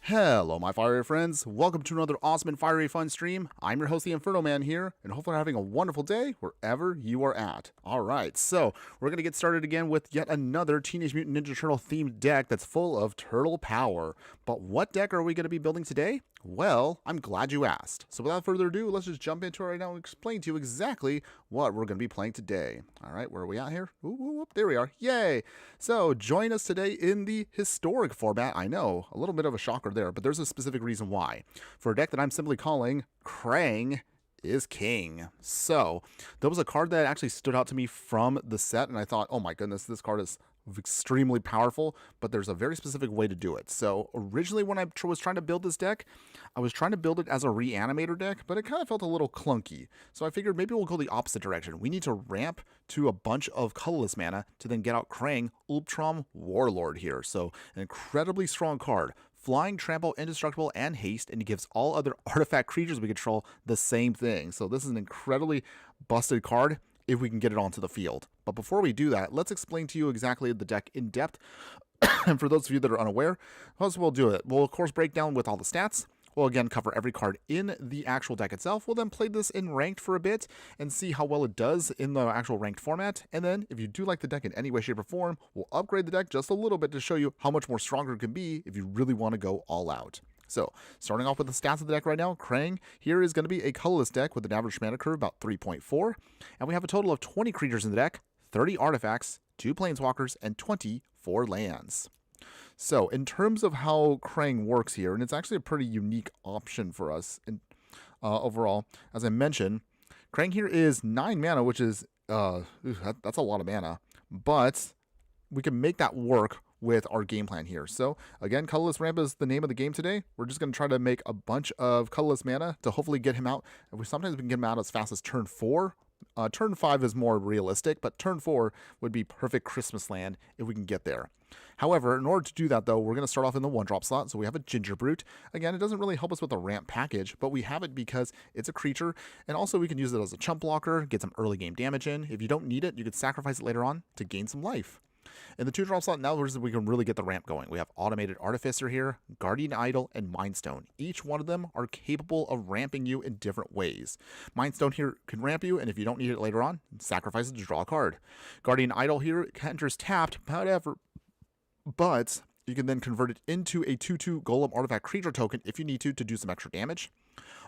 Hello my fiery friends, welcome to another awesome and fiery fun stream. I'm your host the Infernoman here, and hopefully you're having a wonderful day wherever you are at. Alright, so we're going to get started again with yet another Teenage Mutant Ninja Turtle themed deck that's full of turtle power. But what deck are we going to be building today? Well, I'm glad you asked. So without further ado, let's just jump into it right now and explain to you exactly what we're going to be playing today. Alright, where are we at here? Ooh, there we are. Yay! So join us today in the historic format. I know, a little bit of a shocker there, but there's a specific reason why. For a deck that I'm simply calling Krang is King. So there was a card that actually stood out to me from the set, and I thought, oh my goodness, this card is extremely powerful, but there's a very specific way to do it. So originally when I was trying to build this deck, I was trying to build it as a reanimator deck, but it kind of felt a little clunky. So I figured maybe we'll go the opposite direction. We need to ramp to a bunch of colorless mana to then get out Krang, Utrom Warlord here. So an incredibly strong card. Flying, trample, indestructible, and haste, and it gives all other artifact creatures we control the same thing. So this is an incredibly busted card if we can get it onto the field. But before we do that, let's explain to you exactly the deck in depth. And for those of you that are unaware, how we'll do it. We'll of course break down with all the stats. We'll again cover every card in the actual deck itself. We'll then play this in ranked for a bit and see how well it does in the actual ranked format. And then if you do like the deck in any way, shape, or form, we'll upgrade the deck just a little bit to show you how much more stronger it can be if you really want to go all out. So, starting off with the stats of the deck right now, Krang here is going to be a colorless deck with an average mana curve about 3.4. And we have a total of 20 creatures in the deck, 30 artifacts, 2 planeswalkers, and 24 lands. So, in terms of how Krang works here, and it's actually a pretty unique option for us overall, as I mentioned, Krang here is 9 mana, which is, that's a lot of mana, but we can make that work with our game plan here. So again, colorless ramp is the name of the game today. We're just going to try to make a bunch of colorless mana to hopefully get him out. Sometimes we can get him out as fast as turn 4. Turn 5 is more realistic, but turn 4 would be perfect Christmas land if we can get there. However, in order to do that though, we're going to start off in the 1-drop slot. So we have a Ginger Brute. Again, it doesn't really help us with the ramp package, but we have it because it's a creature, and also we can use it as a chump blocker, get some early game damage in. If you don't need it, you could sacrifice it later on to gain some life. In the 2-drop slot, now we can really get the ramp going. We have Automated Artificer here, Guardian Idol, and Mindstone. Each one of them are capable of ramping you in different ways. Mindstone here can ramp you, and if you don't need it later on, sacrifice it to draw a card. Guardian Idol here enters tapped, however, but you can then convert it into a 2/2 Golem Artifact Creature token if you need to do some extra damage.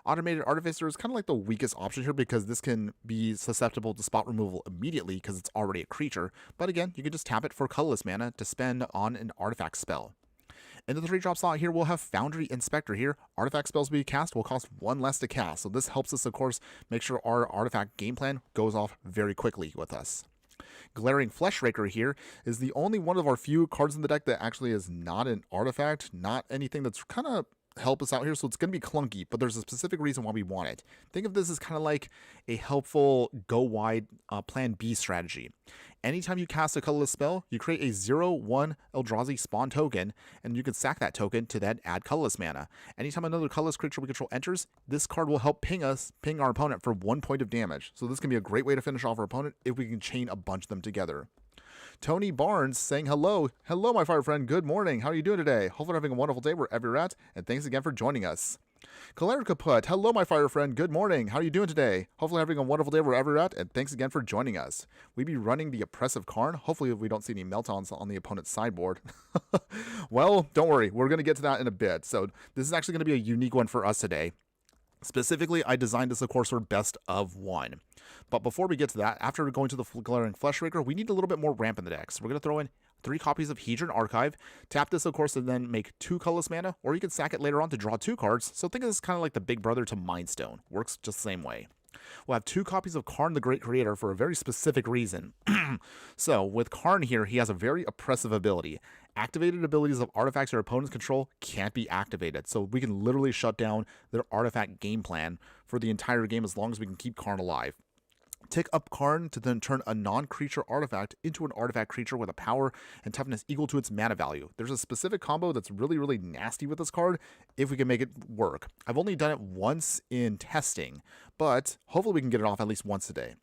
Automated Artificer is kind of like the weakest option here because this can be susceptible to spot removal immediately because it's already a creature. But again, you can just tap it for colorless mana to spend on an artifact spell. In the 3-drop slot here, we'll have Foundry Inspector here. Artifact spells we cast will cost 1 less to cast. So this helps us, of course, make sure our artifact game plan goes off very quickly with us. Glaring Fleshraker here is the only one of our few cards in the deck that actually is not an artifact, not anything that's kind of help us out here, so it's going to be clunky, but there's a specific reason why we want it. Think of this as kind of like a helpful go wide plan B strategy. Anytime you cast a colorless spell, you create a 0/1 Eldrazi spawn token, and you can sack that token to then add colorless mana. Anytime another colorless creature we control enters, this card will help ping our opponent for 1 point of damage. So this can be a great way to finish off our opponent if we can chain a bunch of them together. Tony Barnes saying hello. Hello, my fire friend. Good morning. How are you doing today? Hopefully you're having a wonderful day wherever you're at, and thanks again for joining us. Calera Kaput. Hello, my fire friend. Good morning. How are you doing today? Hopefully having a wonderful day wherever you're at, and thanks again for joining us. We be running the Oppressive Karn. Hopefully we don't see any meltdowns on the opponent's sideboard. Well, don't worry. We're going to get to that in a bit. So this is actually going to be a unique one for us today. Specifically, I designed this, of course, for best of 1. But before we get to that, after going to the Glaring Fleshraker, we need a little bit more ramp in the deck. So we're going to throw in 3 copies of Hedron Archive, tap this, of course, and then make 2 colorless mana, or you can sack it later on to draw 2 cards. So think of this kind of like the big brother to Mindstone. Works just the same way. We'll have 2 copies of Karn the Great Creator for a very specific reason. So with Karn here, he has a very oppressive ability. Activated abilities of artifacts your opponents control can't be activated. So we can literally shut down their artifact game plan for the entire game as long as we can keep Karn alive. Tick up Karn to then turn a non-creature artifact into an artifact creature with a power and toughness equal to its mana value. There's a specific combo that's really, really nasty with this card if we can make it work. I've only done it once in testing, but hopefully we can get it off at least once a day.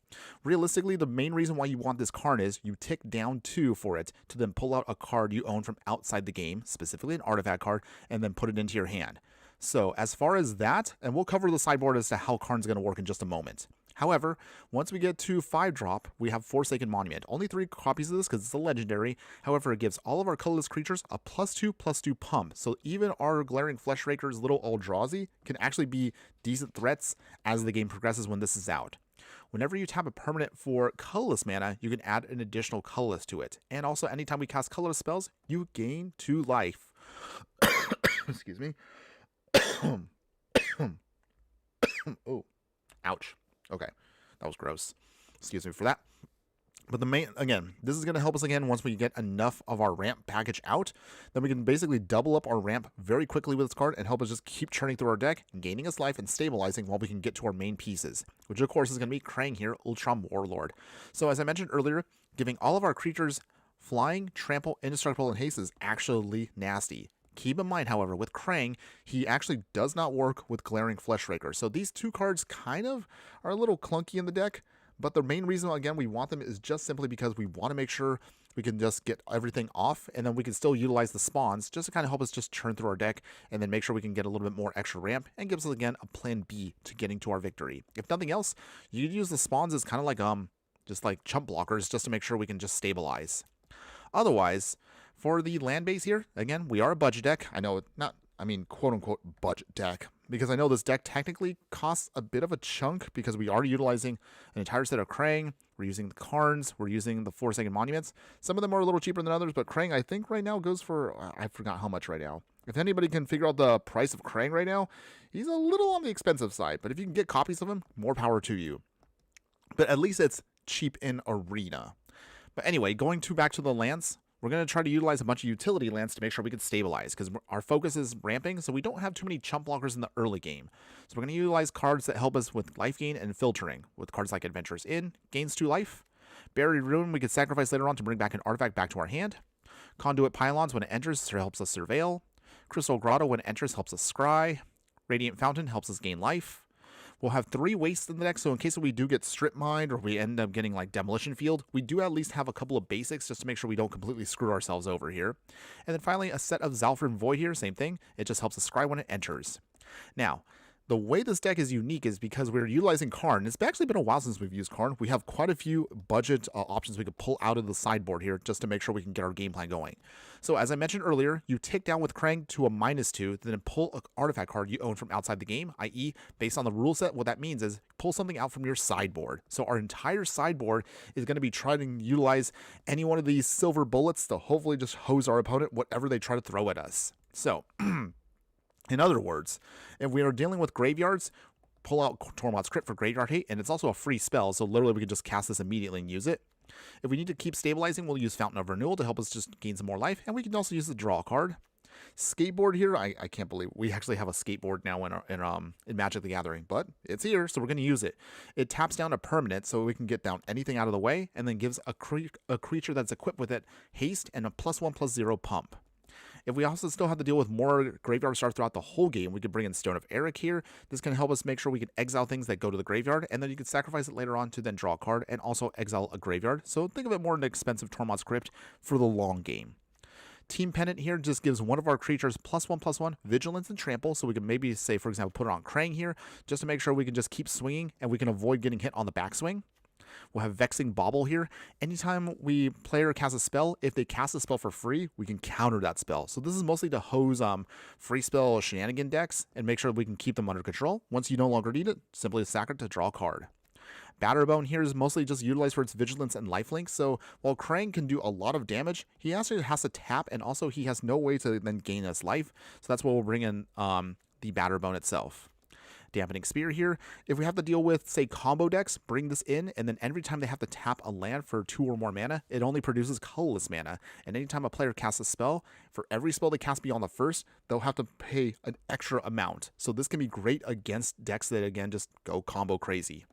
Realistically, the main reason why you want this Karn is you tick down 2 for it to then pull out a card you own from outside the game, specifically an artifact card, and then put it into your hand. So as far as that, and we'll cover the sideboard as to how Karn's going to work in just a moment. However, once we get to 5-drop, we have Forsaken Monument. Only 3 copies of this because it's a legendary. However, it gives all of our colorless creatures a +2/+2 pump. So even our Glaring Fleshraker's little Eldrazi can actually be decent threats as the game progresses when this is out. Whenever you tap a permanent for colorless mana, you can add an additional colorless to it. And also, anytime we cast colorless spells, you gain 2 life. Excuse me. Oh, ouch. Okay, that was gross. Excuse me for that. But the main, again, this is going to help us again once we get enough of our ramp package out. Then we can basically double up our ramp very quickly with this card and help us just keep churning through our deck, gaining us life and stabilizing while we can get to our main pieces, which of course is going to be Krang here, Utrom Warlord. So as I mentioned earlier, giving all of our creatures flying, trample, indestructible, and haste is actually nasty. Keep in mind, however, with Krang, he actually does not work with Glaring Fleshraker. So these 2 cards kind of are a little clunky in the deck, but the main reason, again, we want them is just simply because we want to make sure we can just get everything off, and then we can still utilize the spawns just to kind of help us just churn through our deck, and then make sure we can get a little bit more extra ramp, and gives us, again, a plan B to getting to our victory. If nothing else, you could use the spawns as kind of like, just like chump blockers, just to make sure we can just stabilize. Otherwise, for the land base here, again, we are a budget deck. I know, quote-unquote budget deck, because I know this deck technically costs a bit of a chunk because we are utilizing an entire set of Krang. We're using the Karns. We're using the Forsaken Monuments. Some of them are a little cheaper than others, but Krang, I think right now goes for, I forgot how much right now. If anybody can figure out the price of Krang right now, he's a little on the expensive side, but if you can get copies of him, more power to you. But at least it's cheap in Arena. But anyway, back to the lands, we're going to try to utilize a bunch of utility lands to make sure we can stabilize, because our focus is ramping, so we don't have too many chump blockers in the early game. So we're going to utilize cards that help us with life gain and filtering, with cards like Adventurous Inn, gains 2 life. Buried Ruin we can sacrifice later on to bring back an artifact back to our hand. Conduit Pylons when it enters helps us surveil. Crystal Grotto when it enters helps us scry. Radiant Fountain helps us gain life. We'll have 3 wastes in the deck, so in case we do get strip mined or we end up getting like Demolition Field, we do at least have a couple of basics just to make sure we don't completely screw ourselves over here. And then finally, a set of Zalfrin Void here, same thing. It just helps us scry when it enters. Now, the way this deck is unique is because we're utilizing Karn. It's actually been a while since we've used Karn. We have quite a few budget options we could pull out of the sideboard here just to make sure we can get our game plan going. So as I mentioned earlier, you tick down with Krang to a -2, then pull an artifact card you own from outside the game, i.e. based on the rule set, what that means is pull something out from your sideboard. So our entire sideboard is going to be trying to utilize any one of these silver bullets to hopefully just hose our opponent whatever they try to throw at us. So in other words, if we are dealing with graveyards, pull out Tormod's Crypt for Graveyard Hate, and it's also a free spell, so literally we can just cast this immediately and use it. If we need to keep stabilizing, we'll use Fountain of Renewal to help us just gain some more life, and we can also use the draw card. Skateboard here, I can't believe we actually have a skateboard now in Magic the Gathering, but it's here, so we're going to use it. It taps down a permanent, so we can get down anything out of the way, and then gives a creature that's equipped with it haste and a +1/+0 pump. If we also still have to deal with more graveyard stars throughout the whole game, we could bring in Stone of Eric here. This can help us make sure we can exile things that go to the graveyard, and then you can sacrifice it later on to then draw a card and also exile a graveyard. So think of it more as an expensive Tormod's Crypt for the long game. Team Pennant here just gives one of our creatures +1/+1 vigilance and trample, so we can maybe say, for example, put it on Krang here just to make sure we can just keep swinging and we can avoid getting hit on the backswing. We'll have Vexing Bauble here. Anytime player casts a spell, if they cast a spell for free, we can counter that spell. So this is mostly to hose free spell shenanigan decks and make sure we can keep them under control. Once you no longer need it, simply sack it to draw a card. Batterbone here is mostly just utilized for its vigilance and lifelink, so while Krang can do a lot of damage, he actually has to tap, and also he has no way to then gain us life, so that's why we'll bring in the Batterbone itself. Dampening Spear here. If we have to deal with, say, combo decks, bring this in, and then every time they have to tap a land for 2 or more mana, it only produces colorless mana. And anytime a player casts a spell, for every spell they cast beyond the first, they'll have to pay an extra amount. So this can be great against decks that, again, just go combo crazy.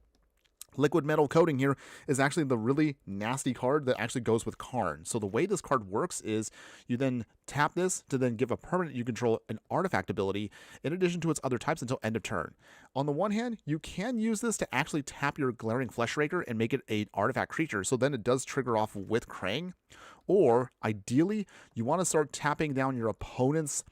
Liquid Metal Coating here is actually the really nasty card that actually goes with Karn. So the way this card works is you then tap this to then give a permanent you control an artifact ability in addition to its other types until end of turn. On the one hand, you can use this to actually tap your Glaring Fleshraker and make it an artifact creature, so then it does trigger off with Krang. Or, ideally, you want to start tapping down your opponent's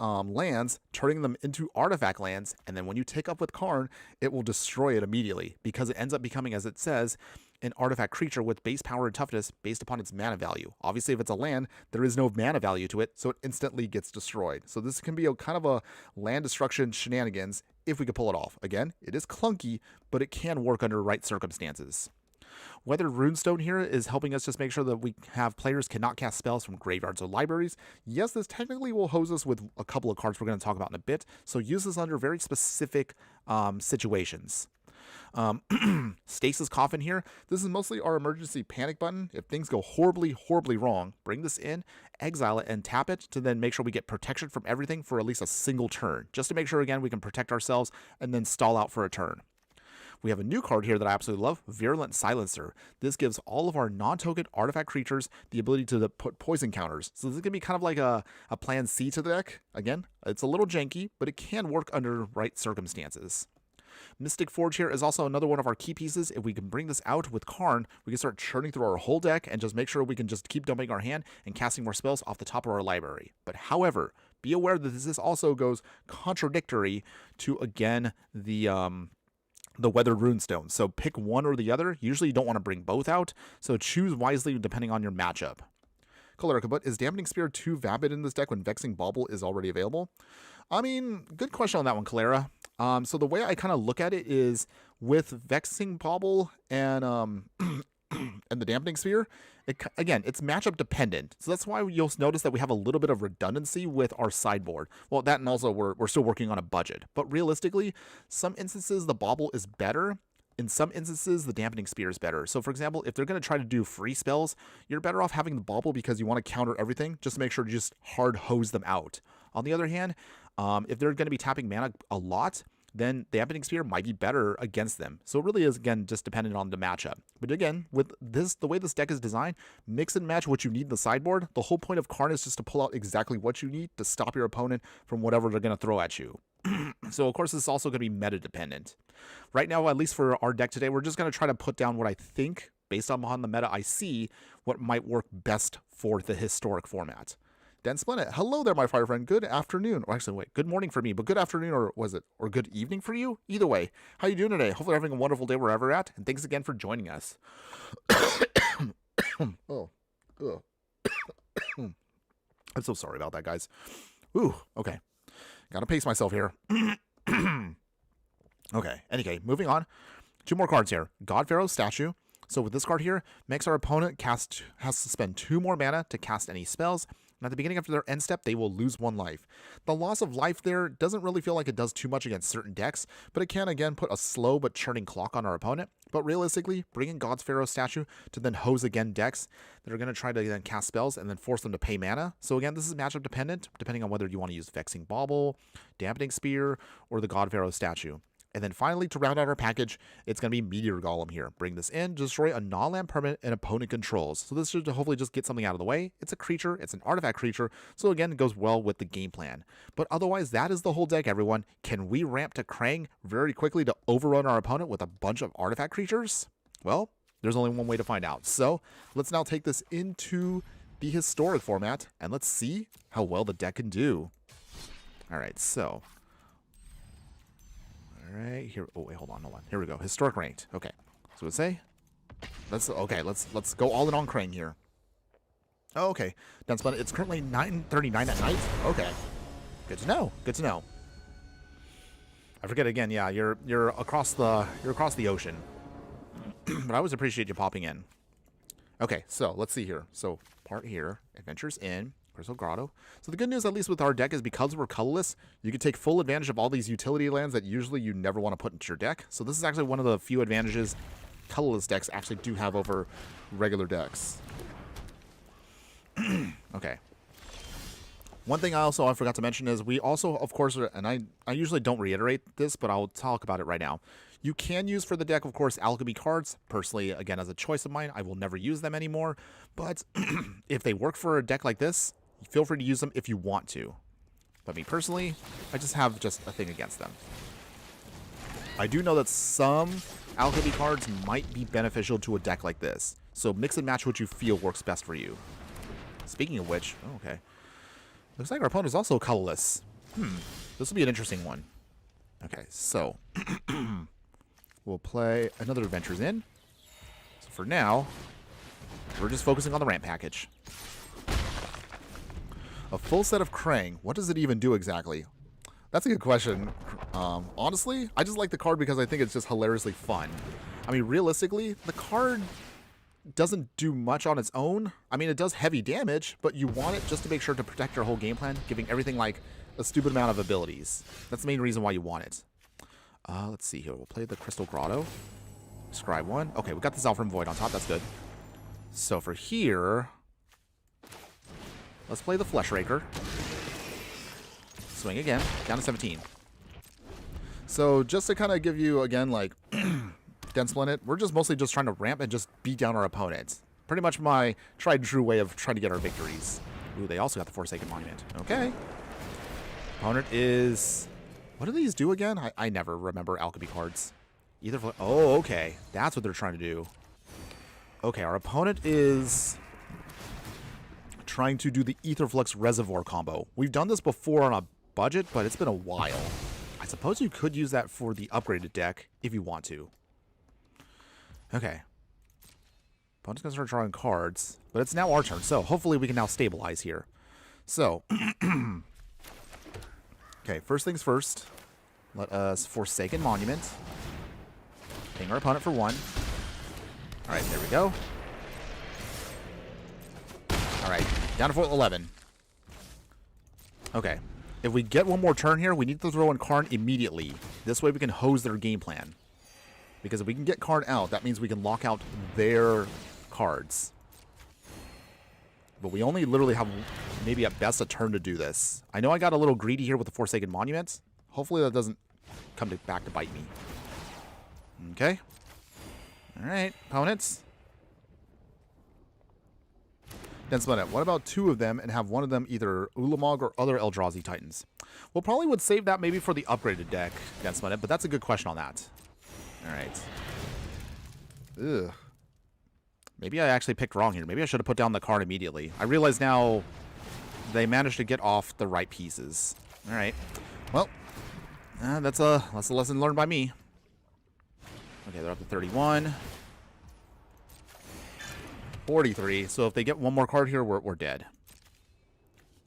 lands, turning them into artifact lands, and then when you take up with Karn, it will destroy it immediately because it ends up becoming, as it says, an artifact creature with base power and toughness based upon its mana value. Obviously, if it's a land, there is no mana value to it, so it instantly gets destroyed. So this can be a kind of a land destruction shenanigans if we could pull it off. Again, it is clunky, but it can work under right circumstances. Weathered Runestone here is helping us just make sure that we have players cannot cast spells from graveyards or libraries. Yes, this technically will hose us with a couple of cards we're going to talk about in a bit, so use this under very specific situations. Stasis Coffin here. This is mostly our emergency panic button. If things go horribly, horribly wrong, bring this in, exile it, and tap it to then make sure we get protection from everything for at least a single turn, just to make sure, again, we can protect ourselves and then stall out for a turn. We have a new card here that I absolutely love, Virulent Silencer. This gives all of our non-token artifact creatures the ability to put poison counters. So this is going to be kind of like a plan C to the deck. Again, it's a little janky, but it can work under right circumstances. Mystic Forge here is also another one of our key pieces. If we can bring this out with Karn, we can start churning through our whole deck and just make sure we can just keep dumping our hand and casting more spells off the top of our library. But however, be aware that this also goes contradictory to, again, the Weathered Runestone. So pick one or the other. Usually you don't want to bring both out, so choose wisely depending on your matchup. Colorless, but is Dampening Spear too vapid in this deck when Vexing Bauble is already available? I mean, good question on that one, Clara. So the way I kind of look at it is with Vexing Bauble and and the Dampening Sphere, again, it's matchup dependent. So that's why you'll notice that we have a little bit of redundancy with our sideboard. Well, that and also we're still working on a budget. But realistically, some instances the Bauble is better. In some instances, the Dampening Spear is better. So for example, if they're going to try to do free spells, you're better off having the Bauble because you want to counter everything, just to make sure to just hard hose them out. On the other hand, if they're going to be tapping mana a lot, then the Dampening Spear might be better against them. So it really is, again, just dependent on the matchup. But again, with this, the way this deck is designed, mix and match what you need in the sideboard. The whole point of Karn is just to pull out exactly what you need to stop your opponent from whatever they're going to throw at you. So, of course, this is also going to be meta-dependent. Right now, at least for our deck today, we're just going to try to put down what I think, based on the meta I see, what might work best for the historic format. Dan Splendid, hello there, my fire friend. Good afternoon. Or actually, wait, good morning for me, but good afternoon, or was it, or good evening for you? Either way, how you doing today? Hopefully you're having a wonderful day wherever you're at, and thanks again for joining us. I'm so sorry about that, guys. Ooh, okay. Gotta pace myself here. Okay, anyway, moving on. Two more cards here. God Pharaoh's Statue. So with this card here, makes our opponent has to spend 2 more mana to cast any spells. And at the beginning of their end step, they will lose 1 life. The loss of life there doesn't really feel like it does too much against certain decks, but it can, again, put a slow but churning clock on our opponent. But realistically, bringing God's Pharaoh's Statue to then hose again decks that are going to try to then cast spells and then force them to pay mana. So again, this is matchup dependent, depending on whether you want to use Vexing Bauble, Dampening Spear, or the God Pharaoh's Statue. And then finally, to round out our package, it's going to be Meteor Golem here. Bring this in, destroy a non-land permanent and opponent controls. So this should hopefully just get something out of the way. It's a creature, it's an artifact creature, so again, it goes well with the game plan. But otherwise, that is the whole deck, everyone. Can we ramp to Krang very quickly to overrun our opponent with a bunch of artifact creatures? Well, there's only one way to find out. So let's now take this into the historic format, and let's see how well the deck can do. All right, so... All right, here. Oh wait, hold on. Here we go. Historic ranked. Okay. So let's say, let's go all in on Krang here. Oh, okay. Done. It's currently 9:39 at night. Okay. Good to know. Good to know. I forget again. Yeah, you're across the ocean. But I always appreciate you popping in. Okay, so let's see here. So part here, Adventures in Crystal Grotto. So the good news, at least with our deck, is because we're colorless, you can take full advantage of all these utility lands that usually you never want to put into your deck. So this is actually one of the few advantages colorless decks actually do have over regular decks. Okay. One thing I forgot to mention is we also, of course, and I usually don't reiterate this, but I'll talk about it right now. You can use for the deck, of course, alchemy cards. Personally, again, as a choice of mine, I will never use them anymore. But if they work for a deck like this, feel free to use them if you want to. But me personally, I just have a thing against them. I do know that some alchemy cards might be beneficial to a deck like this. So mix and match what you feel works best for you. Speaking of which, oh, okay. Looks like our opponent is also colorless. This will be an interesting one. Okay, so we'll play another Adventures In. So for now, we're just focusing on the ramp package. A full set of Krang. What does it even do exactly? That's a good question. Honestly, I just like the card because I think it's just hilariously fun. I mean, realistically, the card doesn't do much on its own. I mean, it does heavy damage, but you want it just to make sure to protect your whole game plan, giving everything like a stupid amount of abilities. That's the main reason why you want it. Let's see here. We'll play the Crystal Grotto. Scribe 1. Okay, we got the Zalfram Void on top. That's good. So for here, let's play the Flesh Raker. Swing again. Down to 17. So just to kind of give you, again, like, Dense Planet, we're just mostly just trying to ramp and just beat down our opponents. Pretty much my tried and true way of trying to get our victories. Ooh, they also got the Forsaken Monument. Okay. Opponent is... What do these do again? I never remember alchemy cards. Either... Oh, okay. That's what they're trying to do. Okay, our opponent is trying to do the Aetherflux Reservoir combo. We've done this before on a budget, but it's been a while. I suppose you could use that for the upgraded deck if you want to. Okay. Opponent's going to start drawing cards, but it's now our turn, so hopefully we can now stabilize here. So, okay, first things first. Let us Forsaken Monument. Ping our opponent for 1. Alright, there we go. Alright, down to 11. Okay. If we get one more turn here, we need to throw in Karn immediately. This way we can hose their game plan. Because if we can get Karn out, that means we can lock out their cards. But we only literally have maybe at best a turn to do this. I know I got a little greedy here with the Forsaken Monument. Hopefully that doesn't come back to bite me. Okay. Alright, opponents. Then split it. What about 2 of them and have one of them either Ulamog or other Eldrazi Titans? We'll probably would save that maybe for the upgraded deck, then split it, but that's a good question on that. Alright. Ugh. Maybe I actually picked wrong here. Maybe I should have put down the card immediately. I realize now they managed to get off the right pieces. Alright. Well, that's a lesson learned by me. Okay, they're up to 31. 43. So if they get one more card here, we're dead.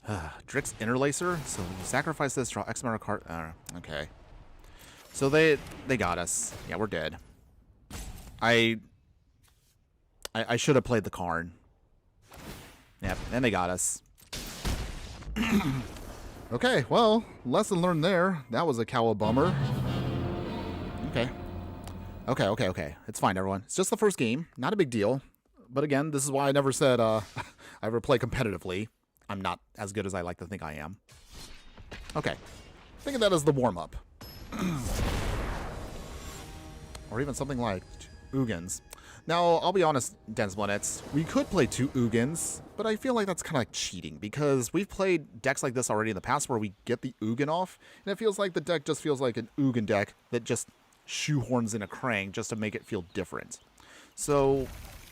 Drix Interlacer. So you sacrifice this, draw X amount of card. Okay. So they got us. Yeah, we're dead. I should have played the Karn. Yep, and they got us. Okay, well, lesson learned there. That was a cowabummer. Okay. Okay. It's fine, everyone. It's just the first game. Not a big deal. But again, this is why I never said I ever play competitively. I'm not as good as I like to think I am. Okay. Think of that as the warm-up. Or even something like Ugins. Now, I'll be honest, Dense Planets, we could play 2 Ugins, but I feel like that's kind of like cheating, because we've played decks like this already in the past where we get the Ugin off, and it feels like the deck just feels like an Ugin deck that just shoehorns in a Krang just to make it feel different. So,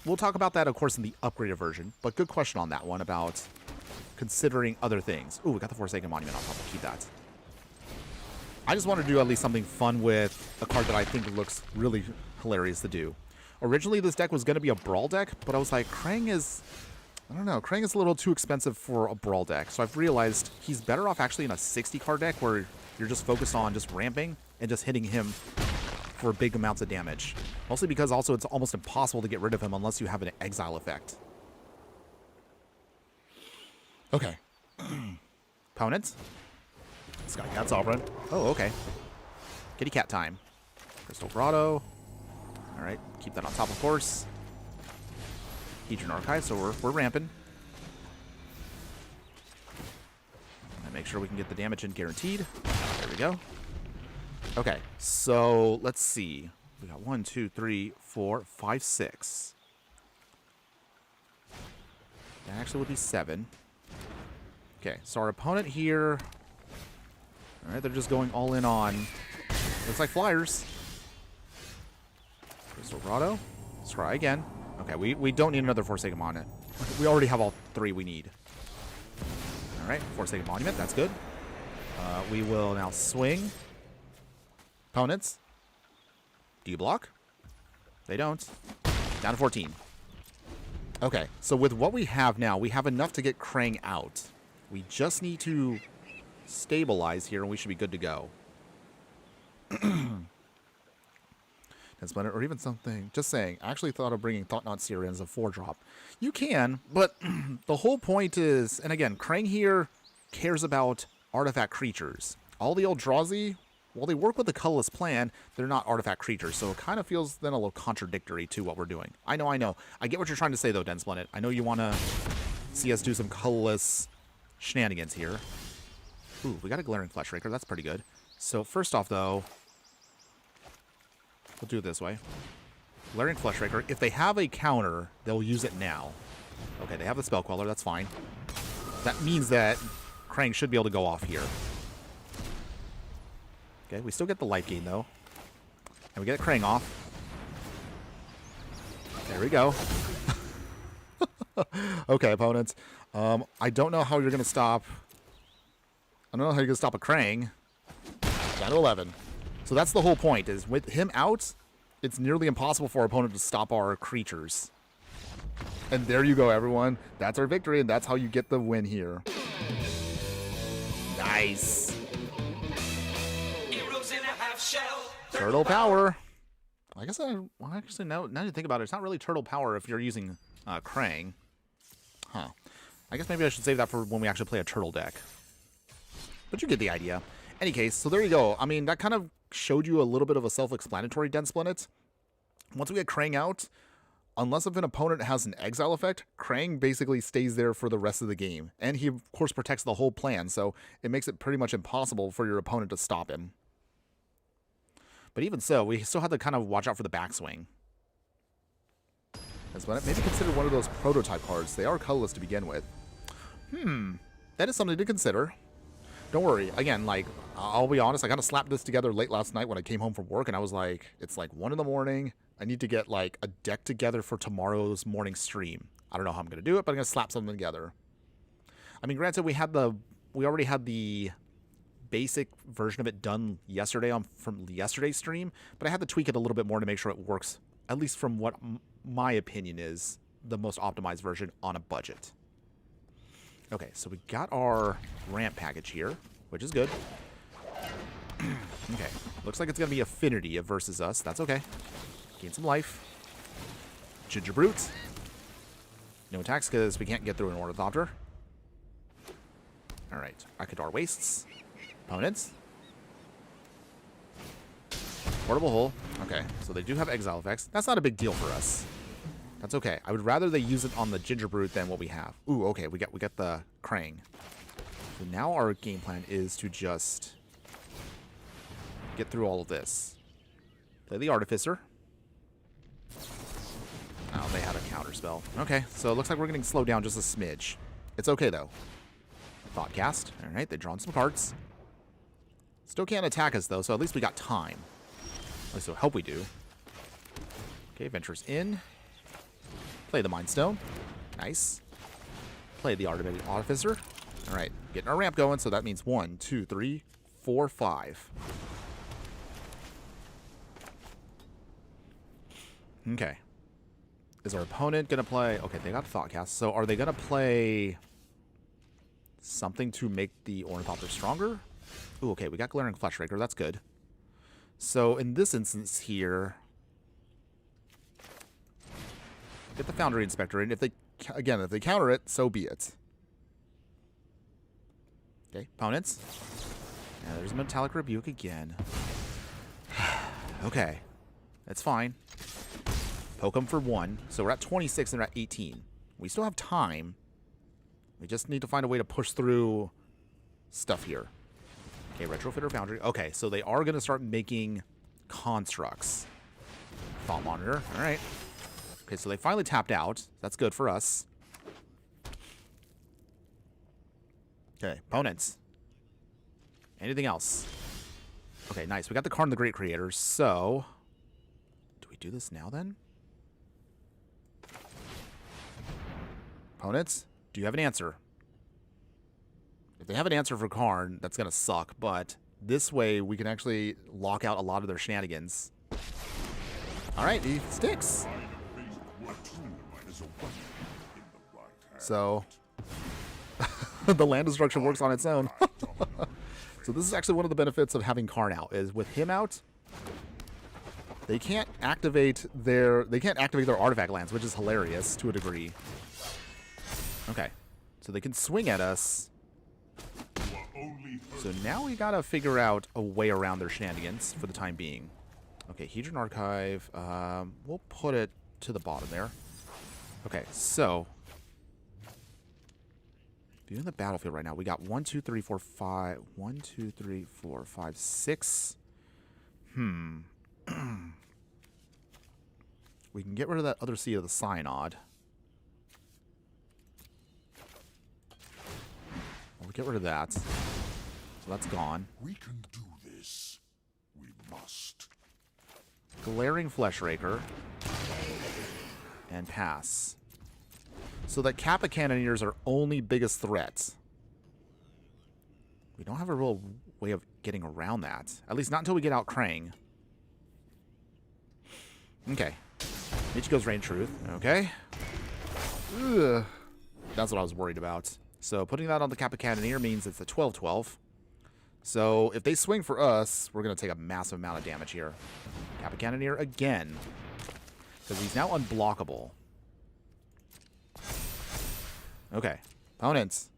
we'll talk about that, of course, in the upgraded version, but good question on that one about considering other things. Ooh, we got the Forsaken Monument on top. We'll keep that. I just want to do at least something fun with a card that I think looks really hilarious to do. Originally, this deck was going to be a Brawl deck, but I was like, Krang is... I don't know. Krang is a little too expensive for a Brawl deck, so I've realized he's better off actually in a 60-card deck where you're just focused on just ramping and just hitting him for big amounts of damage. Mostly because also it's almost impossible to get rid of him unless you have an exile effect. Okay. Opponents. Sky Cat Sovereign. Oh, okay. Kitty Cat time. Crystal Grotto. Alright, keep that on top, of course. Hedron Archive, so we're ramping. And make sure we can get the damage in guaranteed. There we go. Okay, so let's see. We got 1, 2, 3, 4, 5, 6. That actually would be 7. Okay, so our opponent here... Alright, they're just going all in on... Looks like flyers. Crystal Grotto. Let's try again. Okay, we don't need another Forsaken Monument. We already have all 3 we need. Alright, Forsaken Monument, that's good. We will now swing. Opponents. Do you block? They don't. Down to 14. Okay, so with what we have now, we have enough to get Krang out. We just need to stabilize here, and we should be good to go. Or even something. Just saying. I actually thought of bringing Thought Knot Seer in as a 4-drop. You can, but the whole point is... And again, Krang here cares about artifact creatures. All the Eldrazi, while they work with the Colorless plan, they're not artifact creatures, so it kind of feels then a little contradictory to what we're doing. I know. I get what you're trying to say, though, Densplanet. I know you want to see us do some Colorless shenanigans here. Ooh, we got a Glaring Fleshraker. That's pretty good. So, first off, though... We'll do it this way. Glaring Fleshraker. If they have a counter, they'll use it now. Okay, they have the Spell Queller. That's fine. That means that Krang should be able to go off here. Okay, we still get the life gain, though. And we get Krang off. There we go. Okay, opponents. I don't know how you're going to stop... I don't know how you're going to stop a Krang. Down to 11. So that's the whole point, is with him out, it's nearly impossible for our opponent to stop our creatures. And there you go, everyone. That's our victory, and that's how you get the win here. Nice. Turtle power. I guess actually, now you think about it, it's not really turtle power if you're using Krang. Huh. I guess maybe I should save that for when we actually play a turtle deck. But you get the idea. Any case, so there you go. I mean, that kind of showed you a little bit of a self-explanatory Densplanet. Once we get Krang out, unless if an opponent has an exile effect, Krang basically stays there for the rest of the game. And he, of course, protects the whole plan, so it makes it pretty much impossible for your opponent to stop him. But even so, we still have to kind of watch out for the backswing. Densplanet, maybe consider one of those prototype cards. They are colorless to begin with. That is something to consider. Don't worry. Again, like, I'll be honest, I kind of slapped this together late last night when I came home from work, and I was like, it's like 1 in the morning. I need to get, like, a deck together for tomorrow's morning stream. I don't know how I'm going to do it, but I'm going to slap something together. I mean, granted, we already had the basic version of it done yesterday from yesterday's stream, but I had to tweak it a little bit more to make sure it works, at least from what my opinion is, the most optimized version on a budget. Okay, so we got our ramp package here, which is good. Okay, looks like it's going to be Affinity versus us. That's okay. Gain some life. Ginger Brute. No attacks because we can't get through an Ornithopter. Alright, Akadar Wastes. Opponents. Portable Hole. Okay, so they do have exile effects. That's not a big deal for us. That's okay. I would rather they use it on the Ginger Brute than what we have. Ooh, okay, we got the Krang. So now our game plan is to just get through all of this. Play the Artificer. Oh, they had a counter spell. Okay, so it looks like we're getting slowed down just a smidge. It's okay, though. Thoughtcast. All right, they've drawn some cards. Still can't attack us, though, so at least we got time. At least I hope we do. Okay, Ventures in. Play the Mind Stone. Nice. Play the Artificer. All right, getting our ramp going, so that means 1, 2, 3, 4, 5. Okay. Is our opponent going to play... Okay, they got Thoughtcast. So are they going to play something to make the Ornithopter stronger? Ooh, okay, we got Glaring Fleshraker. That's good. So in this instance here... Get the Foundry Inspector in. If they... Again, if they counter it, so be it. Okay, opponents. Yeah, there's a Metallic Rebuke again. Okay. That's fine. Poke them for 1. So we're at 26 and we're at 18. We still have time. We just need to find a way to push through stuff here. Okay, Retrofitter Foundry. Okay, so they are going to start making constructs. Thought Monitor. All right. Okay, so they finally tapped out. That's good for us. Okay, opponents. Anything else? Okay, nice. We got the Karn the Great Creators, so... Do we do this now, then? Opponents, do you have an answer? If they have an answer for Karn, that's going to suck, but this way we can actually lock out a lot of their shenanigans. All right, he sticks. So, the land destruction works on its own. So this is actually one of the benefits of having Karn out, is with him out, they can't activate their artifact lands, which is hilarious to a degree. Okay, so they can swing at us. So now we gotta figure out a way around their shenanigans for the time being. Okay, Hedron Archive. We'll put it to the bottom there. Okay, so viewing the battlefield right now, we got 1, 2, 3, 4, 5. 1, 2, 3, 4, 5, 6. We can get rid of that other seed of the Synod. We'll get rid of that. So that's gone. We can do this. We must. Glaring Fleshraker. And pass. So that Kappa Cannoneers are only biggest threats. We don't have a real way of getting around that. At least not until we get out Krang. Okay. Michiko's Rain Truth. Okay. Ugh. That's what I was worried about. So putting that on the Kappa Cannoneer means it's a 12-12. So if they swing for us, we're going to take a massive amount of damage here. Kappa Cannoneer again. Because he's now unblockable. Okay. Opponents.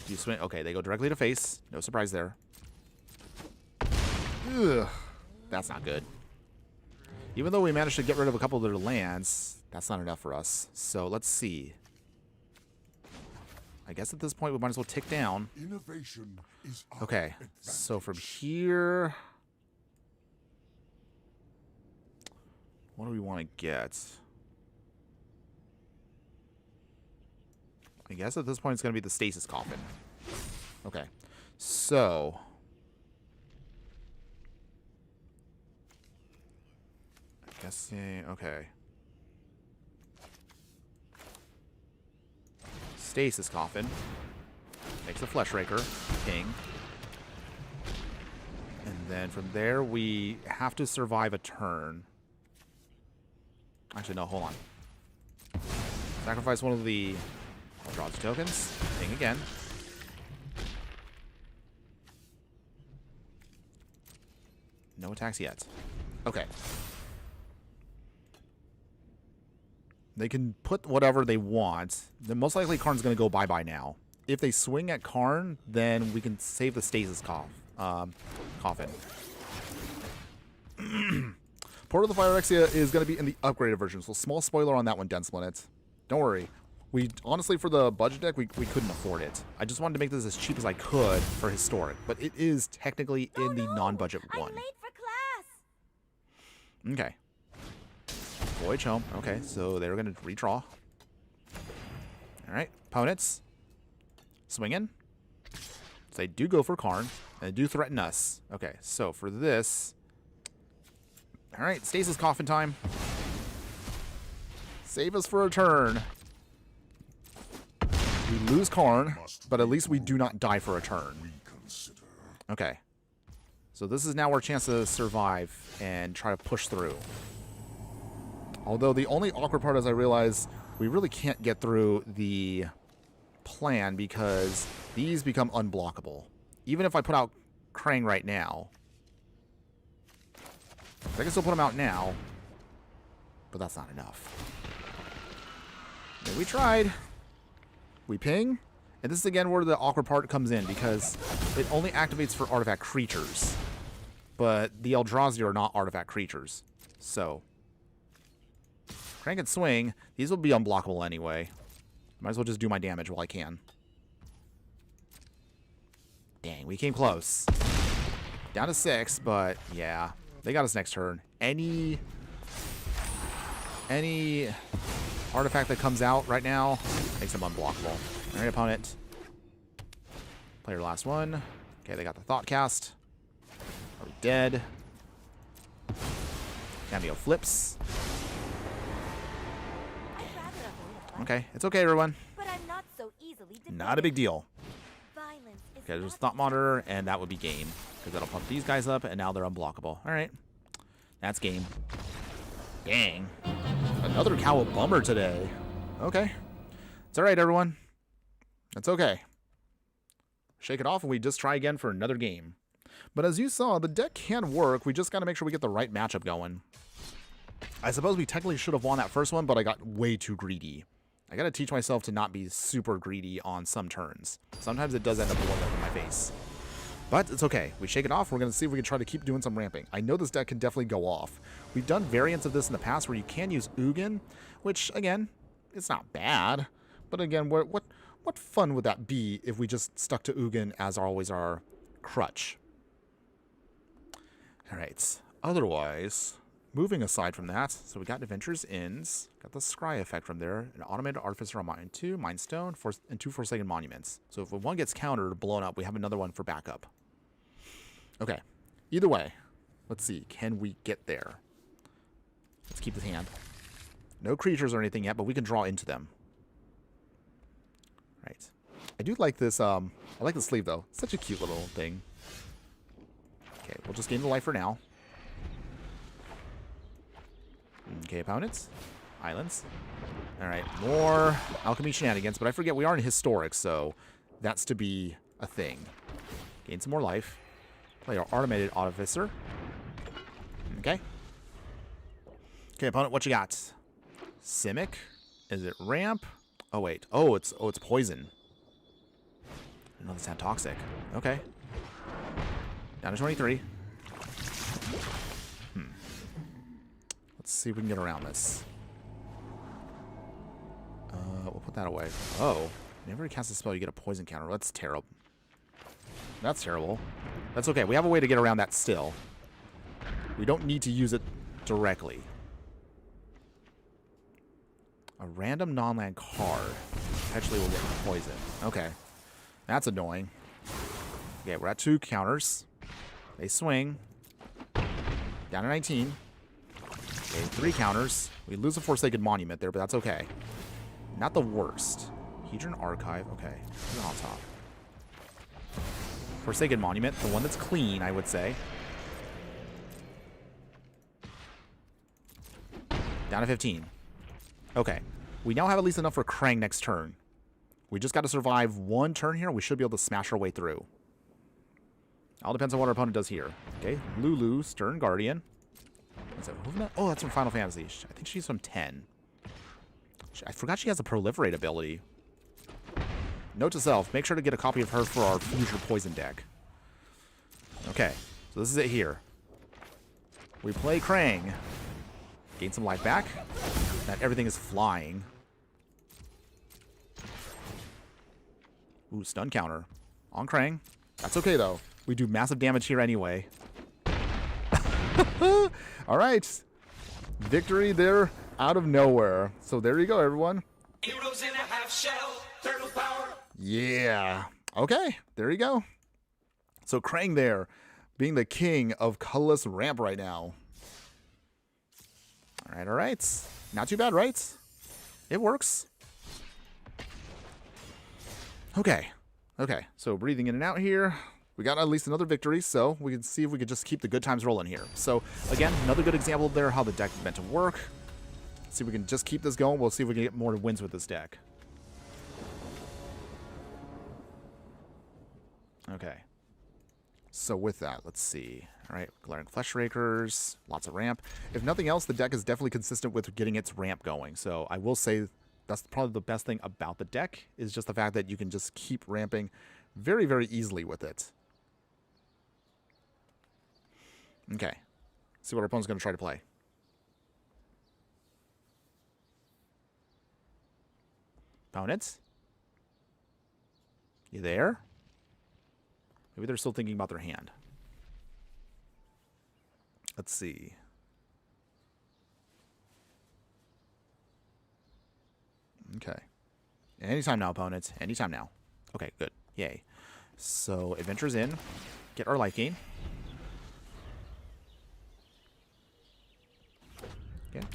Do you swing? Okay, they go directly to face. No surprise there. Ugh. That's not good. Even though we managed to get rid of a couple of their lands, that's not enough for us. So let's see. I guess at this point we might as well tick down. Innovation is okay, so from here, what do we want to get? I guess at this point it's going to be the Stasis Coffin. Okay, so I guess, okay. Stasis Coffin. Makes a Fleshraker. King. And then from there, we have to survive a turn. Actually, no, hold on. Sacrifice one of the... I'll draw 2 tokens. King again. No attacks yet. Okay. They can put whatever they want. Then most likely Karn's going to go bye-bye now. If they swing at Karn, then we can save the Stasis Coffin. Port of the Phyrexia is going to be in the upgraded version, so small spoiler on that one, Dense Planet. Don't worry. We honestly, for the budget deck, we couldn't afford it. I just wanted to make this as cheap as I could for Historic, but it is technically in the non-budget one. I'm late for class. Okay. Voyage home. Okay, so they're going to redraw. Alright, opponents. Swinging. So they do go for Karn, and they do threaten us. Okay, so for this... Alright, Stasis Coffin time. Save us for a turn. We lose Karn, but at least we do not die for a turn. Okay. So this is now our chance to survive and try to push through. Although the only awkward part is I realize we really can't get through the plan because these become unblockable. Even if I put out Krang right now. I can still put them out now, but that's not enough. Okay, we tried. We ping. And this is again where the awkward part comes in because it only activates for artifact creatures. But the Eldrazi are not artifact creatures. So... Crank and swing. These will be unblockable anyway. Might as well just do my damage while I can. Dang, we came close. Down to 6, but yeah. They got us next turn. Any artifact that comes out right now makes them unblockable. All right, opponent. Play your last one. Okay, they got the Thought Cast. Are we dead? Cameo flips. Okay, it's okay, everyone. But I'm not so easily defeated. Not a big deal. Violence is Okay, there's not Thought Monitor, and that would be game. Because that'll pump these guys up, and now they're unblockable. All right. That's game. Dang. Another cow bummer today. Okay. It's all right, everyone. That's okay. Shake it off, and we just try again for another game. But as you saw, the deck can work. We just got to make sure we get the right matchup going. I suppose we technically should have won that first one, but I got way too greedy. I got to teach myself to not be super greedy on some turns. Sometimes it does end up blowing up in my face. But it's okay. We shake it off. We're going to see if we can try to keep doing some ramping. I know this deck can definitely go off. We've done variants of this in the past where you can use Ugin, which, again, it's not bad. But again, what fun would that be if we just stuck to Ugin as always our crutch? All right. Otherwise, moving aside from that, so we got Adventures Inns, got the Scry effect from there, an Automated Artificer on Mine 2, Mind Stone, and 2 Forsaken Monuments. So if one gets countered or blown up, we have another one for backup. Okay. Either way, let's see. Can we get there? Let's keep this hand. No creatures or anything yet, but we can draw into them. Right. I do like this. I like the sleeve, though. Such a cute little thing. Okay, we'll just gain the life for now. Okay, opponents. Islands. Alright, more alchemy shenanigans, but I forget we are in historic, so that's to be a thing. Gain some more life. Play our automated artificer. Okay. Okay, opponent, what you got? Simic? Is it ramp? Oh wait. Oh, it's poison. I didn't know this had toxic. Okay. Down to 23. Let's see if we can get around this. We'll put that away. Oh. Whenever you cast a spell, you get a poison counter. That's terrible. That's terrible. That's okay. We have a way to get around that still. We don't need to use it directly. A random non-land card potentially will get poison. Okay. That's annoying. Okay, we're at 2 counters. They swing. Down to 19. Okay, 3 counters. We lose a Forsaken Monument there, but that's okay. Not the worst. Hedron Archive. Okay. Who's on top? Forsaken Monument. The one that's clean, I would say. Down to 15. Okay. We now have at least enough for Krang next turn. We just got to survive 1 turn here. We should be able to smash our way through. All depends on what our opponent does here. Okay. Lulu, Stern Guardian. Oh, that's from Final Fantasy. I think she's from 10. I forgot she has a Proliferate ability. Note to self, make sure to get a copy of her for our future poison deck. Okay, so this is it here. We play Krang. Gain some life back. That everything is flying. Ooh, stun counter. On Krang. That's okay, though. We do massive damage here anyway. All right. Victory there out of nowhere. So there you go, everyone. Heroes in a half shell, turtle power. Yeah. Okay, there you go. So Krang there, being the king of colorless ramp right now. All right, all right. Not too bad, right? It works. Okay. Okay, so breathing in and out here. We got at least another victory, so we can see if we could just keep the good times rolling here. So, again, another good example there how the deck is meant to work. See if we can just keep this going. We'll see if we can get more wins with this deck. Okay. So with that, let's see. All right, Glaring Fleshrakers, lots of ramp. If nothing else, the deck is definitely consistent with getting its ramp going. So I will say that's probably the best thing about the deck is just the fact that you can just keep ramping very, very easily with it. Okay. See what our opponent's going to try to play. Opponents? You there? Maybe they're still thinking about their hand. Let's see. Okay. Anytime now, opponents. Anytime now. Okay, good. Yay. So, adventures in. Get our life gain. Okay.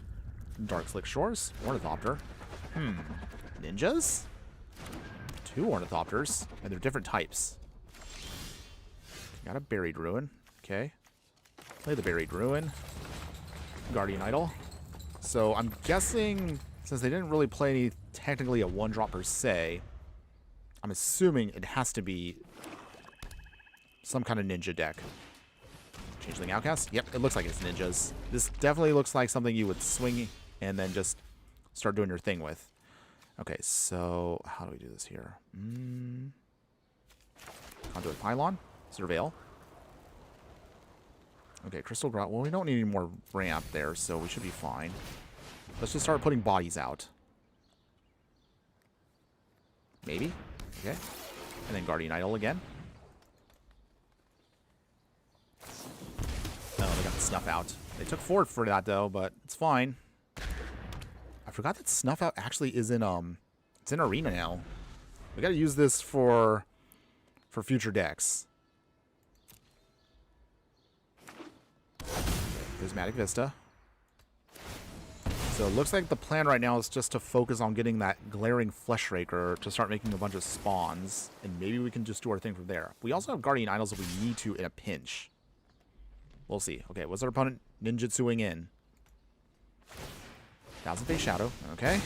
Dark Slick Shores. Ornithopter. Ninjas? 2 Ornithopters. And they're different types. Got a Buried Ruin. Okay. Play the Buried Ruin. Guardian Idol. So I'm guessing, since they didn't really play any technically a 1-drop per se, I'm assuming it has to be some kind of ninja deck. Changeling Outcast? Yep, it looks like it's ninjas. This definitely looks like something you would swing and then just start doing your thing with. Okay, so how do we do this here? Conduit Pylon. Surveil. Okay, Crystal Grout. Well, we don't need any more ramp there, so we should be fine. Let's just start putting bodies out. Maybe. Okay. And then Guardian Idol again. Oh, they got the Snuff Out. They took 4 for that, though, but it's fine. I forgot that Snuff Out actually is in, it's in Arena now. We gotta use this for future decks. Prismatic Vista. So it looks like the plan right now is just to focus on getting that glaring Fleshraker to start making a bunch of spawns, and maybe we can just do our thing from there. We also have Guardian Idols if we need to in a pinch. We'll see. Okay, what's our opponent ninjutsuing in? Thousand Face Shadow. Okay.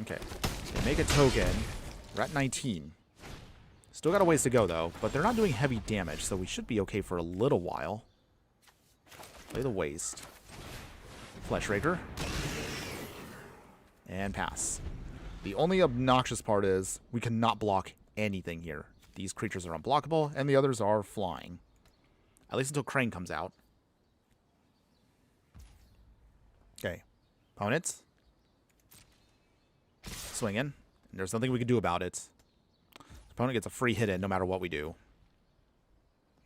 Okay. They make a token. We're at 19. Still got a ways to go, though, but they're not doing heavy damage, so we should be okay for a little while. Play the Waste. Fleshraker. And pass. The only obnoxious part is we cannot block anything here. These creatures are unblockable, and the others are flying. At least until Krang comes out. Okay. Opponents. Swinging. And there's nothing we can do about it. Opponent gets a free hit in no matter what we do.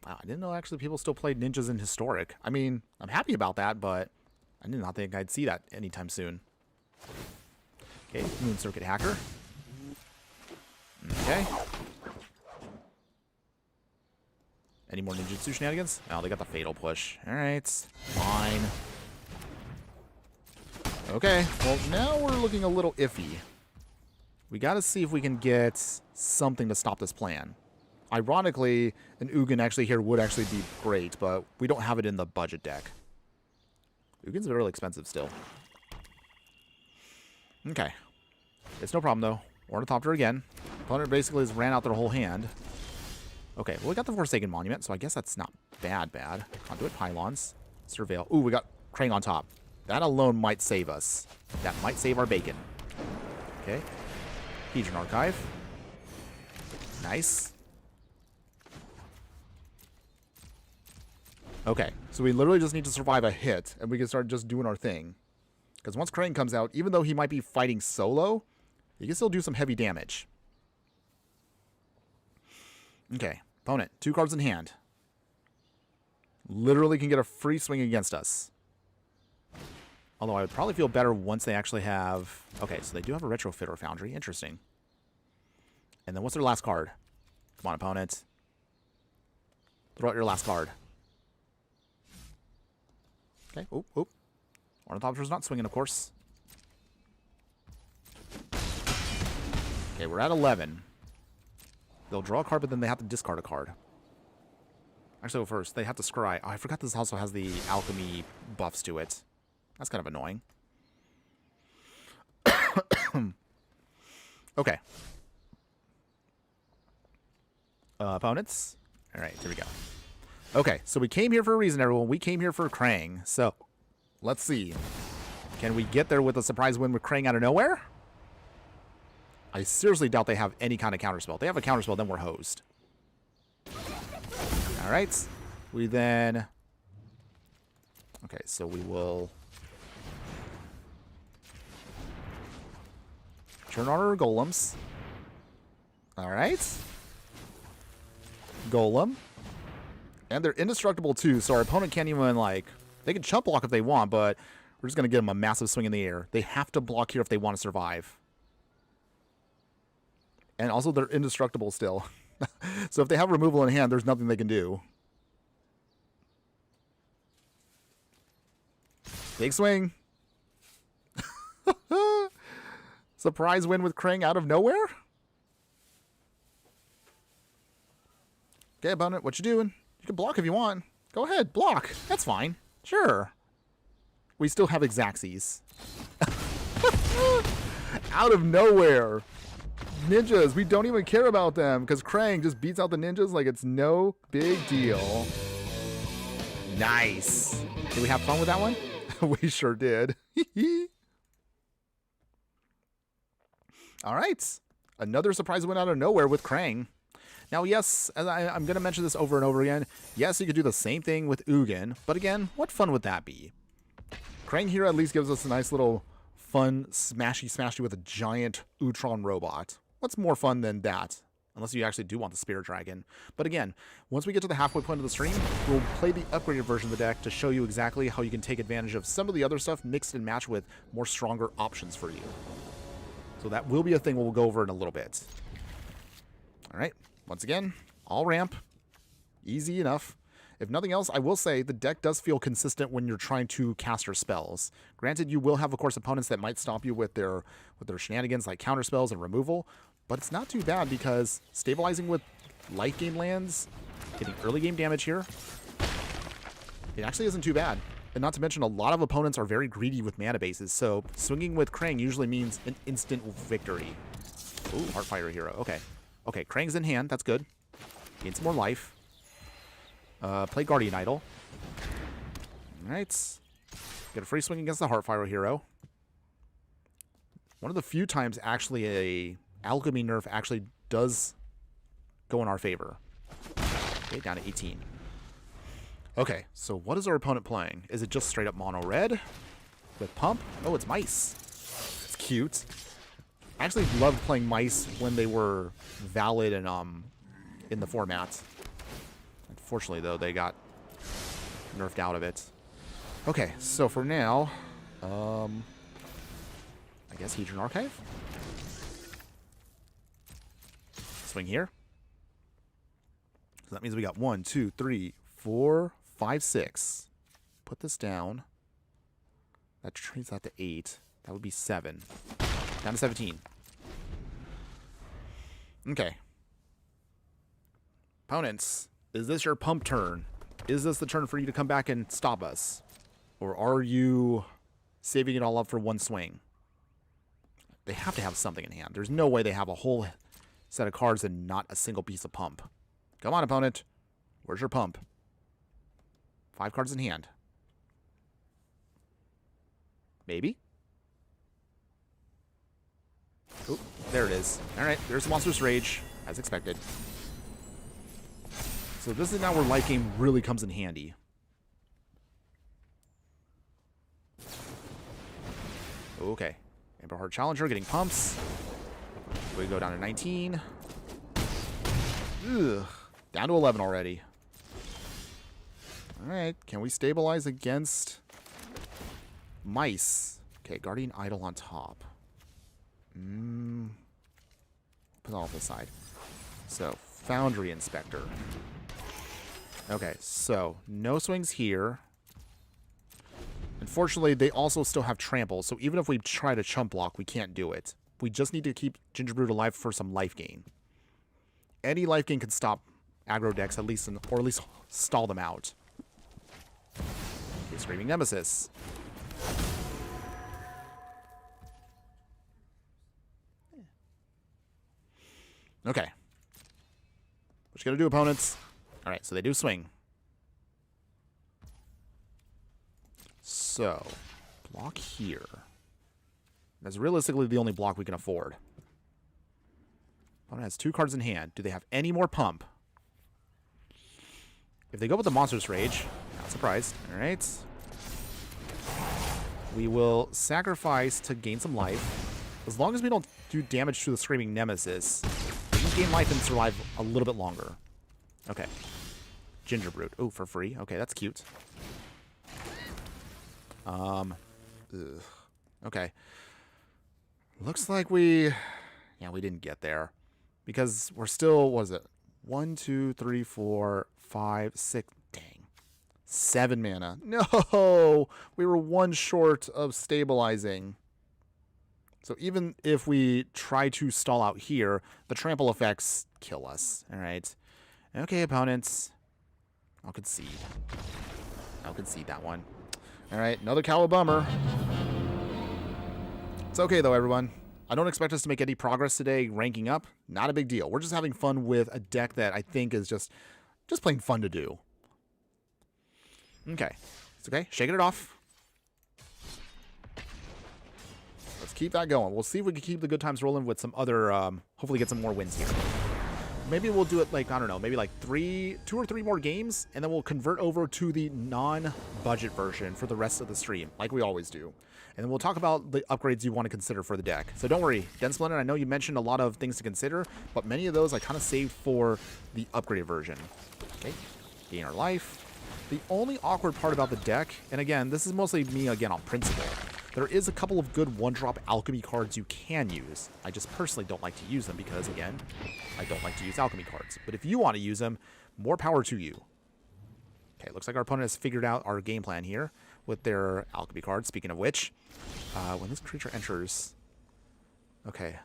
Wow, I didn't know actually people still played ninjas in Historic. I mean, I'm happy about that, but I did not think I'd see that anytime soon. Okay, Moon Circuit Hacker. Okay. Any more ninjutsu shenanigans? Oh, they got the Fatal Push. Alright, fine. Okay, well, now we're looking a little iffy. We gotta see if we can get something to stop this plan. Ironically, an Ugin actually here would actually be great, but we don't have it in the budget deck. Ugin's really expensive still. Okay. It's no problem, though. Ornithopter again. Opponent basically has ran out their whole hand. Okay, well, we got the Forsaken Monument, so I guess that's not bad. Conduit Pylons. Surveil. Ooh, we got Krang on top. That alone might save us. That might save our bacon. Okay. Hedron Archive. Nice. Okay, so we literally just need to survive a hit, and we can start just doing our thing. Because once Krang comes out, even though he might be fighting solo, he can still do some heavy damage. Okay, opponent, 2 cards in hand. Literally can get a free swing against us. Although I would probably feel better once they actually have... Okay, so they do have a Retrofitter Foundry. Interesting. And then what's their last card? Come on, opponent. Throw out your last card. Okay, oop, oop. Ornithopter's not swinging, of course. Okay, we're at 11. They'll draw a card, but then they have to discard a card. Actually, first, they have to scry. Oh, I forgot this also has the alchemy buffs to it. That's kind of annoying. Okay. Opponents. All right, here we go. Okay, so we came here for a reason, everyone. We came here for Krang. So, let's see. Can we get there with a surprise win with Krang out of nowhere? I seriously doubt they have any kind of counterspell. If they have a counterspell, then we're hosed. All right. We then... Okay, so we will... turn on our golems. All right. Golem. And they're indestructible too, so our opponent can't even, like, they can chump block if they want, but we're just going to give them a massive swing in the air. They have to block here if they want to survive. And also, they're indestructible still. So if they have removal in hand, there's nothing they can do. Big swing. Surprise win with Krang out of nowhere? Okay, opponent, what you doing? You can block if you want. Go ahead, block. That's fine. Sure. We still have Xaxes. Out of nowhere. Ninjas, we don't even care about them because Krang just beats out the ninjas like it's no big deal. Nice. Did we have fun with that one? We sure did. All right. Another surprise win out of nowhere with Krang. Now, yes, I'm going to mention this over and over again. Yes, you could do the same thing with Ugin, but again, what fun would that be? Krang here at least gives us a nice little fun smashy with a giant Utrom robot. What's more fun than that? Unless you actually do want the Spirit Dragon. But again, once we get to the halfway point of the stream, we'll play the upgraded version of the deck to show you exactly how you can take advantage of some of the other stuff mixed and matched with more stronger options for you. So that will be a thing we'll go over in a little bit. All right. Once again, all ramp. Easy enough. If nothing else, I will say the deck does feel consistent when you're trying to cast your spells. Granted, you will have, of course, opponents that might stop you with their shenanigans like counter spells and removal, but it's not too bad because stabilizing with late game lands, getting early game damage here, it actually isn't too bad. And not to mention, a lot of opponents are very greedy with mana bases, so swinging with Krang usually means an instant victory. Ooh, Heartfire hero. Okay. Okay, Krang's in hand. That's good. Gain some more life. Play Guardian Idol. Alright. Get a free swing against the Heartfire hero. One of the few times, actually, a Alchemy nerf actually does go in our favor. Okay, down to 18. Okay, so what is our opponent playing? Is it just straight up mono red with pump? Oh, it's mice. It's cute. I actually loved playing mice when they were valid and in the format. Unfortunately, though, they got nerfed out of it. Okay, so for now, I guess Hedron Archive. Swing here. So that means we got 1, 2, 3, 4, 5, 6. Put this down. That trades that to 8. That would be 7. Down to 17. Okay. Opponents, is this your pump turn? Is this the turn for you to come back and stop us? Or are you saving it all up for one swing? They have to have something in hand. There's no way they have a whole set of cards and not a single piece of pump. Come on, opponent. Where's your pump? 5 cards in hand. Maybe? Oh, there it is. Alright, there's Monstrous Rage, as expected. So this is now where light game really comes in handy. Okay. Amber Heart Challenger getting pumps. We go down to 19. Ugh. Down to 11 already. Alright, can we stabilize against mice? Okay, Guardian Idol on top. Put that off the side. So, Foundry Inspector. Okay, so no swings here. Unfortunately, they also still have trample, so even if we try to chump block, we can't do it. We just need to keep Gingerbread alive for some life gain. Any life gain can stop aggro decks, at least, or at least stall them out. Okay, Screaming Nemesis. Okay. What you gonna do, opponents? Alright, so they do swing. So, block here. That's realistically the only block we can afford. Opponent has 2 cards in hand. Do they have any more pump? If they go with the Monstrous Rage, not surprised. Alright. We will sacrifice to gain some life. As long as we don't do damage to the Screaming Nemesis, We can gain life and survive a little bit longer. Okay. Ginger Brute. Oh, for free. Okay, that's cute. Ugh. Okay. Looks like we didn't get there. Because we're still, what is it? 1, 2, 3, 4, 5, 6. Dang. 7 mana. No! We were 1 short of stabilizing. So even if we try to stall out here, the trample effects kill us. Alright. Okay, opponents. I'll concede. I'll concede that one. Alright, another Cowabummer. It's okay though, everyone. I don't expect us to make any progress today ranking up. Not a big deal. We're just having fun with a deck that I think is just plain fun to do. Okay. It's okay. Shaking it off. Let's keep that going. We'll see if we can keep the good times rolling with some other, hopefully get some more wins here. Maybe we'll do it like, I don't know, maybe like 2 or 3 more games, and then we'll convert over to the non-budget version for the rest of the stream, like we always do. And then we'll talk about the upgrades you want to consider for the deck. So don't worry, Dense Blender, I know you mentioned a lot of things to consider, but many of those I kind of saved for the upgraded version. Okay, gain our life. The only awkward part about the deck, and again, this is mostly me again on principle, there is a couple of good one-drop alchemy cards you can use. I just personally don't like to use them because, again, I don't like to use alchemy cards. But if you want to use them, more power to you. Okay, looks like our opponent has figured out our game plan here with their alchemy card. Speaking of which, when this creature enters... Okay.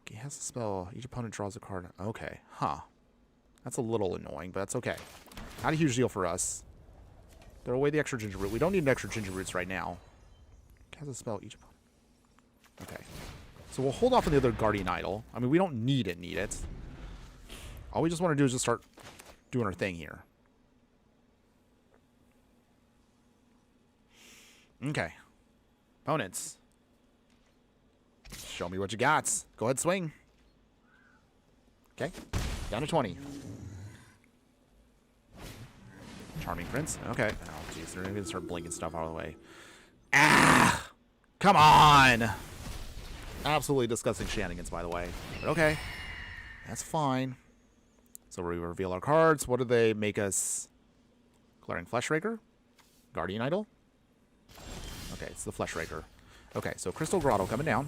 He has a spell. Each opponent draws a card. Okay, huh. That's a little annoying, but that's okay. Not a huge deal for us. Throw away the extra ginger root. We don't need an extra ginger roots right now. Has a spell each opponent. Okay. So we'll hold off on the other Guardian Idol. I mean, we don't need it. All we just want to do is just start doing our thing here. Okay. Opponents. Show me what you got. Go ahead, swing. Okay. Down to 20. Charming Prince. Okay. Oh, jeez. They're going to start blinking stuff out of the way. Ah! Come on! Absolutely disgusting shenanigans, by the way. But okay. That's fine. So we reveal our cards. What do they make us? Glaring Fleshraker? Guardian Idol? Okay, it's the Fleshraker. Okay, so Crystal Grotto coming down.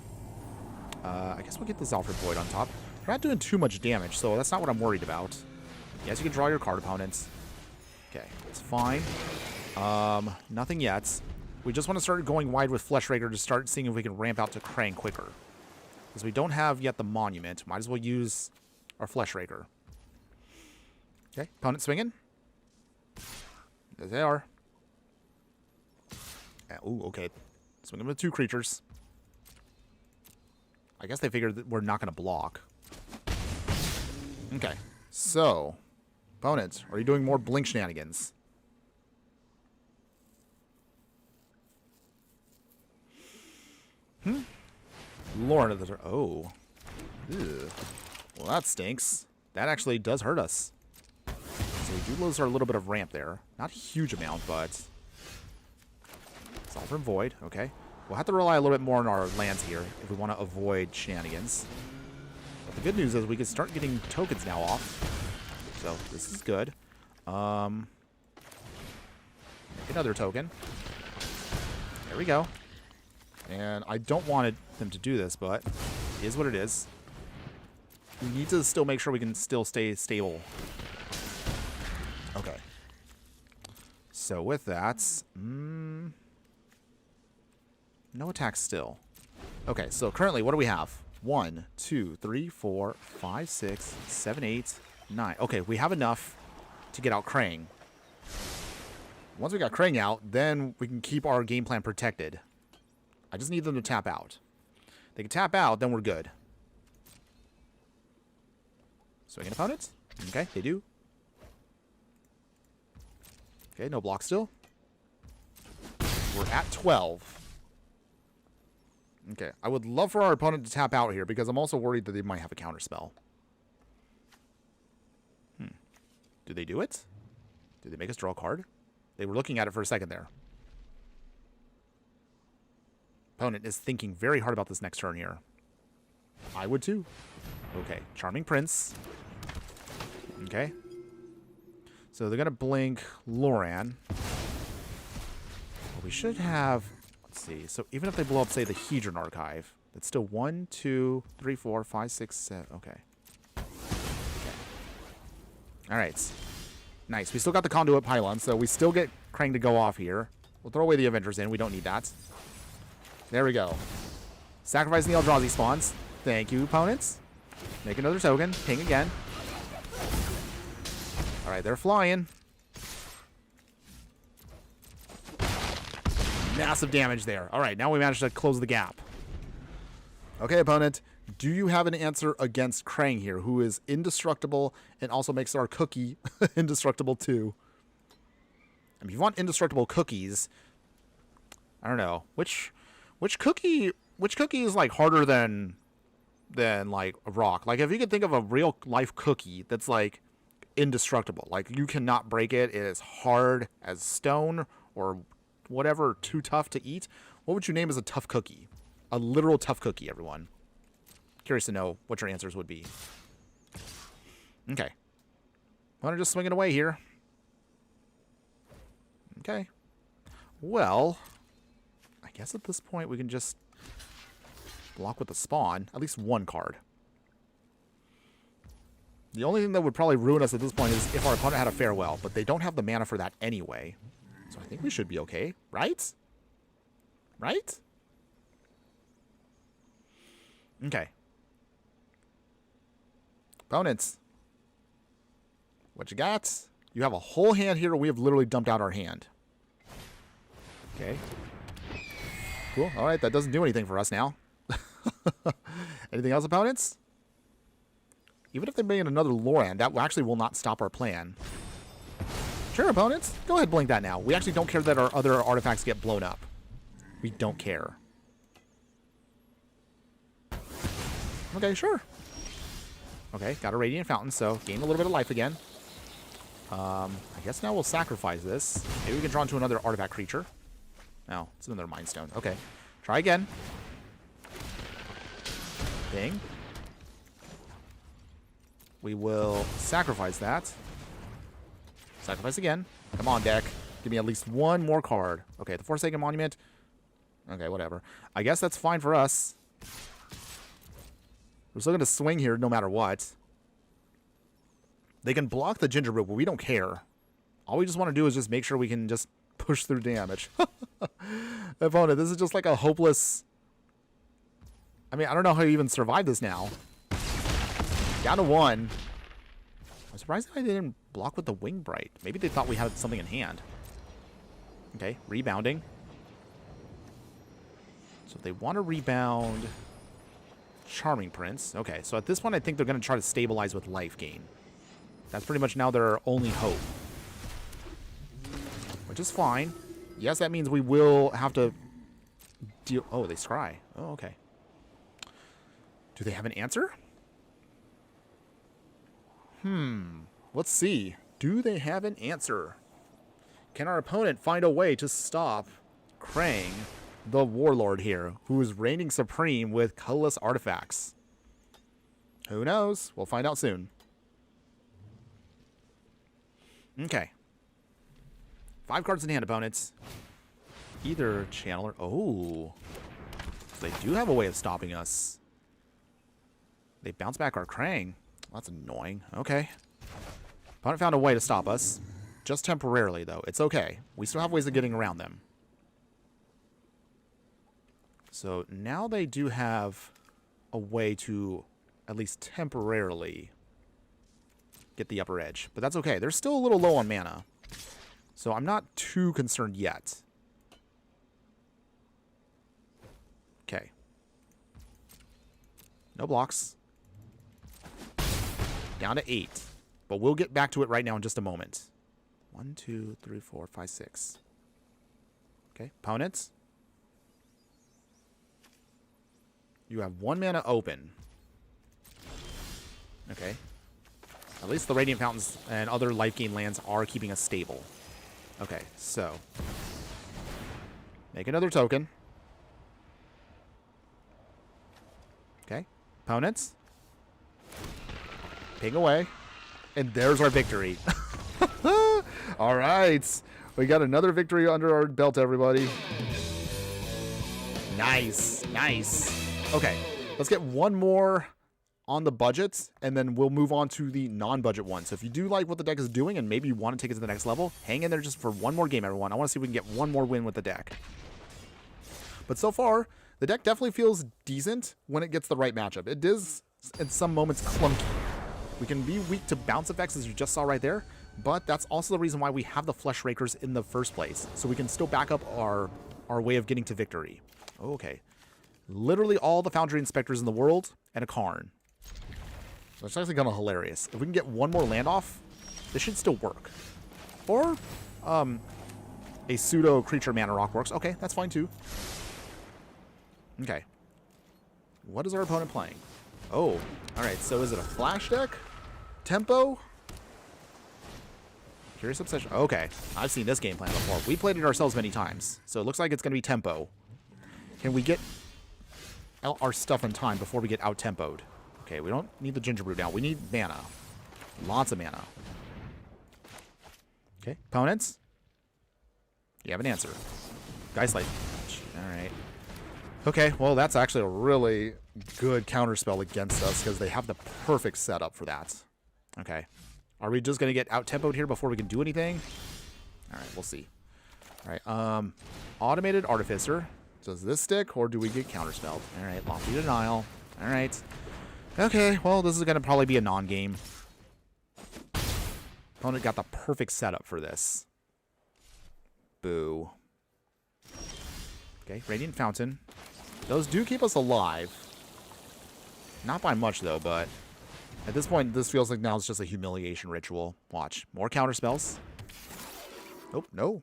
I guess we'll get this Alfred Void on top. We're not doing too much damage, so that's not what I'm worried about. Yes, you can draw your card opponents. Okay, it's fine. Nothing yet. We just want to start going wide with Fleshraker to start seeing if we can ramp out to Krang quicker. Because we don't have yet the Monument. Might as well use our Fleshraker. Okay, opponent swinging. There they are. Ooh, okay. Swinging with 2 creatures. I guess they figured that we're not going to block. Okay, so... Opponent, are you doing more blink shenanigans? Lord of the... Oh. Ew. Well, that stinks. That actually does hurt us. So we do lose our little bit of ramp there. Not a huge amount, but... Sovereign Void. Okay. We'll have to rely a little bit more on our lands here if we want to avoid shenanigans. But the good news is we can start getting tokens now off. So this is good. Another token. There we go. And I don't want them to do this, but it is what it is. We need to still make sure we can still stay stable. Okay. So with that, no attacks still. Okay, so currently, what do we have? 1, 2, 3, 4, 5, 6, 7, 8, 9. Okay, we have enough to get out Krang. Once we got Krang out, then we can keep our game plan protected. I just need them to tap out. They can tap out, then we're good. Swinging opponents? Okay, they do. Okay, no block still. We're at 12. Okay, I would love for our opponent to tap out here because I'm also worried that they might have a counterspell. Do they do it? Did they make us draw a card? They were looking at it for a second there. Opponent is thinking very hard about this next turn here. I would too. Okay, Charming Prince. Okay. So they're going to blink Loran. Well, we should have... Let's see. So even if they blow up, say, the Hedron Archive, that's still 1, 2, 3, 4, 5, 6, 7. Okay. All right. Nice. We still got the Conduit Pylon, so we still get Krang to go off here. We'll throw away the Avengers in. We don't need that. There we go. Sacrificing the Eldrazi spawns. Thank you, opponents. Make another token. Ping again. All right, they're flying. Massive damage there. All right, now we managed to close the gap. Okay, opponent. Do you have an answer against Krang here, who is indestructible and also makes our cookie indestructible too? I mean, if you want indestructible cookies, I don't know. Which cookie is like harder than like a rock? Like if you could think of a real life cookie that's like indestructible, like you cannot break it, it is hard as stone or whatever, too tough to eat, what would you name as a tough cookie? A literal tough cookie, everyone. Curious to know what your answers would be. Okay. Want to just swing it away here? Okay. Well, I guess at this point we can just block with the spawn. At least one card. The only thing that would probably ruin us at this point is if our opponent had a farewell, but they don't have the mana for that anyway. So I think we should be okay, right? Right? Okay. Opponents. What you got? You have a whole hand here, we have literally dumped out our hand. Okay. Cool. Alright, that doesn't do anything for us now. Anything else, opponents? Even if they made another Loran, that actually will not stop our plan. Sure, opponents. Go ahead, blink that now. We actually don't care that our other artifacts get blown up. We don't care. Okay, sure. Okay, got a Radiant Fountain, so gain a little bit of life again. I guess now we'll sacrifice this. Maybe we can draw into another artifact creature. No, it's another Mind Stone. Okay, try again. Ding. We will sacrifice that. Sacrifice again. Come on, deck. Give me at least one more card. Okay, the Forsaken Monument. Okay, whatever. I guess that's fine for us. We're still going to swing here no matter what. They can block the Gingerbread, but we don't care. All we just want to do is just make sure we can just push through damage. Opponent, this is just like a hopeless... I mean, I don't know how you even survive this now. Down to one. I'm surprised that I didn't block with the Wing Bright. Maybe they thought we had something in hand. Okay, rebounding. So they want to rebound Charming Prince. Okay, so at this point I think they're going to try to stabilize with life gain. That's pretty much now their only hope. Which is fine. Yes, that means we will have to deal... Oh, they scry. Oh, okay. Do they have an answer? Let's see. Do they have an answer? Can our opponent find a way to stop Krang, the Warlord here, who is reigning supreme with colorless artifacts? Who knows? We'll find out soon. Okay. 5 cards in hand, opponents. Either Channeler... Oh. They do have a way of stopping us. They bounce back our Krang. That's annoying. Okay. Opponent found a way to stop us. Just temporarily, though. It's okay. We still have ways of getting around them. So now they do have a way to at least temporarily get the upper edge. But that's okay. They're still a little low on mana. So I'm not too concerned yet. Okay. No blocks. Down to 8. But we'll get back to it right now in just a moment. 1, 2, 3, 4, 5, 6. Okay, opponents. You have 1 mana open. Okay. At least the Radiant Fountains and other life gain lands are keeping us stable. Okay, so. Make another token. Okay. Opponents. Ping away. And there's our victory. All right. We got another victory under our belt, everybody. Nice. Nice. Okay. Let's get one more on the budget, and then we'll move on to the non-budget one. So if you do like what the deck is doing and maybe you want to take it to the next level, hang in there just for one more game, everyone. I want to see if we can get one more win with the deck. But so far, the deck definitely feels decent when it gets the right matchup. It is, in some moments, clunky. We can be weak to bounce effects, as you just saw right there, but that's also the reason why we have the Flesh Rakers in the first place, so we can still back up our way of getting to victory. Okay. Literally all the Foundry Inspectors in the world, and a Karn. That's actually kind of hilarious. If we can get one more land off, this should still work. Or, a pseudo creature mana rock works. Okay, that's fine too. Okay. What is our opponent playing? Oh, alright, so is it a flash deck? Tempo? Curious Obsession. Okay, I've seen this game plan before. We played it ourselves many times, so it looks like it's going to be tempo. Can we get our stuff in time before we get out-tempoed? Okay, we don't need the Ginger Brew now. We need mana. Lots of mana. Okay, opponents? You have an answer. Geistlight. Alright. Okay, well, that's actually a really good counterspell against us because they have the perfect setup for that. Okay. Are we just going to get out-tempoed here before we can do anything? Alright, we'll see. Alright, Automated Artificer. Does this stick, or do we get counterspelled? Alright, Lofty Denial. Alright. Okay, well, this is going to probably be a non-game. Opponent got the perfect setup for this. Boo. Okay, Radiant Fountain. Those do keep us alive. Not by much, though, but at this point, this feels like now it's just a humiliation ritual. Watch. More counterspells. Oh, no.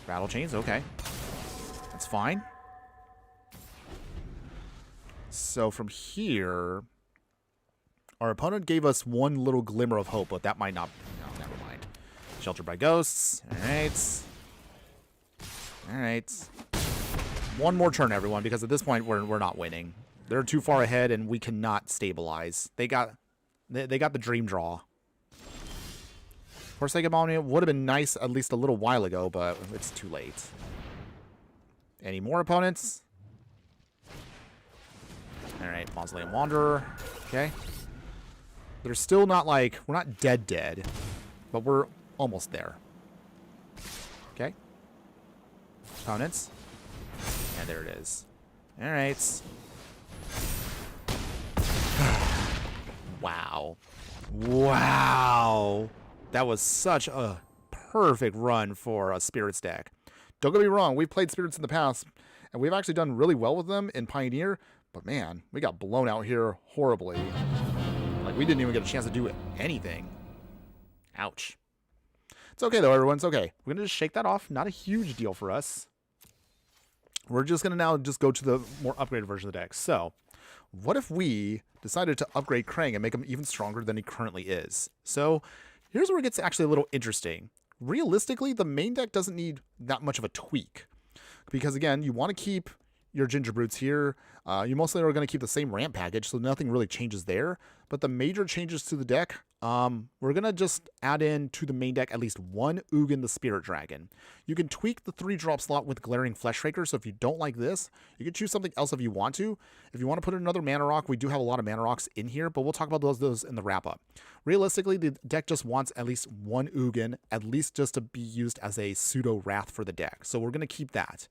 Battle Chains, okay. That's fine. So from here, our opponent gave us one little glimmer of hope, but that might not... No, never mind. Sheltered by Ghosts. Alright. Alright. One more turn, everyone, because at this point, we're not winning. They're too far ahead, and we cannot stabilize. They got the Dream Draw. Forsaken Monument would have been nice at least a little while ago, but it's too late. Any more opponents? Alright, Mausoleum Wanderer. Okay. They're still not like... We're not dead, but we're almost there. Okay. Opponents. And there it is. Alright. Wow. Wow. That was such a perfect run for a Spirits deck. Don't get me wrong, we've played Spirits in the past, and we've actually done really well with them in Pioneer, but man, we got blown out here horribly. Like, we didn't even get a chance to do anything. Ouch. It's okay, though, everyone. It's okay. We're going to just shake that off. Not a huge deal for us. We're just going to now just go to the more upgraded version of the deck. So, what if we decided to upgrade Krang and make him even stronger than he currently is? So, here's where it gets actually a little interesting. Realistically, the main deck doesn't need that much of a tweak. Because, again, you want to keep your Ginger Brutes here. You mostly are going to keep the same ramp package, so nothing really changes there. But the major changes to the deck, we're going to just add in to the main deck at least one Ugin the Spirit Dragon. You can tweak the 3-drop slot with Glaring Flesh Raker, so if you don't like this, you can choose something else if you want to. If you want to put in another Mana Rock, we do have a lot of Mana Rocks in here, but we'll talk about those in the wrap-up. Realistically, the deck just wants at least one Ugin, at least just to be used as a pseudo-Wrath for the deck. So we're going to keep that.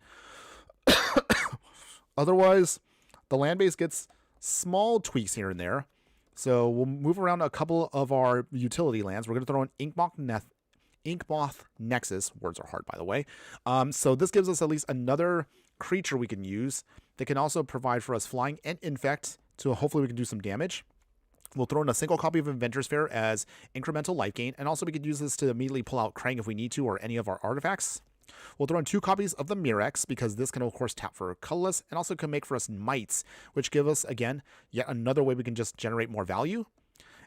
Otherwise, the land base gets small tweaks here and there. So we'll move around a couple of our utility lands. We're going to throw in Inkmoth Nexus. Words are hard, by the way. So this gives us at least another creature we can use that can also provide for us flying and infect. So hopefully we can do some damage. We'll throw in a single copy of Inventor's Fair as incremental life gain. And also we could use this to immediately pull out Krang if we need to, or any of our artifacts. We'll throw in 2 copies of the Mirex, because this can, of course, tap for Colorless, and also can make for us Mites, which give us, again, yet another way we can just generate more value.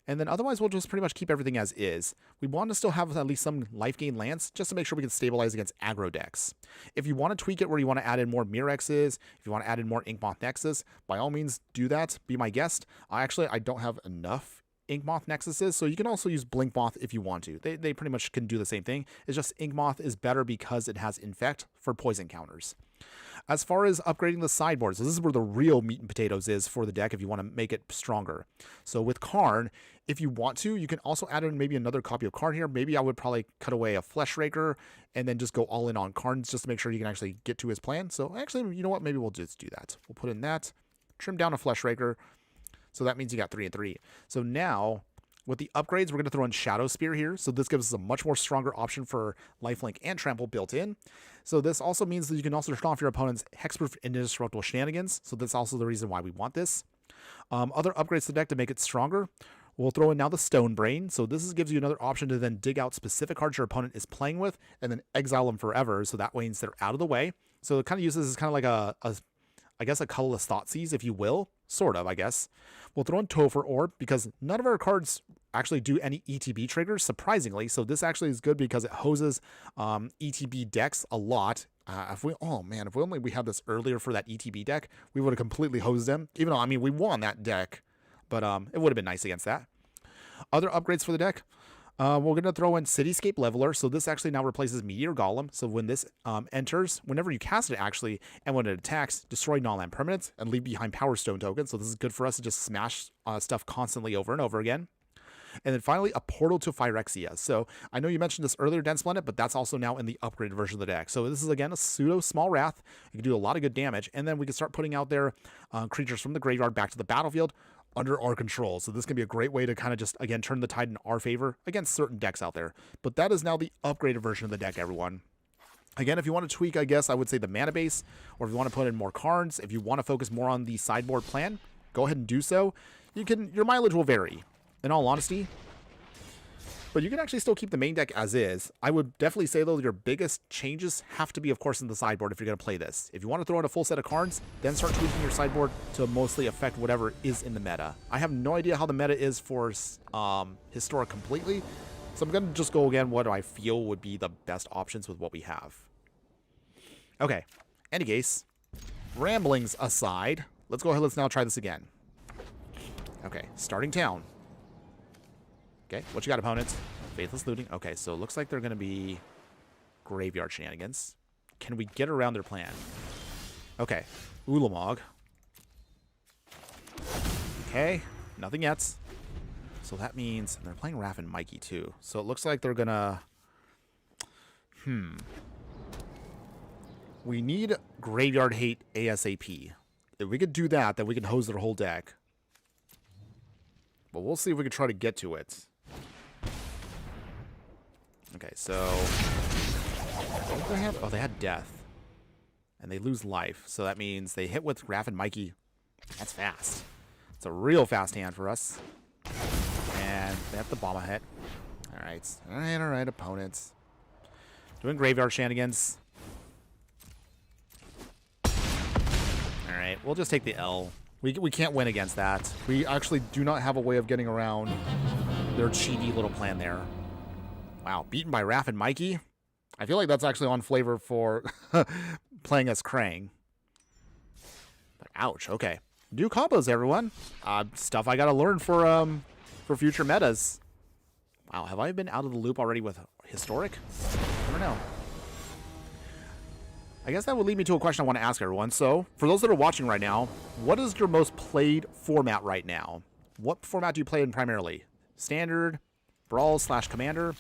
And then otherwise, we'll just pretty much keep everything as is. We want to still have at least some life gain lands, just to make sure we can stabilize against aggro decks. If you want to tweak it where you want to add in more Mirexes, if you want to add in more Inkmoth Nexus, by all means, do that. Be my guest. I don't have enough Ink Moth Nexuses, so you can also use Blink Moth if you want to. They pretty much can do the same thing. It's just Ink Moth is better because it has Infect for poison counters. As far as upgrading the sideboard, so this is where the real meat and potatoes is for the deck if you want to make it stronger. So with Karn, if you want to, you can also add in maybe another copy of Karn here. Maybe I would probably cut away a Flesh Raker and then just go all in on Karn just to make sure you can actually get to his plan. So actually, you know what? Maybe we'll just do that. We'll put in that, trim down a Flesh Raker. So that means you got 3 and 3. So now, with the upgrades, we're going to throw in Shadow Spear here. So this gives us a much more stronger option for lifelink and trample built in. So this also means that you can also turn off your opponent's hexproof and indestructible shenanigans. So that's also the reason why we want this. Other upgrades to the deck to make it stronger. We'll throw in now the Stone Brain. So this gives you another option to then dig out specific cards your opponent is playing with and then exile them forever. So that means they're out of the way. So it kind of uses as kind of like I guess a colorless Thoughtseize, if you will. Sort of, I guess. We'll throw in Topher Orb because none of our cards actually do any ETB triggers, surprisingly. So this actually is good because it hoses ETB decks a lot. If we only we had this earlier for that ETB deck, we would have completely hosed them. Even though, I mean, we won that deck, but it would have been nice against that. Other upgrades for the deck. We're going to throw in Cityscape Leveler. So this actually now replaces Meteor Golem. So when this enters, whenever you cast it actually, and when it attacks, destroy non-land permanents and leave behind Power Stone tokens. So this is good for us to just smash stuff constantly over and over again. And then finally, a Portal to Phyrexia. So I know you mentioned this earlier, Dense Planet, but that's also now in the upgraded version of the deck. So this is, again, a pseudo Small Wrath. You can do a lot of good damage. And then we can start putting out there creatures from the graveyard back to the battlefield under our control. So this can be a great way to kind of just, again, turn the tide in our favor against certain decks out there. But that is now the upgraded version of the deck, everyone. Again, if you want to tweak, I guess I would say the mana base, or if you want to put in more cards, if you want to focus more on the sideboard plan, go ahead and do so. Your mileage will vary, in all honesty. But you can actually still keep the main deck as is. I would definitely say, though, your biggest changes have to be, of course, in the sideboard if you're going to play this. If you want to throw in a full set of cards, then start tweaking your sideboard to mostly affect whatever is in the meta. I have no idea how the meta is for Historic completely, so I'm going to just go again what I feel would be the best options with what we have. Okay, any case, ramblings aside, let's go ahead, let's now try this again. Okay, starting town. Okay, what you got, opponents? Faithless Looting. Okay, so it looks like they're going to be graveyard shenanigans. Can we get around their plan? Okay, Ulamog. Okay, nothing yet. So that means they're playing Raph and Mikey too. So it looks like they're going to... We need Graveyard Hate ASAP. If we could do that, then we can hose their whole deck. But we'll see if we can try to get to it. Okay, so what did they have? Oh, they had Death. And they lose life. So that means they hit with Raph and Mikey. That's fast. It's a real fast hand for us. And they have the Bomba hit. Alright. Alright, opponents. Doing graveyard shenanigans. Alright, we'll just take the L. We can't win against that. We actually do not have a way of getting around their cheaty little plan there. Wow, beaten by Raph and Mikey? I feel like that's actually on flavor for playing as Krang. But ouch, okay. New combos, everyone. Stuff I gotta learn for future metas. Wow, have I been out of the loop already with Historic? I don't know. I guess that would lead me to a question I want to ask everyone. So, for those that are watching right now, what is your most played format right now? What format do you play in primarily? Standard, Brawl / Commander,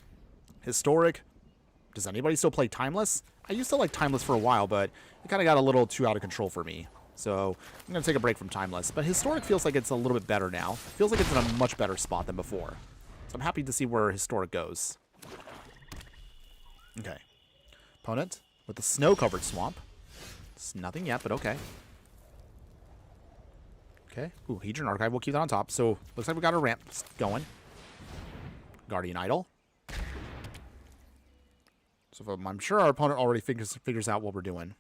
Historic? Does anybody still play Timeless? I used to like Timeless for a while, but it kind of got a little too out of control for me. So, I'm going to take a break from Timeless. But Historic feels like it's a little bit better now. Feels like it's in a much better spot than before. So, I'm happy to see where Historic goes. Okay. Opponent with the snow-covered swamp. It's nothing yet, but okay. Okay. Ooh, Hedron Archive. We'll keep that on top. So, looks like we got our ramp going. Guardian Idol. So, I'm sure our opponent already figures out what we're doing.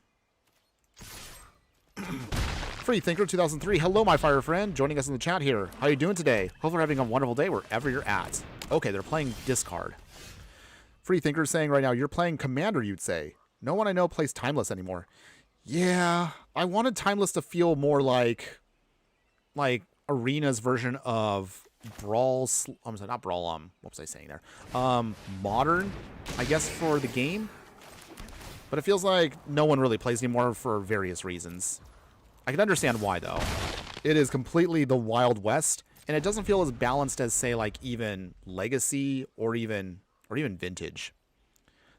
Free Thinker 2003. Hello, my fire friend. Joining us in the chat here. How are you doing today? Hope you're having a wonderful day wherever you're at. Okay, they're playing discard. Free Thinker saying right now, you're playing Commander, you'd say. No one I know plays Timeless anymore. Yeah, I wanted Timeless to feel more like Arena's version of I'm sorry, not brawl. What was I saying there? Modern, I guess, for the game. But it feels like no one really plays anymore for various reasons. I can understand why, though. It is completely the Wild West, and it doesn't feel as balanced as, say, like even Legacy or even Vintage.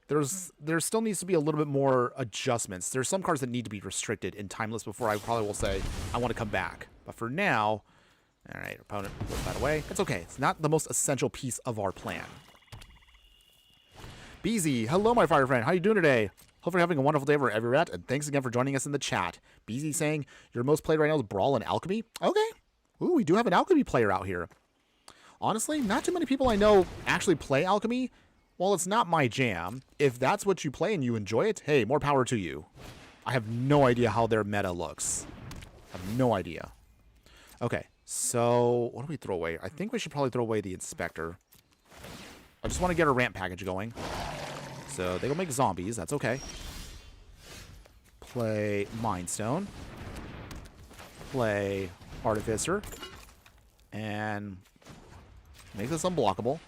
There still needs to be a little bit more adjustments. There's some cards that need to be restricted in Timeless before I probably will say I want to come back. But for now, all right, opponent puts that away. It's okay. It's not the most essential piece of our plan. BZ, hello, my fire friend. How you doing today? Hope you're having a wonderful day wherever you're at, and thanks again for joining us in the chat. BZ saying your most played right now is Brawl and Alchemy. Okay. Ooh, we do have an Alchemy player out here. Honestly, not too many people I know actually play Alchemy. Well, it's not my jam. If that's what you play and you enjoy it, hey, more power to you. I have no idea how their meta looks. I have no idea. Okay, so what do we throw away? I think we should probably throw away the Inspector. I just want to get a ramp package going. So they go make zombies. That's okay. Play Mind Stone. Play Artificer. And make this unblockable.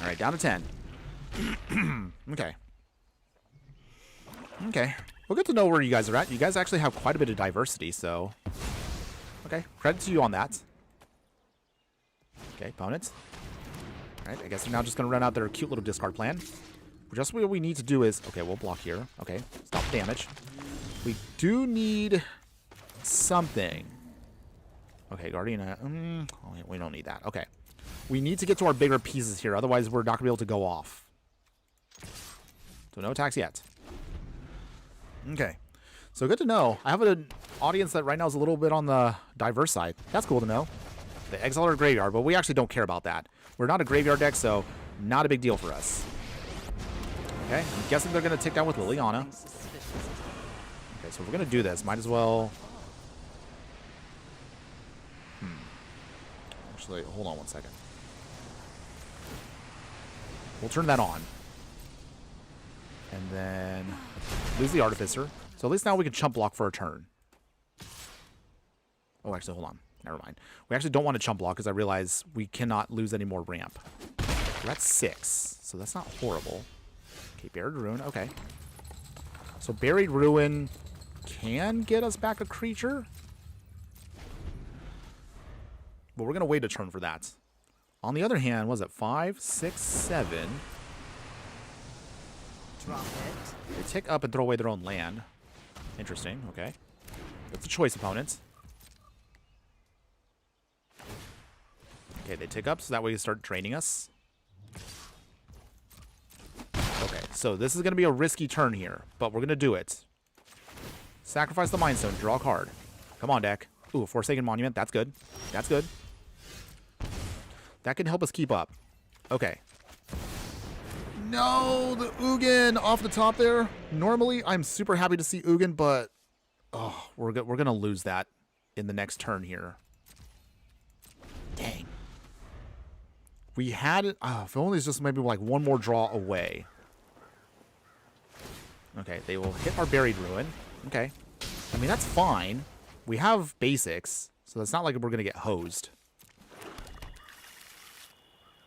All right, down to 10. Okay. Okay. Well, good to know where you guys are at. You guys actually have quite a bit of diversity, so... Okay, credit to you on that. Okay, opponents. All right, I guess they're now just going to run out their cute little discard plan. Just what we need to do is... Okay, we'll block here. Okay, stop damage. We do need something. Okay, Guardian... we don't need that. Okay. We need to get to our bigger pieces here, otherwise we're not going to be able to go off. So no attacks yet. Okay. So good to know. I have an audience that right now is a little bit on the diverse side. That's cool to know. They exile our graveyard, but we actually don't care about that. We're not a graveyard deck, so not a big deal for us. Okay, I'm guessing they're going to take down with Liliana. Okay, so if we're going to do this, might as well... Actually, hold on one second. We'll turn that on. And then lose the Artificer. So at least now we can chump block for a turn. Oh, actually, hold on. Never mind. We actually don't want to chump block because I realize we cannot lose any more ramp. So that's 6. So that's not horrible. Okay, Buried Ruin. Okay. So Buried Ruin can get us back a creature. But we're going to wait a turn for that. On the other hand, was it 5, 6, 7? Drop it. They tick up and throw away their own land. Interesting, okay. That's a choice, opponents. Okay, they tick up, so that way you start draining us. Okay, so this is going to be a risky turn here, but we're going to do it. Sacrifice the Mind Stone, draw a card. Come on, deck. Ooh, Forsaken Monument, that's good. That's good. That can help us keep up. Okay. No, the Ugin off the top there. Normally, I'm super happy to see Ugin, but oh, we're going to lose that in the next turn here. Dang. We had it. Oh, if only it's just maybe like one more draw away. Okay, they will hit our Buried Ruin. Okay. I mean, that's fine. We have basics, so it's not like we're going to get hosed.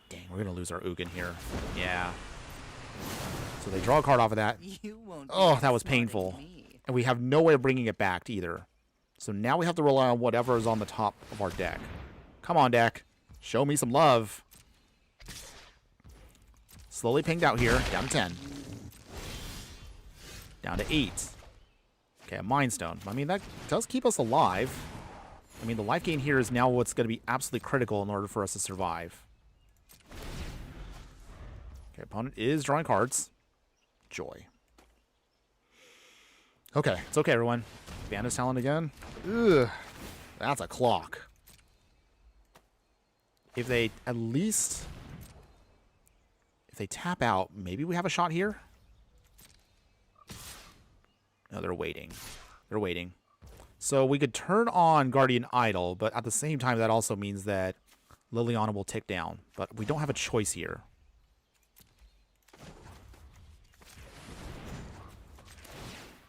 Dang, we're going to lose our Ugin here. Yeah. So they draw a card off of that. Oh, that was painful. And we have no way of bringing it back either. So now we have to rely on whatever is on the top of our deck. Come on, deck. Show me some love. Slowly pinged out here. Down to 10. Down to 8. Okay, a Mind Stone. I mean, that does keep us alive. I mean, the life gain here is now what's going to be absolutely critical in order for us to survive. Okay, opponent is drawing cards. Joy. Okay, it's okay, everyone. Bandit's Talon again. Ugh, that's a clock. If they at least... If they tap out, maybe we have a shot here? No, they're waiting. They're waiting. So we could turn on Guardian Idol, but at the same time, that also means that Liliana will tick down. But we don't have a choice here.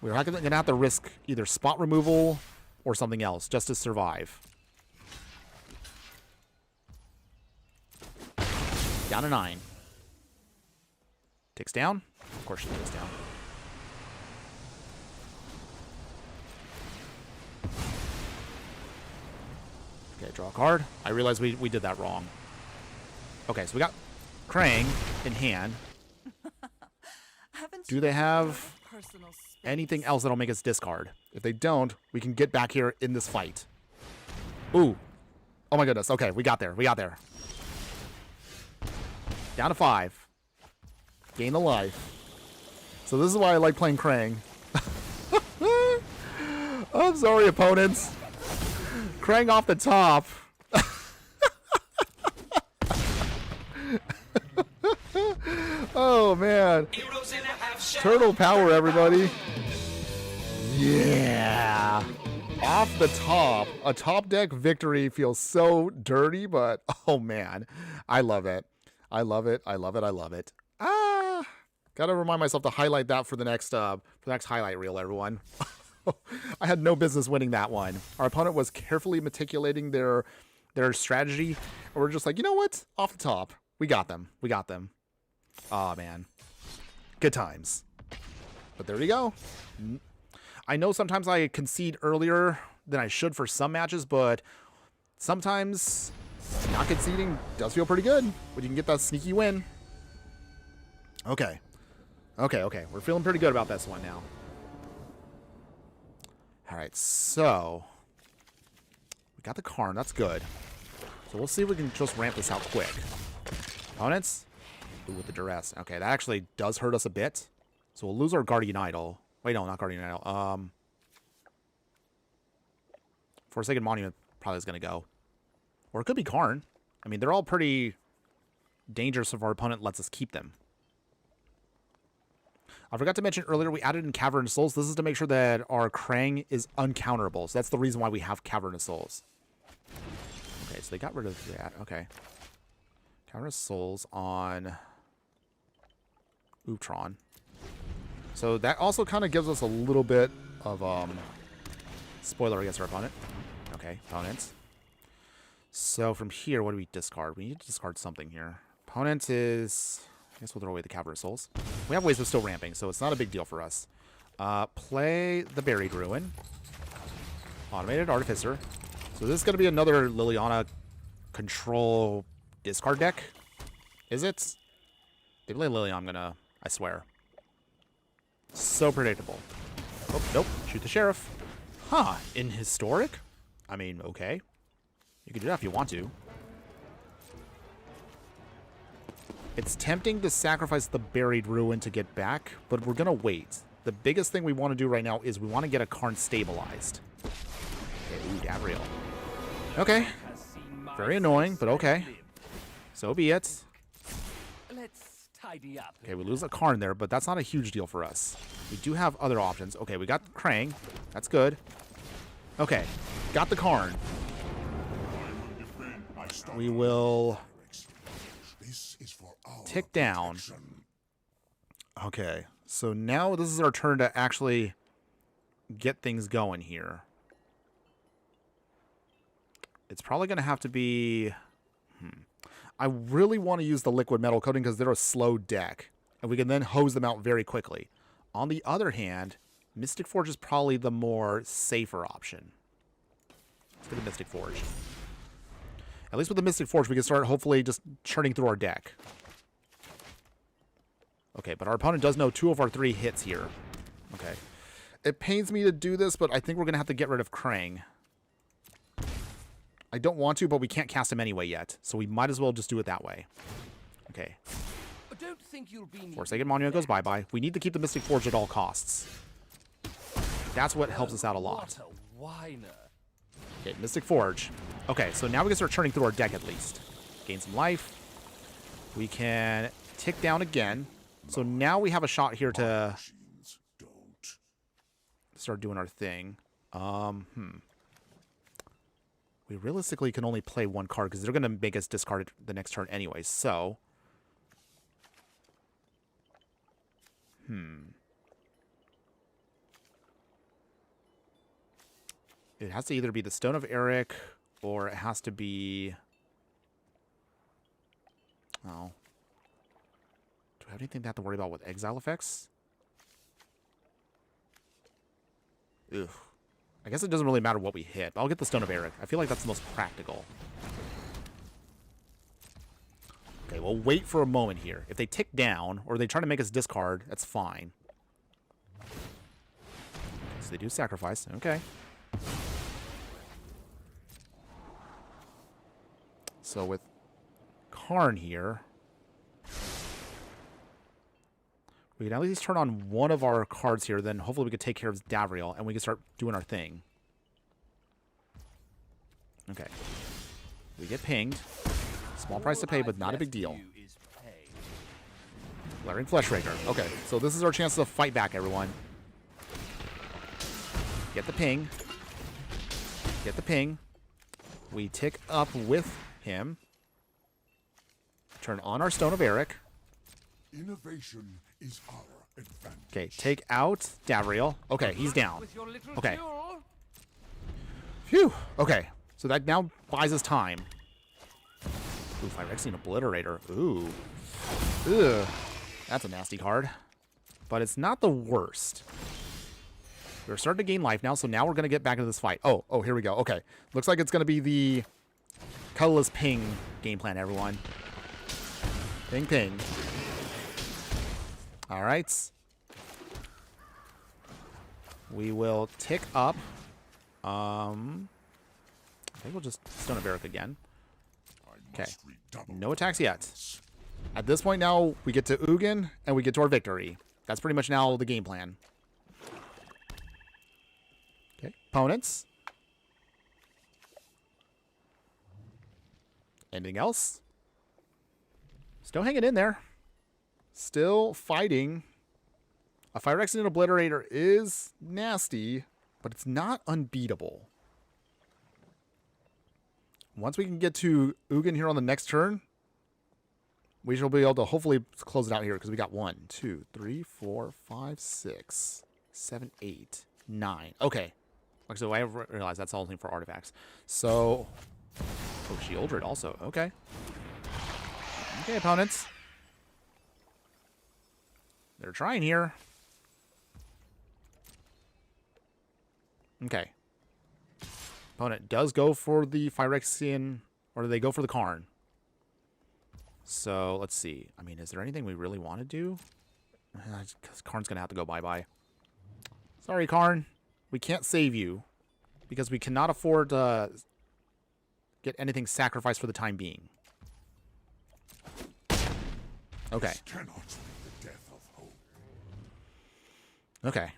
We're going to have to risk either spot removal or something else just to survive. Down to 9. Ticks down. Of course she ticks down. Okay, draw a card. I realize we did that wrong. Okay, so we got Krang in hand. Do they have anything else that'll make us discard? If they don't, we can get back here in this fight. Ooh. Oh my goodness. Okay, we got there. We got there. Down to 5. Gain the life. So this is why I like playing Krang. I'm sorry, opponents. Krang off the top. Oh, man. Heroes in a half shell. Turtle power, everybody. Yeah. Off the top. A top deck victory feels so dirty, but oh, man. I love it. I love it. I love it. I love it. Gotta remind myself to highlight that for the next highlight reel, everyone. I had no business winning that one. Our opponent was carefully meticulating their strategy, and we're just like, you know what? Off the top. We got them. We got them. Aw, man. Good times. But there we go. I know sometimes I concede earlier than I should for some matches, but sometimes not conceding does feel pretty good when you can get that sneaky win. Okay. Okay. We're feeling pretty good about this one now. All right, so we got the Karn. That's good. So we'll see if we can just ramp this out quick. Opponents? Ooh, with the duress. Okay, that actually does hurt us a bit. So we'll lose our Guardian Idol. Wait, no, not Guardian Idol. Forsaken Monument probably is going to go. Or it could be Karn. I mean, they're all pretty dangerous if our opponent lets us keep them. I forgot to mention earlier, we added in Cavernous Souls. This is to make sure that our Krang is uncounterable. So that's the reason why we have Cavernous Souls. Okay, so they got rid of that. Okay. Cavernous Souls on Utrom. So that also kind of gives us a little bit of spoiler against our opponent. Okay, opponents. So from here, what do we discard? We need to discard something here. Opponent is... I guess we'll throw away the Cavernous Souls. We have ways of still ramping, so it's not a big deal for us. Play the Buried Ruin. Automated Artificer. So this is going to be another Liliana control discard deck. Is it? They play Liliana, I'm going to... I swear. So predictable. Oh, nope. Shoot the Sheriff. Huh. In Historic? I mean, okay. You can do that if you want to. It's tempting to sacrifice the Buried Ruin to get back, but we're going to wait. The biggest thing we want to do right now is we want to get a Karn stabilized. Okay, ooh, Gabriel. Okay. Very annoying, but okay. So be it. Let's tidy up. Okay, we lose a Karn there, but that's not a huge deal for us. We do have other options. Okay, we got Krang. That's good. Okay, got the Karn. We will... tick down. Okay, so now this is our turn to actually get things going here. It's probably going to have to be... I really want to use the liquid metal coating because they're a slow deck, and we can then hose them out very quickly. On the other hand, Mystic Forge is probably the more safer option. Let's get the Mystic Forge. At least with the Mystic Forge, we can start hopefully just churning through our deck. Okay, but our opponent does know 2 of our 3 hits here. Okay. It pains me to do this, but I think we're going to have to get rid of Krang. I don't want to, but we can't cast him anyway yet, so we might as well just do it that way. Okay. Don't think you'll be Forsaken Monument goes bye-bye. We need to keep the Mystic Forge at all costs. That's what helps us out a lot. What a whiner. Okay, Mystic Forge. Okay, so now we can start churning through our deck at least. Gain some life. We can tick down again. So now we have a shot here to start doing our thing. We realistically can only play 1 card because they're going to make us discard it the next turn anyway. So, it has to either be the Stone of Eric or it has to be... Oh, we have anything to have to worry about with exile effects? Ugh. I guess it doesn't really matter what we hit, but I'll get the Stone of Eric. I feel like that's the most practical. Okay, we'll wait for a moment here. If they tick down, or they try to make us discard, that's fine. So they do sacrifice. Okay. So with Karn here, we can at least turn on one of our cards here, then hopefully we can take care of Davriel, and we can start doing our thing. Okay. We get pinged. Small price to pay, but not a big deal. Glaring Fleshraker. Okay, so this is our chance to fight back, everyone. Get the ping. Get the ping. We tick up with him. Turn on our Stone of Eric. Innovation is our advantage. Okay, take out Davriel. Okay, he's down. Okay. Phew. Okay, so that now buys us time. Ooh, Phyrexian Obliterator. Ooh. Ugh. That's a nasty card. But it's not the worst. We're starting to gain life now, so now we're going to get back into this fight. Oh, here we go. Okay. Looks like it's going to be the Colorless ping game plan, everyone. Ping, ping. All right. We will tick up. I think we'll just Stone of Eric again. Okay. No attacks yet. At this point now, we get to Ugin, and we get to our victory. That's pretty much now the game plan. Okay. Opponents. Anything else? Still hanging in there. Still fighting. A Phyrexian Obliterator is nasty, but it's not unbeatable. Once we can get to Ugin here on the next turn, we shall be able to hopefully close it out here because we got 1, 2, 3, 4, 5, 6, 7, 8, 9. Okay. So I realized that's all thing for artifacts. So, oh, Sheoldred also. Okay. Okay, opponents. They're trying here. Okay. Opponent does go for the Phyrexian, or do they go for the Karn? So, let's see. I mean, is there anything we really want to do? Because Karn's going to have to go bye-bye. Sorry, Karn. We can't save you. Because we cannot afford to get anything sacrificed for the time being. Okay. This cannot be the death of hope. Okay.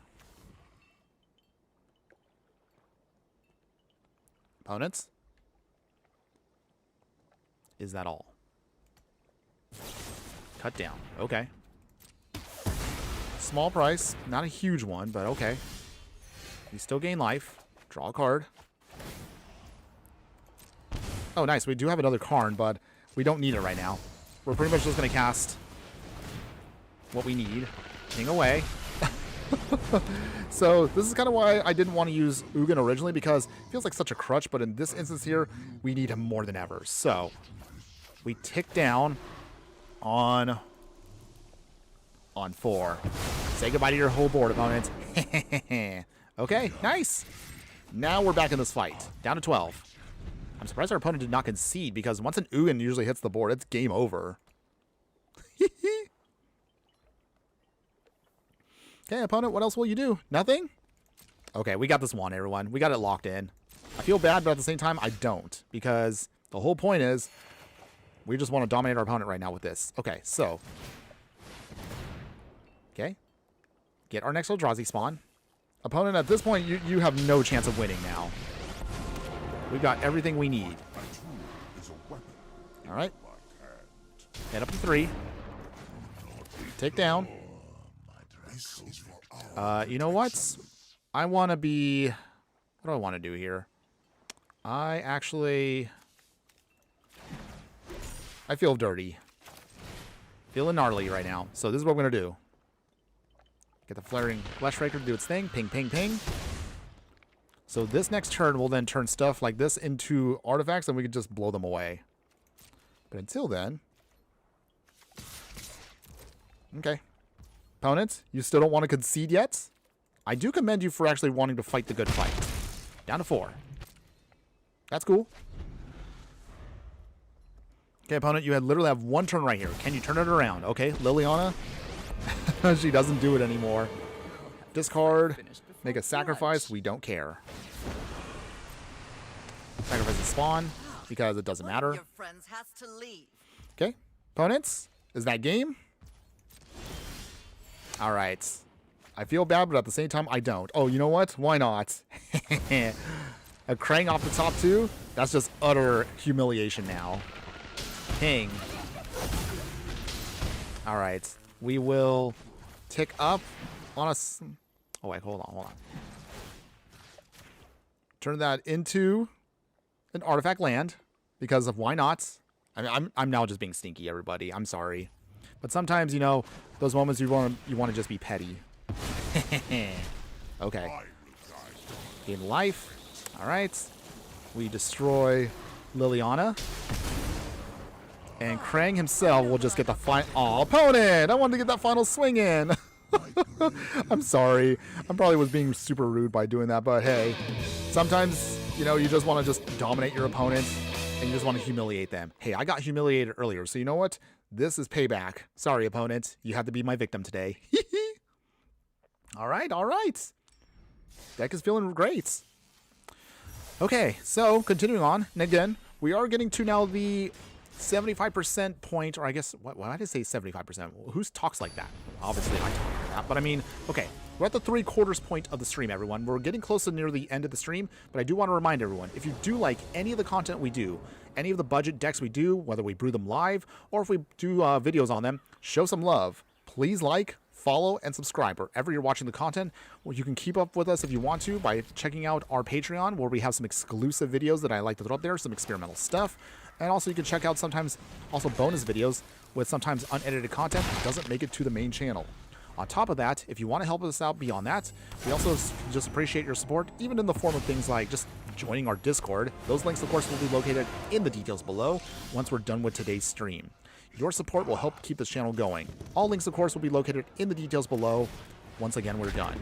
Opponents? Is that all? Cut down. Okay. Small price. Not a huge one, but okay. We still gain life. Draw a card. Oh, nice. We do have another Karn, but we don't need it right now. We're pretty much just going to cast what we need. King away. So this is kind of why I didn't want to use Ugin originally, because it feels like such a crutch, but in this instance here, we need him more than ever. So we tick down on 4. Say goodbye to your whole board, opponents. Okay, nice. Now we're back in this fight. Down to 12. I'm surprised our opponent did not concede, because once an Ugin usually hits the board, it's game over. Okay, opponent, what else will you do? Nothing? Okay, we got this one, everyone. We got it locked in. I feel bad, but at the same time, I don't. Because the whole point is, we just want to dominate our opponent right now with this. Okay, so. Okay. Get our next Eldrazi spawn. Opponent, at this point, you have no chance of winning now. We've got everything we need. All right. Head up to 3. Take down. You know what? I want to be... What do I want to do here? I feel dirty. Feeling gnarly right now. So this is what we're going to do. Get the Flaring Fleshraker to do its thing. Ping, ping, ping. So this next turn will then turn stuff like this into artifacts, and we can just blow them away. But until then... Okay. Opponent, you still don't want to concede yet? I do commend you for actually wanting to fight the good fight. Down to 4. That's cool. Okay, opponent, you literally have 1 turn right here. Can you turn it around? Okay, Liliana. She doesn't do it anymore. Discard. Make a sacrifice. We don't care. Sacrifice the spawn because it doesn't matter. Your friends has to leave. Okay, opponents. Is that game? All right. I feel bad, but at the same time, I don't. Oh, you know what? Why not? A Krang off the top too? That's just utter humiliation now. King. All right. We will tick up on us. Oh, wait. Hold on. Turn that into an artifact land because of why not? I mean, I'm now just being stinky, everybody. I'm sorry. But sometimes, you know, those moments you want to just be petty. Okay. Gain life. All right. We destroy Liliana. And Krang himself will just get the final... Aw, opponent! I wanted to get that final swing in. I'm sorry. I probably was being super rude by doing that, but hey. Sometimes, you know, you just want to just dominate your opponent and you just want to humiliate them. Hey, I got humiliated earlier, so you know what? This is payback. Sorry, opponent. You had to be my victim today. All right, all right. Deck is feeling great. Okay, so continuing on. And again, we are getting to now the 75% point, or I guess, why did I say 75%? Who talks like that? Obviously, I talk like that, but I mean, okay. We're at the 3/4 point of the stream, everyone. We're getting close to near the end of the stream, but I do want to remind everyone, if you do like any of the content we do, any of the budget decks we do, whether we brew them live, or if we do videos on them, show some love. Please like, follow, and subscribe wherever you're watching the content. Well, you can keep up with us if you want to by checking out our Patreon, where we have some exclusive videos that I like to throw up there, some experimental stuff. And also you can check out sometimes also bonus videos with sometimes unedited content that doesn't make it to the main channel. On top of that, if you want to help us out beyond that, we also just appreciate your support, even in the form of things like just joining our Discord. Those links, of course, will be located in the details below once we're done with today's stream. Your support will help keep this channel going. All links, of course, will be located in the details below once again we're done.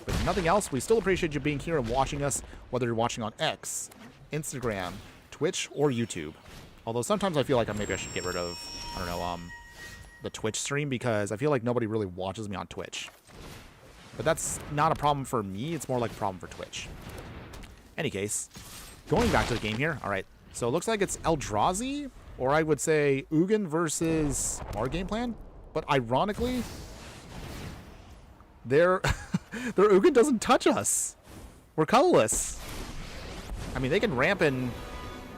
But if nothing else, we still appreciate you being here and watching us, whether you're watching on X, Instagram, Twitch, or YouTube. Although sometimes I feel like maybe I should get rid of, I don't know, the Twitch stream, because I feel like nobody really watches me on Twitch. But that's not a problem for me, it's more like a problem for Twitch. Any case, going back to the game here. All right, so it looks like it's Eldrazi, or I would say Ugin versus our game plan. But ironically, their Ugin doesn't touch us. We're colorless. I mean, they can ramp and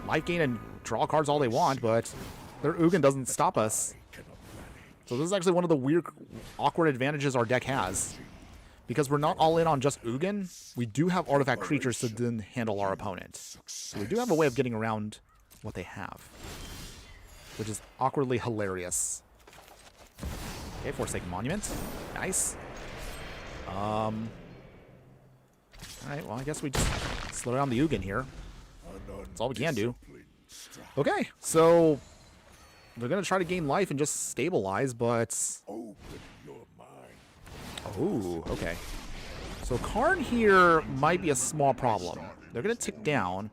life gain and draw cards all they want, but their Ugin doesn't stop us. So this is actually one of the weird, awkward advantages our deck has. Because we're not all in on just Ugin, we do have artifact creatures to then handle our opponent. So we do have a way of getting around what they have. Which is awkwardly hilarious. Okay, Forsaken Monument. Nice. Alright, well, I guess we just slow down the Ugin here. That's all we can do. Okay, so they're going to try to gain life and just stabilize, but... Open your mind. Oh, okay. So Karn here might be a small problem. They're going to tick down.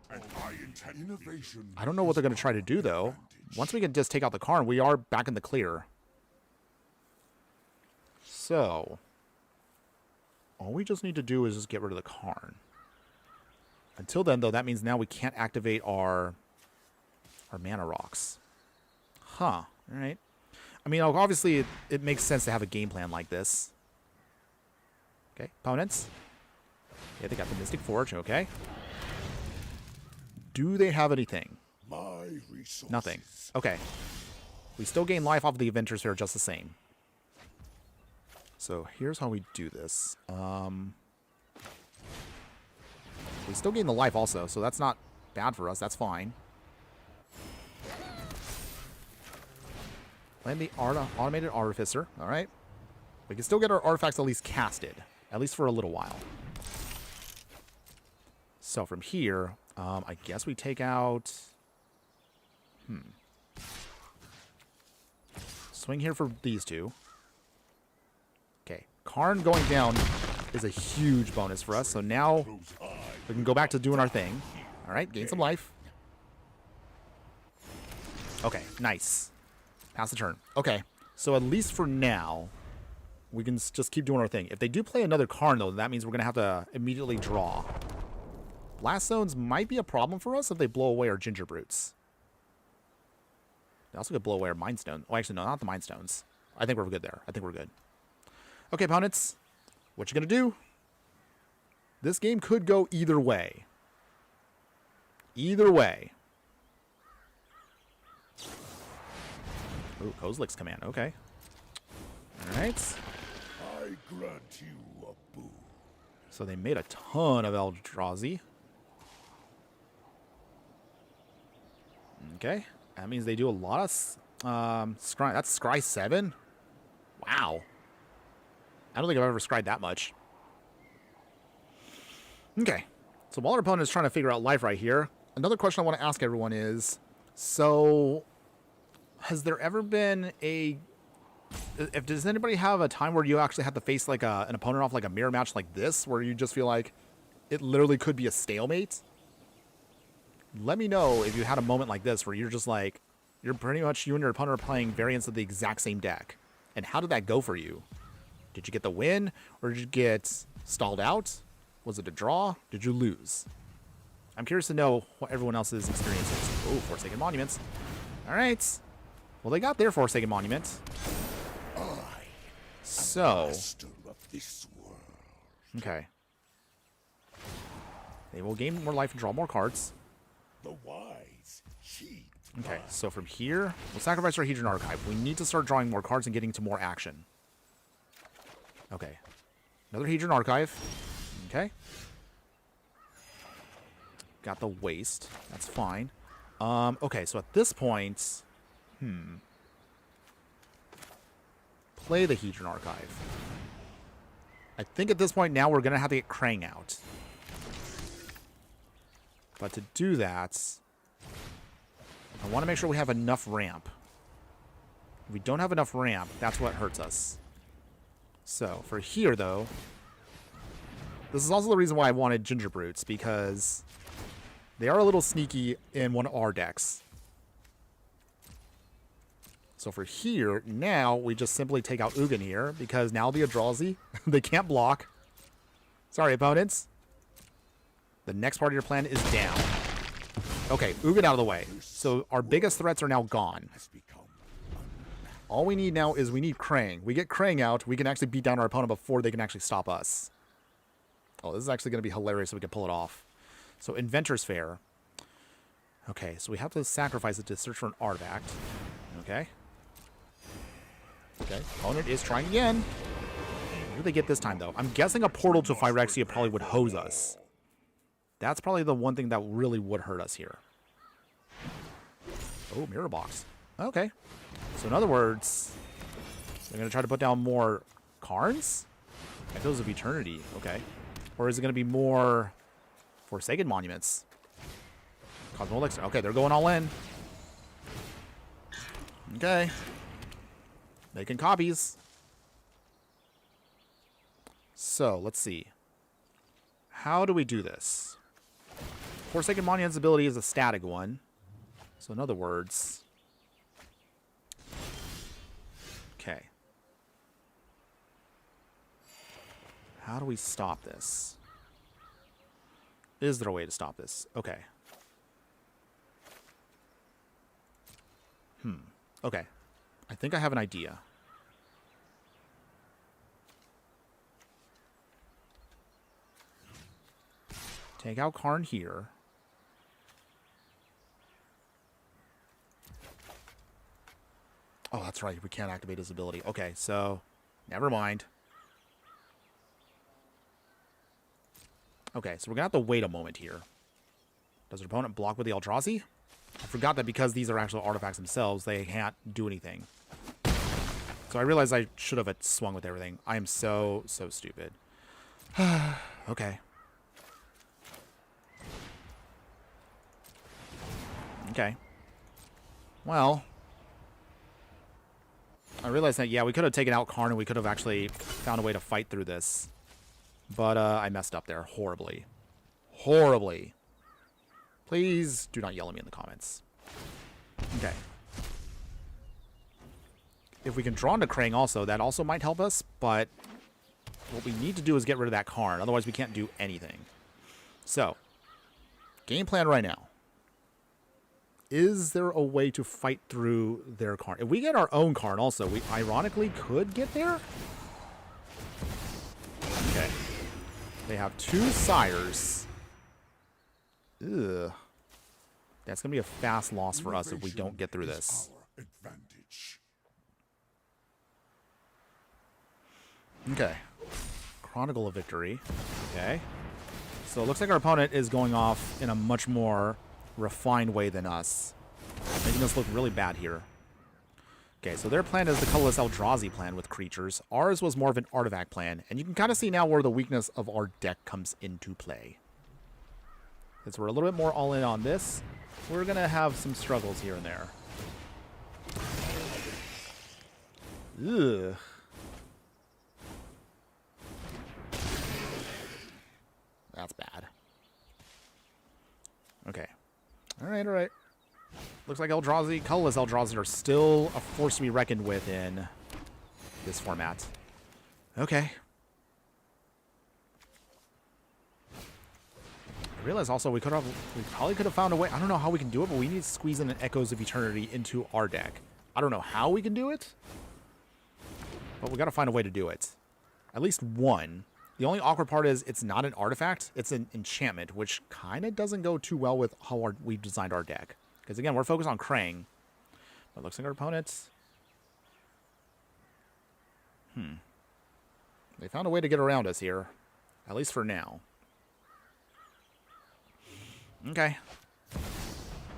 I don't know what they're going to try to do, though. Once we can just take out the Karn, we are back in the clear. So, all we just need to do is just get rid of the Karn. Until then, though, that means now we can't activate our mana rocks. Huh. All right. I mean, obviously, it makes sense to have a game plan like this. Okay, opponents. Yeah, they got the Mystic Forge, okay. Do they have anything? My resources. Nothing. Okay. We still gain life off of the Avengers here just the same. So here's how we do this. We still gain the life also, so that's not bad for us. That's fine. Land the Automated Artificer. All right. We can still get our artifacts at least casted, at least for a little while. So from here, I guess we take out... swing here for these two. Okay, Karn going down is a huge bonus for us. So now we can go back to doing our thing. All right, gain some life. Okay, nice. Pass the turn. Okay, so at least for now, we can just keep doing our thing. If they do play another Karn, though, that means we're going to have to immediately draw. Blast Zones might be a problem for us if they blow away our Ginger Brutes. They also could blow away our Mind Stone. Oh, actually, no, not the Mind Stones. I think we're good there. I think we're good. Okay, opponents. What you going to do? This game could go either way. Either way. Ooh, Kozilek's command. Okay. All right. I grant you a boon. So they made a ton of Eldrazi. Okay. That means they do a lot of scry. That's scry 7? Wow. I don't think I've ever scried that much. Okay. So while our opponent is trying to figure out life right here, another question I want to ask everyone is, so has there ever been a... does anybody have a time where you actually have to face like an opponent off like a mirror match like this, where you just feel like it literally could be a stalemate? Let me know if you had a moment like this where you're just like, you're pretty much, you and your opponent are playing variants of the exact same deck. And how did that go for you? Did you get the win, or did you get stalled out? Was it a draw? Did you lose? I'm curious to know what everyone else's experience is. Oh, Forsaken Monuments. All right. Well, they got their Forsaken Monument. So, Master of this world. okay. They will gain more life and draw more cards. The wise heed. Okay, so from here, we'll sacrifice our Hedron Archive. We need to start drawing more cards and getting to more action. Okay. Another Hedron Archive. Okay. Got the Waste. That's fine. Okay, so at this point... Play the Hedron Archive. I think at this point now we're going to have to get Krang out. But to do that, I want to make sure we have enough ramp. If we don't have enough ramp, that's what hurts us. So, for here, though, this is also the reason why I wanted Ginger Brutes, because they are a little sneaky in one of our decks. So for here, now we just simply take out Ugin here, because now the Eldrazi, they can't block. Sorry, opponents. The next part of your plan is down. Okay, Ugin out of the way. So our biggest threats are now gone. All we need now is we need Krang. We get Krang out, we can actually beat down our opponent before they can actually stop us. Oh, this is actually going to be hilarious if we can pull it off. So Inventor's Fair. Okay, so we have to sacrifice it to search for an artifact. Okay. Okay, opponent is trying again. What do they get this time, though? I'm guessing a portal to Phyrexia probably would hose us. That's probably the one thing that really would hurt us here. Oh, Mirror Box. Okay. So in other words, they're going to try to put down more Karns? Echoes of Eternity. Okay. Or is it going to be more Forsaken Monuments? Cosmo Elixir. Okay, they're going all in. Okay. Making copies. So, let's see. How do we do this? Forsaken Monument's ability is a static one. So, in other words... Okay. How do we stop this? Is there a way to stop this? Okay. Okay. I think I have an idea. Take out Karn here. Oh, that's right. We can't activate his ability. Okay, so never mind. Okay, so we're going to have to wait a moment here. Does our opponent block with the Eldrazi? I forgot that because these are actual artifacts themselves, they can't do anything. So I realized I should have swung with everything. I am so stupid. Okay. Okay. Well, I realized that, yeah, we could have taken out Karn and we could have actually found a way to fight through this. But I messed up there horribly. Horribly. Please do not yell at me in the comments. Okay. If we can draw into Krang also, that also might help us, but what we need to do is get rid of that Karn. Otherwise, we can't do anything. So, game plan right now. Is there a way to fight through their Karn? If we get our own Karn also, we ironically could get there. Okay. They have 2 sires. Ugh. That's going to be a fast loss for us if we don't get through this. Okay. Chronicle of Victory. Okay. So it looks like our opponent is going off in a much more refined way than us, making us look really bad here. Okay, so their plan is the Colorless Eldrazi plan with creatures. Ours was more of an artifact plan, and you can kind of see now where the weakness of our deck comes into play. Since we're a little bit more all in on this, we're going to have some struggles here and there. Ugh. That's bad. Okay. Alright, alright. Looks like Eldrazi, Colorless Eldrazi are still a force to be reckoned with in this format. Okay. I realize also we probably could have found a way. I don't know how we can do it, but we need to squeeze in an Echoes of Eternity into our deck. I don't know how we can do it, but we got to find a way to do it. At least one. The only awkward part is it's not an artifact, it's an enchantment, which kind of doesn't go too well with how we've designed our deck. Because again, we're focused on Krang. But it looks like our opponents... They found a way to get around us here. At least for now. Okay.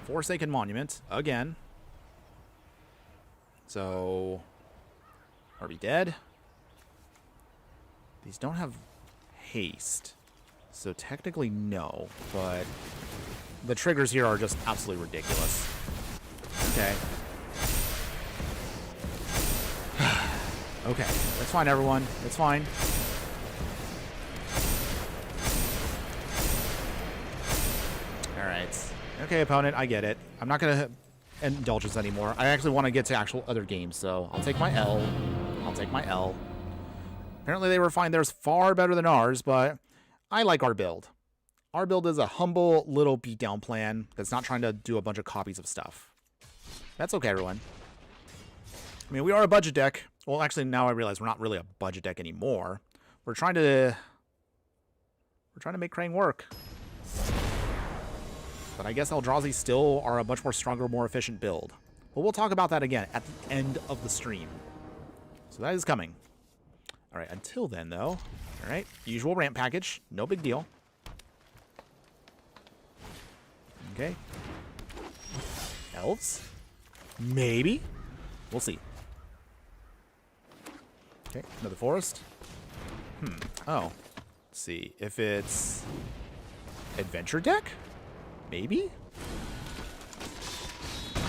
Forsaken Monument, again. So... Are we dead? These don't have haste, so technically no, but the triggers here are just absolutely ridiculous. Okay. Okay, that's fine, everyone. It's fine. Alright. Okay, opponent, I get it. I'm not going to indulge this anymore. I actually want to get to actual other games, so I'll take my L. I'll take my L. Apparently they were fine. Theirs far better than ours, but I like our build. Our build is a humble little beatdown plan that's not trying to do a bunch of copies of stuff. That's okay, everyone. I mean, we are a budget deck. Well, actually, now I realize we're not really a budget deck anymore. We're trying to make Krang work. But I guess Eldrazi still are a much more stronger, more efficient build. But we'll talk about that again at the end of the stream. So that is coming. All right, until then, though, all right, usual ramp package, no big deal. Okay. Elves? Maybe. We'll see. Okay, another forest. Oh. Let's see. If it's adventure deck? Maybe?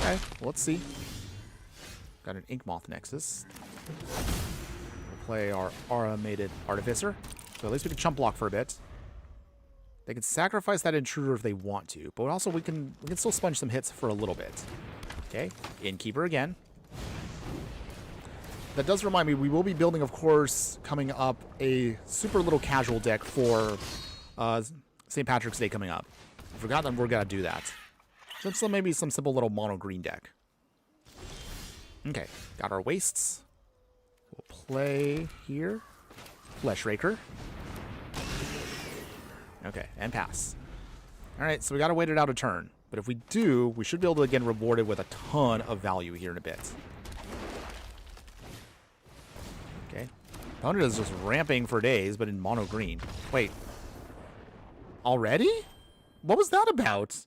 Okay, let's see. Got an Inkmoth Nexus. Play our Aura-mated Artificer. So at least we can chump block for a bit. They can sacrifice that Intruder if they want to, but also we can still sponge some hits for a little bit. Okay, Innkeeper again. That does remind me, we will be building, of course, coming up a super little casual deck for St. Patrick's Day coming up. I forgot that we're gonna do that. So maybe some simple little mono green deck. Okay, got our wastes. We'll play here. Flesh Raker. Okay, and pass. Alright, so we gotta wait it out a turn. But if we do, we should be able to get rewarded with a ton of value here in a bit. Okay. Opponent is just ramping for days, but in mono green. Wait. Already? What was that about?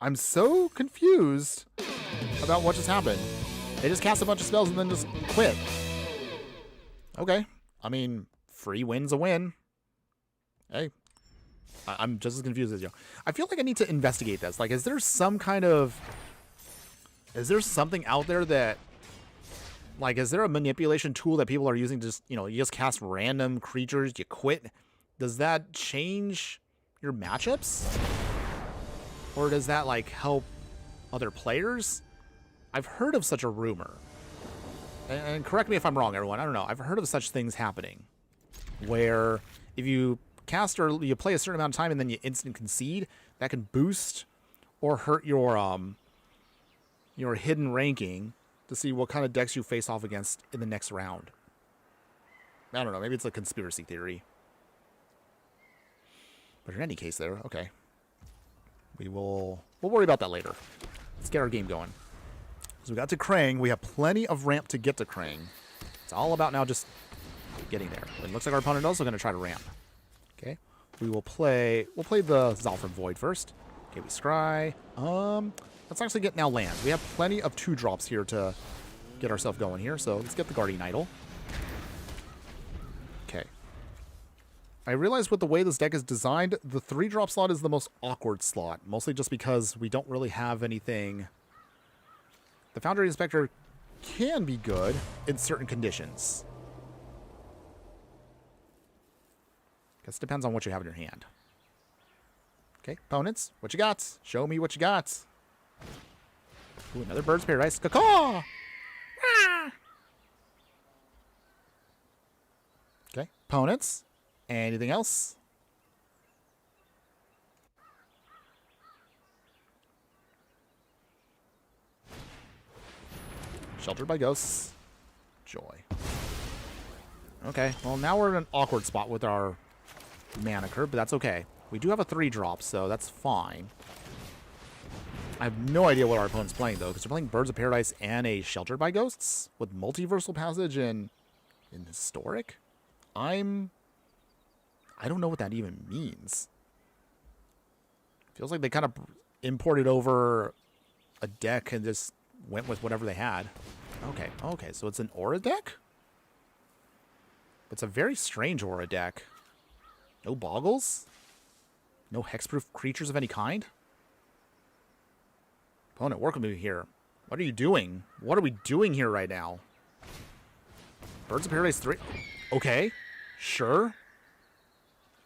I'm so confused about what just happened. They just cast a bunch of spells and then just quit. Okay. I mean, free win's a win. Hey. I'm just as confused as you. I feel like I need to investigate this. Like, is there some kind of... Is there something out there that Like, is there a manipulation tool that people are using to just, you just cast random creatures, you quit? Does that change your matchups? Or does that, like, help other players? I've heard of such a rumor. And correct me if I'm wrong, everyone. I don't know. I've heard of such things happening. Where if you cast or you play a certain amount of time and then you instant concede, that can boost or hurt your hidden ranking to see what kind of decks you face off against in the next round. I don't know. Maybe it's a conspiracy theory. But in any case there, okay. We'll worry about that later. Let's get our game going. So we got to Krang. We have plenty of ramp to get to Krang. It's all about now just getting there. It looks like our opponent is also going to try to ramp. Okay. We'll play the Zalfred Void first. Okay, we scry. Let's actually get now lands. We have plenty of 2-drops here to get ourselves going here. So let's get the Guardian Idol. Okay. I realize with the way this deck is designed, the 3-drop slot is the most awkward slot. Mostly just because we don't really have anything. The Foundry Inspector can be good in certain conditions. Guess it depends on what you have in your hand. Okay, opponents, what you got? Show me what you got. Ooh, another Bird's Paradise. Caw-caw! Ah! Okay, opponents. Anything else? Sheltered by Ghosts. Joy. Okay, well now we're in an awkward spot with our mana curve, but that's okay. We do have a 3-drop, so that's fine. I have no idea what our opponent's playing, though, because they're playing Birds of Paradise and a Sheltered by Ghosts with Multiversal Passage and in Historic? I don't know what that even means. Feels like they kind of imported over a deck and just went with whatever they had. Okay, so it's an Aura deck? It's a very strange Aura deck. No Boggles? No hexproof creatures of any kind? Opponent, work with me here. What are you doing? What are we doing here right now? Birds of Paradise 3? Okay, sure.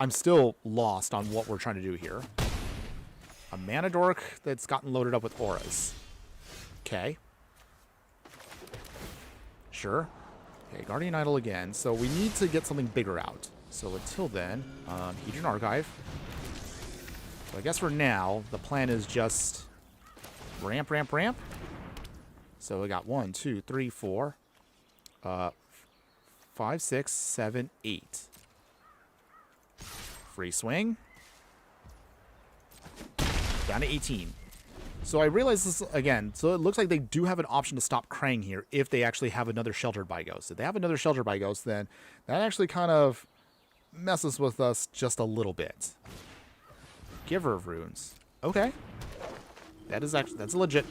I'm still lost on what we're trying to do here. A Mana Dork that's gotten loaded up with auras. Okay. Sure. Okay, Guardian Idol again. So we need to get something bigger out. So until then, Hedron Archive. So I guess for now, the plan is just ramp. So we got 1, 2, 3, 4, 5, 6, 7, 8. Free swing. Down to 18. So I realize this again. So it looks like they do have an option to stop Krang here if they actually have another Sheltered by Ghost. If they have another Sheltered by Ghost, then that actually kind of messes with us just a little bit. Giver of Runes. Okay. That's a legit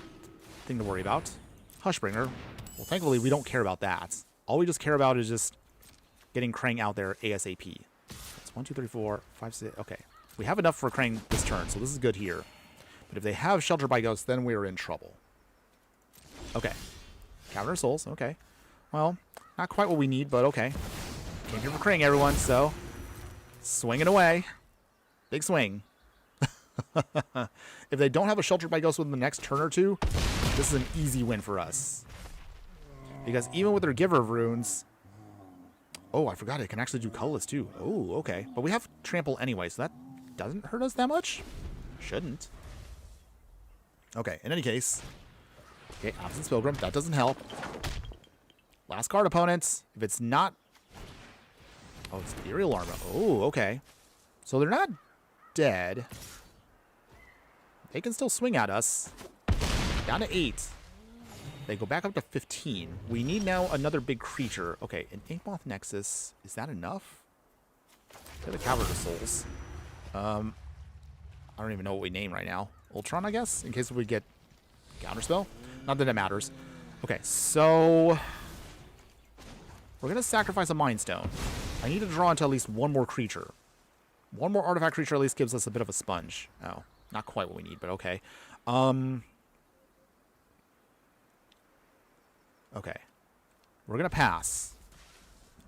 thing to worry about. Hushbringer. Well, thankfully, we don't care about that. All we just care about is just getting Krang out there ASAP. That's 1, 2, 3, 4, 5, 6. Okay. We have enough for Krang this turn, so this is good here. But if they have Shelter by Ghost, then we're in trouble. Okay. Cavern of Souls. Okay. Well, not quite what we need, but okay. Came here for Krang, everyone, so swinging away. Big swing. If they don't have a Shelter by Ghost within the next turn or two, this is an easy win for us. Because even with their Giver of Runes... Oh, I forgot it can actually do Colorless too. Oh, okay. But we have Trample anyway, so that doesn't hurt us that much. Shouldn't. Okay, in any case. Okay, Absence Pilgrim. That doesn't help. Last card, opponents. If it's not... Oh, it's Ethereal Armor. Oh, okay. So they're not dead. They can still swing at us. Down to 8. They go back up to 15. We need now another big creature. Okay, an Inkmoth Nexus. Is that enough? They're the Cavern of Souls. I don't even know what we name right now. Ultron, I guess? In case we get Counterspell? Not that it matters. Okay, so... we're going to sacrifice a Mind Stone. I need to draw into at least one more creature. One more artifact creature at least gives us a bit of a sponge. Oh, not quite what we need, but okay. Okay. We're going to pass.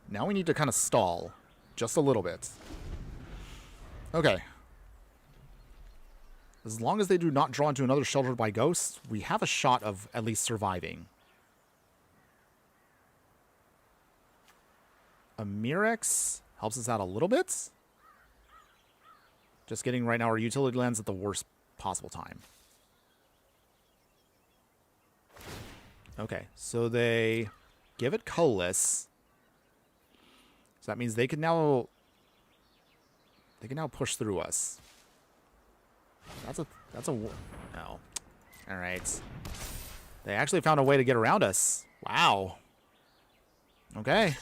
Now we need to kind of stall. Just a little bit. Okay. As long as they do not draw into another Sheltered by Ghosts, we have a shot of at least surviving. A Mirrex helps us out a little bit. Just getting right now our utility lands at the worst possible time. Okay, so they give it Colorless. So that means they can now push through us. That's a no. All right. They actually found a way to get around us. Wow. Okay.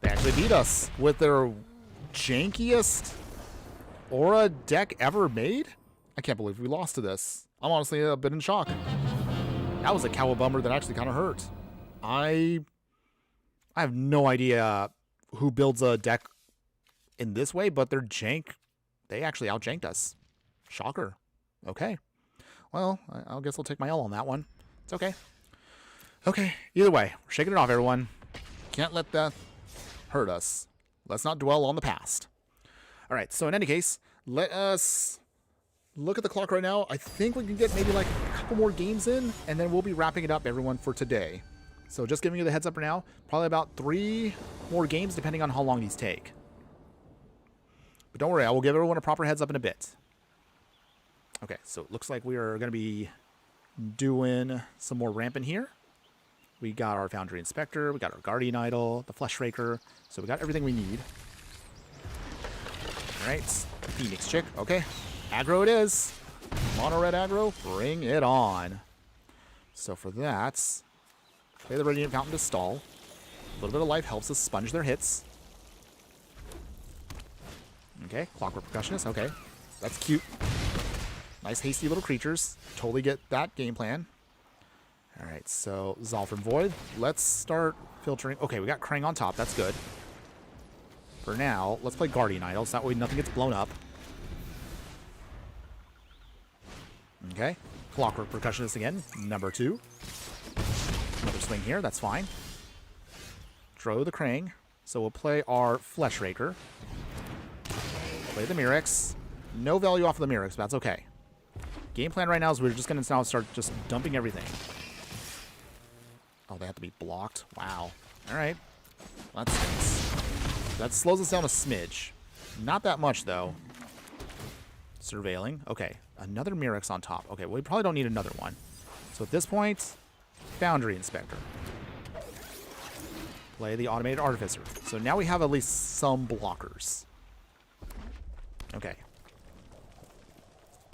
They actually beat us with their jankiest aura deck ever made. I can't believe we lost to this. I'm honestly a bit in shock. That was a cowabummer that actually kind of hurt. I have no idea who builds a deck in this way, but their jank, they actually outjanked us. Shocker. Okay. Well, I guess I'll take my L on that one. It's okay. Okay. Either way, we're shaking it off, everyone. Can't let that hurt us. Let's not dwell on the past. All right. So in any case, let us look at the clock right now. I think we can get maybe like a couple more games in, and then we'll be wrapping it up, everyone, for today. So just giving you the heads up for now. Probably about 3 more games, depending on how long these take. But don't worry, I will give everyone a proper heads up in a bit. Okay, so it looks like we are going to be doing some more ramping here. We got our Foundry Inspector, we got our Guardian Idol, the Flesh Raker, so we got everything we need. Alright, Phoenix Chick, okay. Aggro it is. Mono red aggro, bring it on. So for that, play the Radiant Fountain to stall. A little bit of life helps us sponge their hits. Okay, Clockwork Percussionist, okay. That's cute. Nice hasty little creatures. Totally get that game plan. Alright, so Zolfram Void. Let's start filtering. Okay, we got Krang on top. That's good. For now, let's play Guardian Idol, so that way nothing gets blown up. Okay, Clockwork Percussionist again. Number 2. Another swing here. That's fine. Throw the Krang. So we'll play our Flesh Raker. Play the Mirrex. No value off of the Mirrex, but that's okay. Game plan right now is we're just going to now start just dumping everything. Oh, they have to be blocked? Wow. Alright. That stinks. That slows us down a smidge. Not that much, though. Surveilling. Okay. Another Mirrex on top. Okay, well, we probably don't need another one. So at this point, Foundry Inspector. Play the Automated Artificer. So now we have at least some blockers. Okay.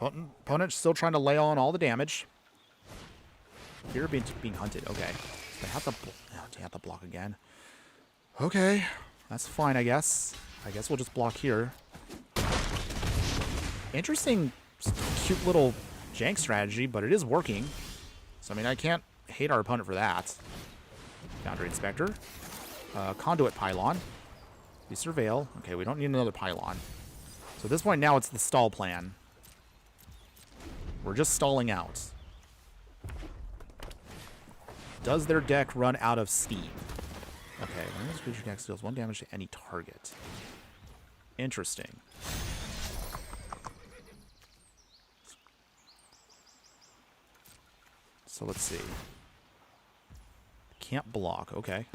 Opponent still trying to lay on all the damage. Here being hunted. Okay. They have to they have to block again. Okay. That's fine, I guess. I guess we'll just block here. Interesting, cute little jank strategy, but it is working. So, I mean, I can't hate our opponent for that. Foundry Inspector. Conduit Pylon. We surveil. Okay, we don't need another Pylon. So at this point now it's the stall plan. We're just stalling out. Does their deck run out of steam? Okay, when this creature deck deals 1 damage to any target. Interesting. So let's see. Can't block. Okay.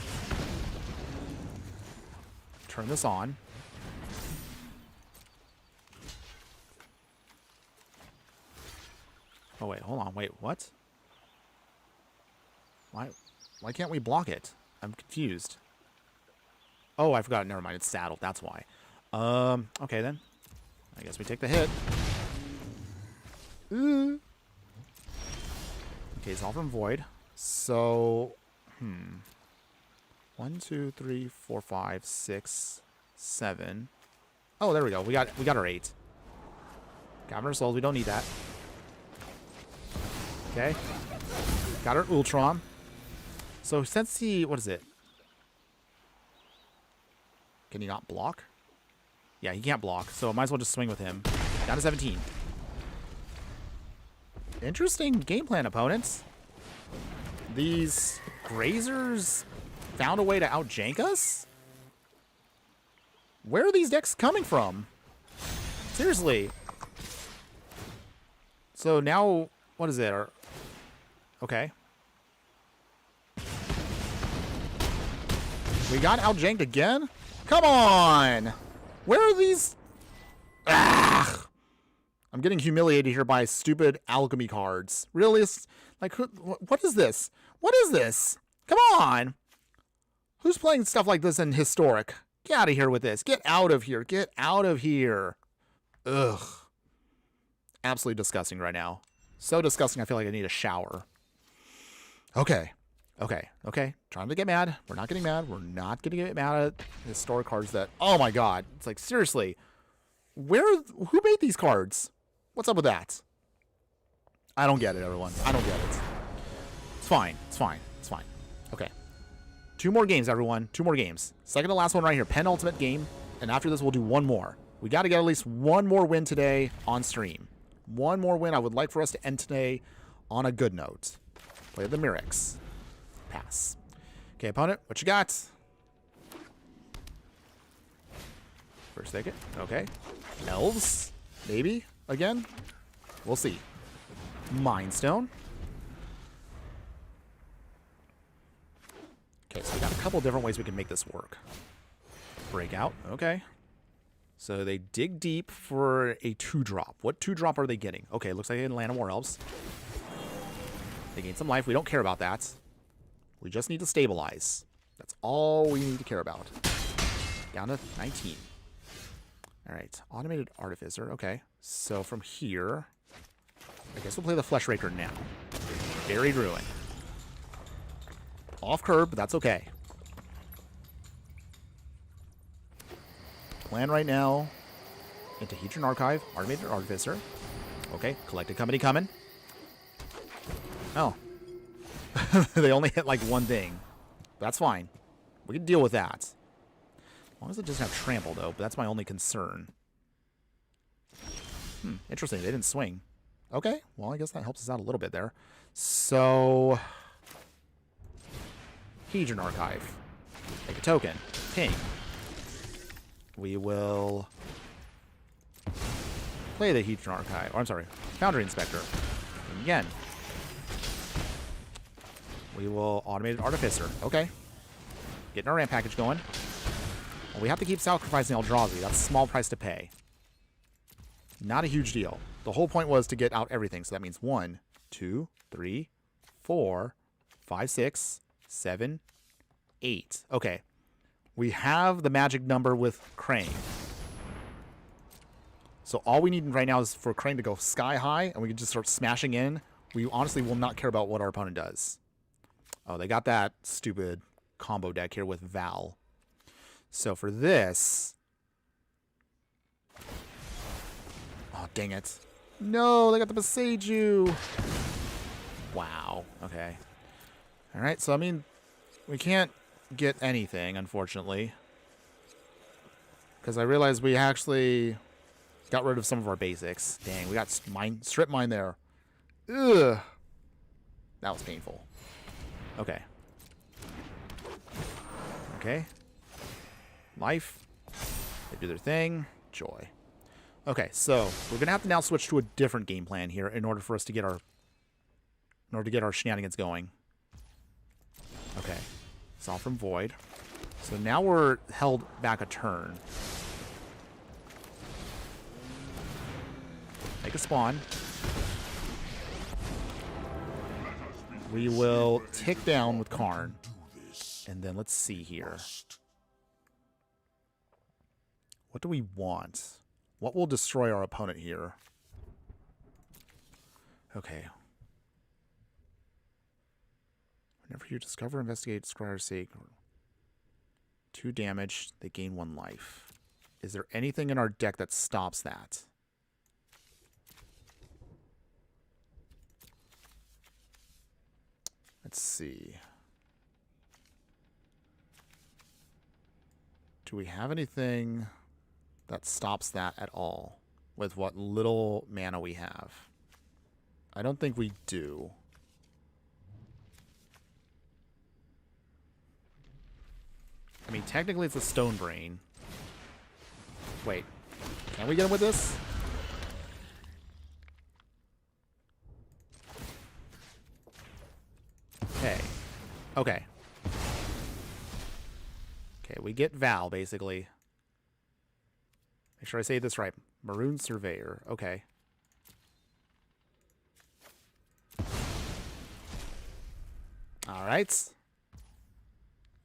Turn this on. Oh, wait. Hold on. Wait, what? Why can't we block it? I'm confused. Oh, I forgot. Never mind. It's saddled. That's why. Okay, then. I guess we take the hit. Ooh. Okay, it's all from Void. So, 1, 2, 3, 4, 5, 6, 7. Oh, there we go. We got our 8. Cavern of Souls. We don't need that. Okay. Got our Utrom. So since he, what is it? Can he not block? Yeah, he can't block. So I might as well just swing with him. Down to 17. Interesting game plan, opponents. These grazers found a way to outjank us? Where are these decks coming from? Seriously. So now, what is it? Okay. We got outjanked again? Come on! Where are these? Ah! I'm getting humiliated here by stupid alchemy cards. Really? Like, what is this? What is this? Come on! Who's playing stuff like this in Historic? Get out of here with this. Get out of here. Get out of here. Ugh. Absolutely disgusting right now. So disgusting, I feel like I need a shower. Okay. Okay. Okay. Trying to get mad. We're not getting mad. We're not going to get mad at Historic cards that... Oh, my God. It's like, seriously. Who made these cards? What's up with that? I don't get it, everyone. I don't get it. It's fine. It's fine. It's fine. Okay. 2 more games, everyone. 2 more games. Second to last one right here. Penultimate game. And after this, we'll do 1 more. We got to get at least 1 more win today on stream. 1 more win. I would like for us to end today on a good note. Play the Mirrex. Pass. Okay, opponent. What you got? First ticket. Okay. Elves. Maybe. Again. We'll see. Mind Stone. Okay, so we got a couple different ways we can make this work. Breakout. Okay. So they dig deep for a 2-drop. What 2-drop are they getting? Okay, looks like they land on War Elves. They gain some life. We don't care about that. We just need to stabilize. That's all we need to care about. Down to 19. All right. Automated Artificer. Okay. So from here, I guess we'll play the Fleshraker now. Buried Ruin. Off curb, but that's okay. Plan right now into Hedron Archive, Automated Artificer. Okay, Collected Company coming. Oh. They only hit like 1 thing. That's fine. We can deal with that. As long as it doesn't have trample, though, but that's my only concern. Interesting. They didn't swing. Okay, well, I guess that helps us out a little bit there. So... Hedron Archive. Take a token. Ping. We will play the Hedron Archive. Or, I'm sorry, Foundry Inspector. And again. We will Automated Artificer. Okay. Getting our ramp package going. Well, we have to keep sacrificing Eldrazi. That's a small price to pay. Not a huge deal. The whole point was to get out everything. So that means 1, 2, 3, 4, 5, 6, 7, 8. Okay. We have the magic number with Krang. So all we need right now is for Krang to go sky high, and we can just start smashing in. We honestly will not care about what our opponent does. Oh, they got that stupid combo deck here with Val. So for this... Oh, dang it. No, they got the Beseiju. Wow. Okay. All right, so I mean, we can't get anything, unfortunately. Because I realized we actually got rid of some of our basics. Dang, we got strip mine there. Ugh. That was painful. Okay. Okay. Life. They do their thing. Joy. Okay, so we're gonna have to now switch to a different game plan here in order for us to get our shenanigans going. Okay. Solve from Void. So now we're held back a turn. Make a spawn. We will tick down with Karn. And then let's see here. What do we want? What will destroy our opponent here? Okay. Whenever you discover, investigate, scry, or seek. 2 damage, they gain 1 life. Is there anything in our deck that stops that? Let's see. Do we have anything that stops that at all with what little mana we have? I don't think we do. I mean, technically it's a Stone Brain. Wait. Can we get him with this? Okay. Okay. Okay, we get Val, basically. Make sure I say this right. Maroon Surveyor. Okay. Alright.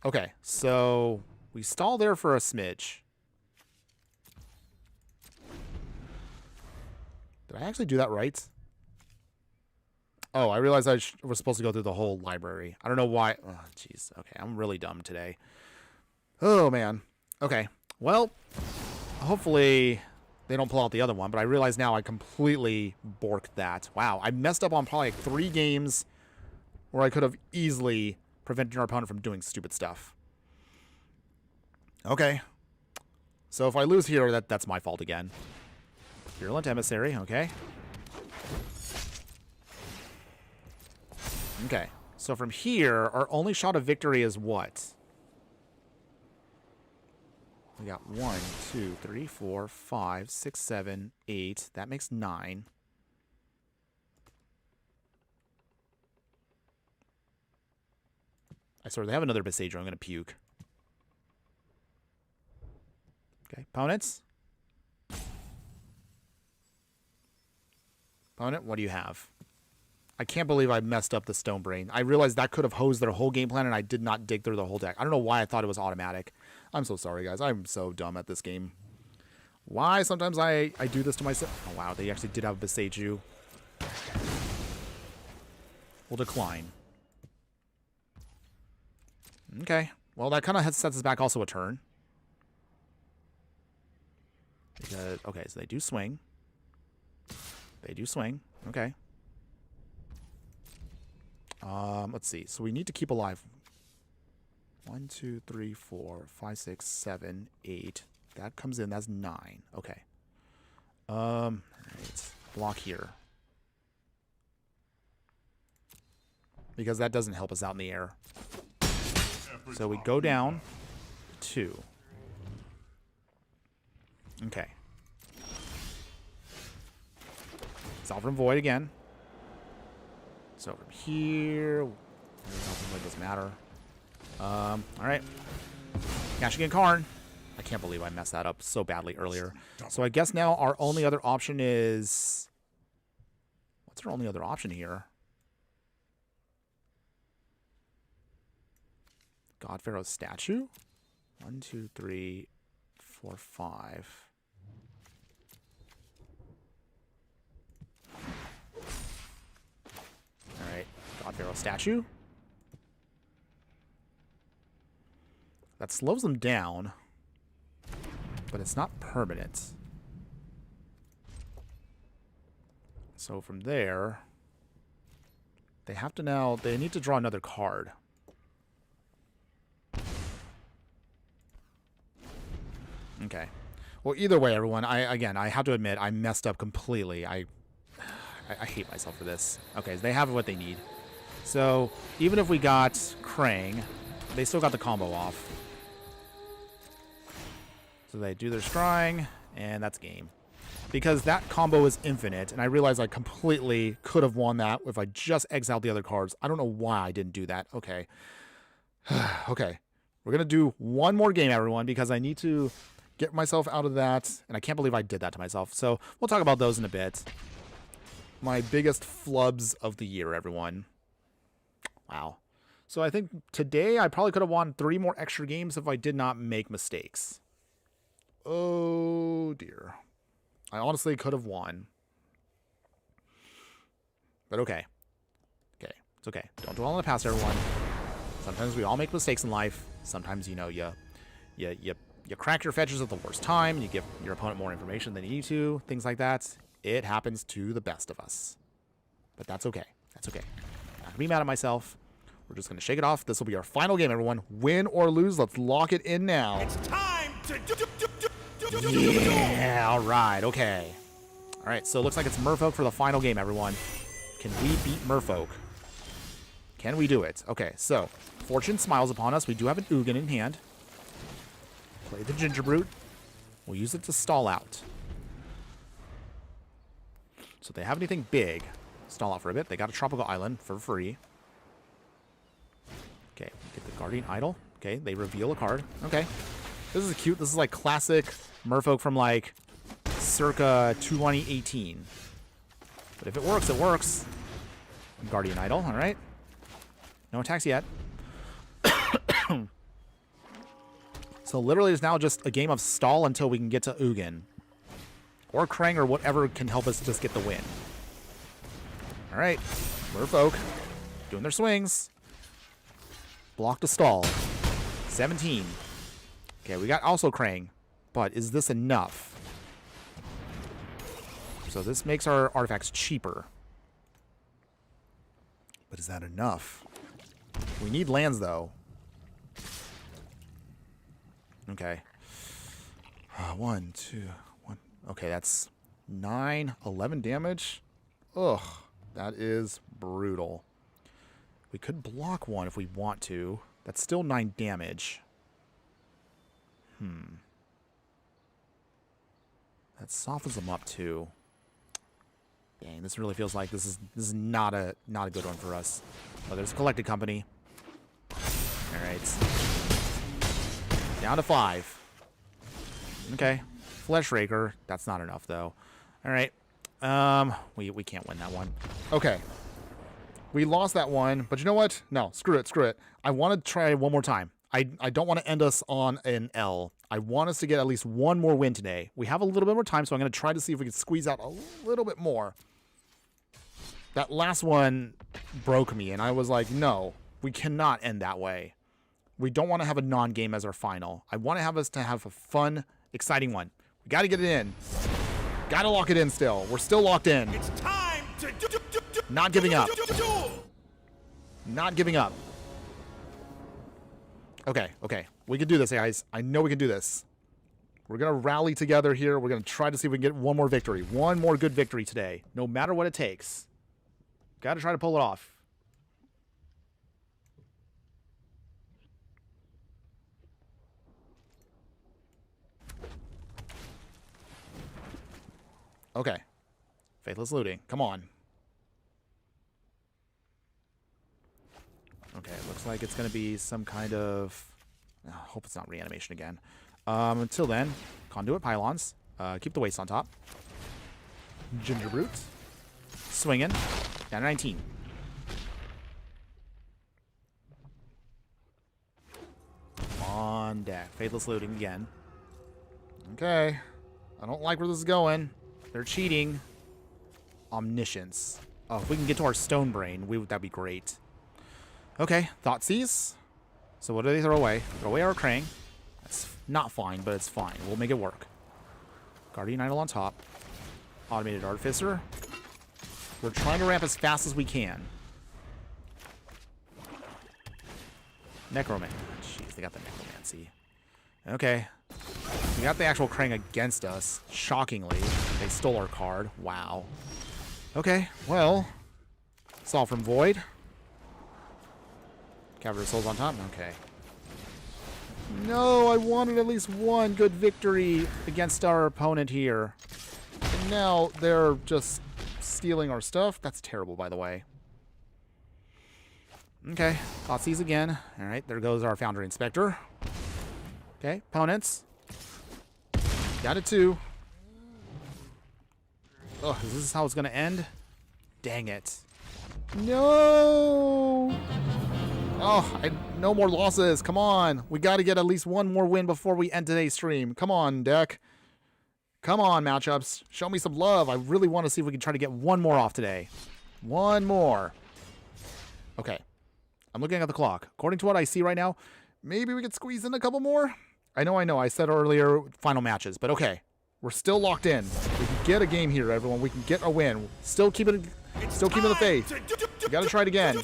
Okay, so we stall there for a smidge. Did I actually do that right? Oh, I realized I was supposed to go through the whole library. I don't know why. Oh, jeez. Okay, I'm really dumb today. Oh, man. Okay, well, hopefully they don't pull out the other one, but I realize now I completely borked that. Wow, I messed up on probably like 3 games where I could have easily prevented our opponent from doing stupid stuff. Okay. So if I lose here, that's my fault again. Virulent Emissary, okay. Okay. So from here, our only shot of victory is what? We got 1, 2, 3, 4, 5, 6, 7, 8. That makes 9. I swear, they have another Besieger. I'm going to puke. Okay, opponents. Opponent, what do you have? I can't believe I messed up the Stone Brain. I realized that could have hosed their whole game plan, and I did not dig through the whole deck. I don't know why I thought it was automatic. I'm so sorry, guys. I'm so dumb at this game. Why sometimes I do this to myself? Oh, wow. They actually did have a Besieger. We'll decline. Okay. Well, that kind of sets us back also a turn. Because, okay, so they do swing. They do swing. Okay. Let's see. So we need to keep alive. 1, 2, 3, 4, 5, 6, 7, 8. That comes in. That's 9. Okay. All right. Block here. Because that doesn't help us out in the air. So we go down 2. Okay. Sovereign Void again. So from here, Sovereign Void doesn't matter. All right. Kashyyyk Karn. I can't believe I messed that up so badly earlier. So I guess now our only other option is... What's our only other option here? God Pharaoh's statue? 1, 2, 3, 4, 5. Alright, God Pharaoh's statue. That slows them down, but it's not permanent. So from there, they have to now, they need to draw another card. Okay. Well, either way, everyone, I have to admit, I messed up completely. I hate myself for this. Okay, so they have what they need. So, even if we got Krang, they still got the combo off. So they do their scrying, and that's game. Because that combo is infinite, and I realize I completely could have won that if I just exiled the other cards. I don't know why I didn't do that. Okay. Okay. We're going to do one more game, everyone, because I need to get myself out of that, and I can't believe I did that to myself. So we'll talk about those in a bit. My biggest flubs of the year, everyone. Wow. So I think today I probably could have won 3 more extra games if I did not make mistakes. Oh, dear. I honestly could have won. But okay. Okay. It's okay. Don't dwell on the past, everyone. Sometimes we all make mistakes in life. Sometimes, you know, you crack your fetches at the worst time. You give your opponent more information than you need to. Things like that. It happens to the best of us. But that's okay. That's okay. I'm not going to be mad at myself. We're just going to shake it off. This will be our final game, everyone. Win or lose, let's lock it in now. It's time to Yeah, all right, okay. All right, so it looks like it's Merfolk for the final game, everyone. Can we beat Merfolk? Can we do it? Okay, so Fortune smiles upon us. We do have an Ugin in hand. Play the Ginger Brute. We'll use it to stall out. So if they have anything big, stall out for a bit. They got a Tropical Island for free. Okay, get the Guardian Idol. Okay, they reveal a card. Okay. This is cute. This is like classic Merfolk from like circa 2018. But if it works, it works. Guardian Idol, all right. No attacks yet. So literally it's now just a game of stall until we can get to Ugin. Or Krang or whatever can help us just get the win. All right. Merfolk doing their swings. Block to stall. 17. Okay, we got also Krang. But is this enough? So this makes our artifacts cheaper. But is that enough? We need lands, though. Okay. 1, 2, 1. Okay, that's 9, 11 damage. Ugh, that is brutal. We could block one if we want to. That's still 9 damage. That softens them up too. Dang, this really feels like this is not a good one for us. Oh, there's a Collected Company. All right. Down to 5. Okay. Flesh Raker. That's not enough, though. All right. We can't win that one. Okay. We lost that one, but you know what? No, screw it, screw it. I want to try one more time. I don't want to end us on an L. I want us to get at least one more win today. We have a little bit more time, so I'm going to try to see if we can squeeze out a little bit more. That last one broke me, and I was like, no, we cannot end that way. We don't want to have a non-game as our final. I want to have us to have a fun, exciting one. We got to get it in. Got to lock it in still. We're still locked in. It's time to Not giving up. Not giving up. Okay, okay. We can do this, guys. I know we can do this. We're going to rally together here. We're going to try to see if we can get one more victory. One more good victory today. No matter what it takes. Got to try to pull it off. Okay. Faithless Looting. Come on. Okay, it looks like it's going to be some kind of... I hope it's not reanimation again. Until then, Conduit Pylons. Keep the waste on top. Ginger Brute. Swinging. Down to 19. On deck. Faithless Looting again. Okay. I don't like where this is going. They're cheating. Omniscience. Oh, if we can get to our Stone Brain, that'd be great. Okay, Thoughtseize. So what do they throw away? Throw away our Krang. That's not fine, but it's fine. We'll make it work. Guardian Idol on top. Automated Artificer. We're trying to ramp as fast as we can. Necromancy. Jeez, they got the Necromancy. Okay. We got the actual Krang against us. Shockingly. They stole our card. Wow. Okay, well. Solve from Void. Cavern of Souls on top? Okay. No, I wanted at least one good victory against our opponent here. And now they're just stealing our stuff. That's terrible, by the way. Okay, Thoughtseize again. Alright, there goes our Foundry Inspector. Okay, opponents. Got it too. Ugh, is this how it's going to end? Dang it. No! Oh, no more losses. Come on. We got to get at least one more win before we end today's stream. Come on, deck. Come on, matchups. Show me some love. I really want to see if we can try to get one more off today. One more. Okay. I'm looking at the clock. According to what I see right now, maybe we could squeeze in a couple more. I know. I said earlier final matches, but okay. We're still locked in. We can get a game here, everyone. We can get a win. Still keeping the faith. We got to try it again.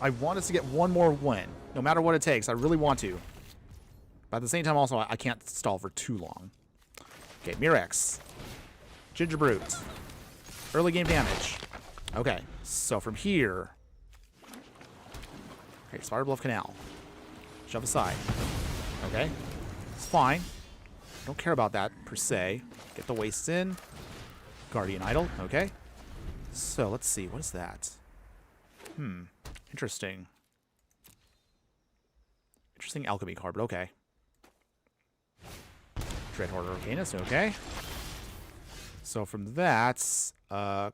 I want us to get one more win, no matter what it takes. I really want to. But at the same time, also, I can't stall for too long. Okay, Mirex. Ginger Brute. Early game damage. Okay, so from here... Okay, Spider Bluff Canal. Shove aside. Okay. It's fine. Don't care about that, per se. Get the wastes in. Guardian Idol, okay. So, let's see. What is that? Interesting. Interesting alchemy card, but okay. Dreadhorde Arcanist, okay. So from that,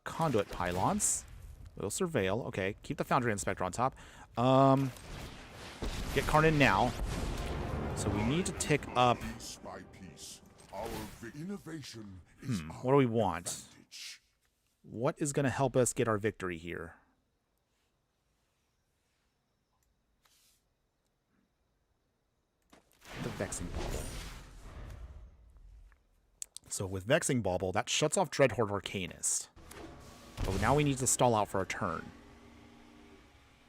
Conduit Pylons. We'll Surveil. Okay, keep the Foundry Inspector on top. Get Karn now. So we need to tick up... Piece by piece, our innovation is our what do we want? advantage. What is going to help us get our victory here? The Vexing Bauble. So with Vexing Bauble, that shuts off Dreadhorde Arcanist. But now we need to stall out for a turn.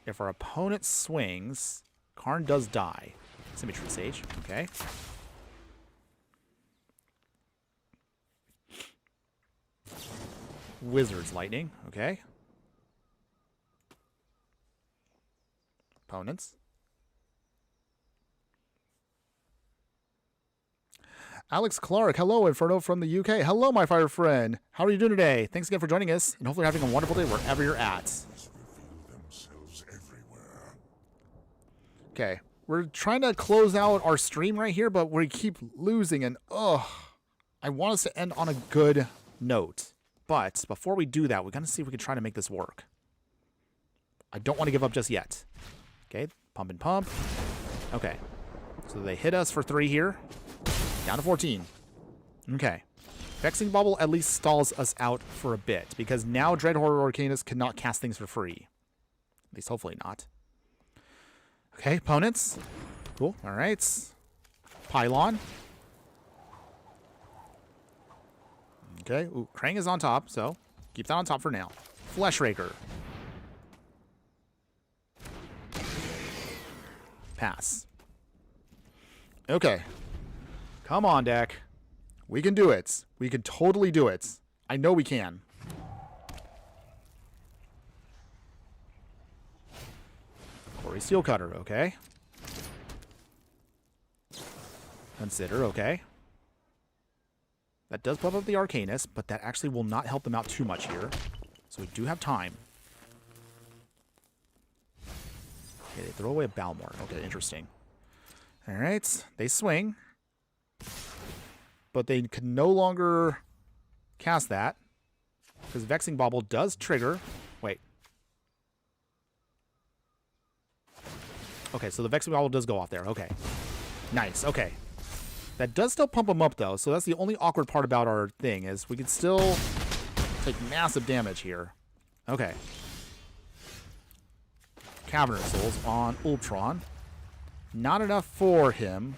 If our opponent swings, Karn does die. Symmetry Sage, okay. Wizard's Lightning, okay. Opponents. Alex Clark, hello, Inferno from the UK. Hello, my fire friend. How are you doing today? Thanks again for joining us, and hopefully you're having a wonderful day wherever you're at. Reveal themselves everywhere. Okay, we're trying to close out our stream right here, but we keep losing, and I want us to end on a good note. But before we do that, we're going to see if we can try to make this work. I don't want to give up just yet. Okay, pump and pump. Okay, so they hit us for 3 here. Down to 14. Okay. Vexing Bauble at least stalls us out for a bit, because now Dreadhorde Arcanist cannot cast things for free. At least hopefully not. Okay, opponents. Cool. All right. Pylon. Okay. Ooh, Krang is on top, so keep that on top for now. Flesh Raker. Pass. Okay. Come on, deck. We can do it. We can totally do it. I know we can. Quarry Steel Cutter, okay. Consider, okay. That does pump up the Arcanist, but that actually will not help them out too much here. So we do have time. Okay, they throw away a Balmor. Okay, interesting. Alright, they swing. But they can no longer cast that, because Vexing Bauble does trigger. Wait. Okay, so the Vexing Bauble does go off there. Okay. Nice. Okay. That does still pump them up, though, so that's the only awkward part about our thing, is we can still take massive damage here. Okay. Cavernous Souls on Ultron. Not enough for him.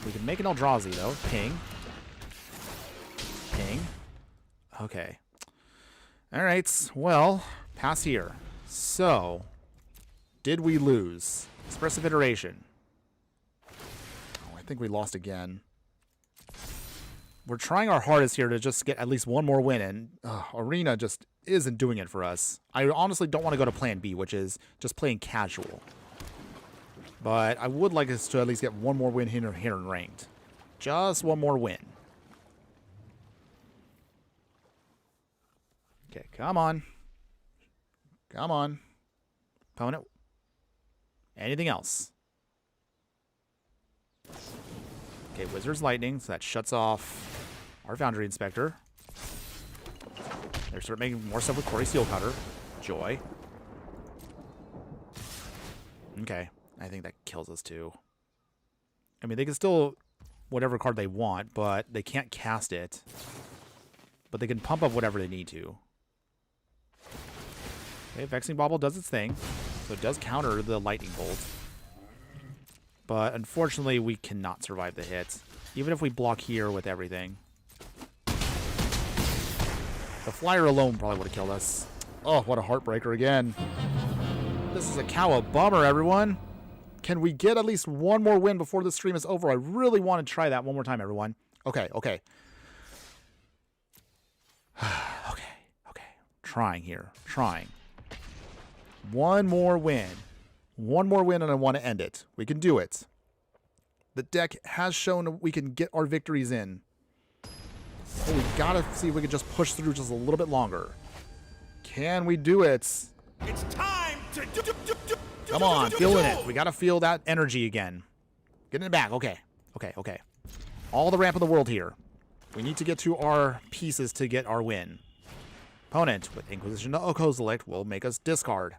We can make an Eldrazi, though. Ping. Ping. Okay. Alright, well, pass here. So, did we lose? Expressive Iteration. Oh, I think we lost again. We're trying our hardest here to just get at least one more win, and Arena just isn't doing it for us. I honestly don't want to go to Plan B, which is just playing casual. But I would like us to at least get one more win here in ranked. Just one more win. Okay, come on. Come on. Opponent. Anything else? Okay, Wizard's Lightning, so that shuts off our Foundry Inspector. They're start making more stuff with Quarry Steel Cutter. Joy. Okay. I think that kills us too. I mean, they can still whatever card they want, but they can't cast it. But they can pump up whatever they need to. Okay, Vexing Bauble does its thing. So it does counter the Lightning Bolt. But unfortunately, we cannot survive the hit. Even if we block here with everything. The Flyer alone probably would have killed us. Oh, what a heartbreaker again. This is a cow-a-bummer, everyone. Can we get at least one more win before the stream is over? I really want to try that one more time, everyone. Okay, okay. okay. Trying here. Trying. One more win. One more win and I want to end it. We can do it. the deck has shown we can get our victories in. So we gotta see if we can just push through just a little bit longer. Can we do it? It's time to Come on, feeling it. We gotta feel that energy again. Getting it back. Okay. All the ramp in the world here. We need to get to our pieces to get our win. Opponent with Inquisition to Okozilect will make us discard.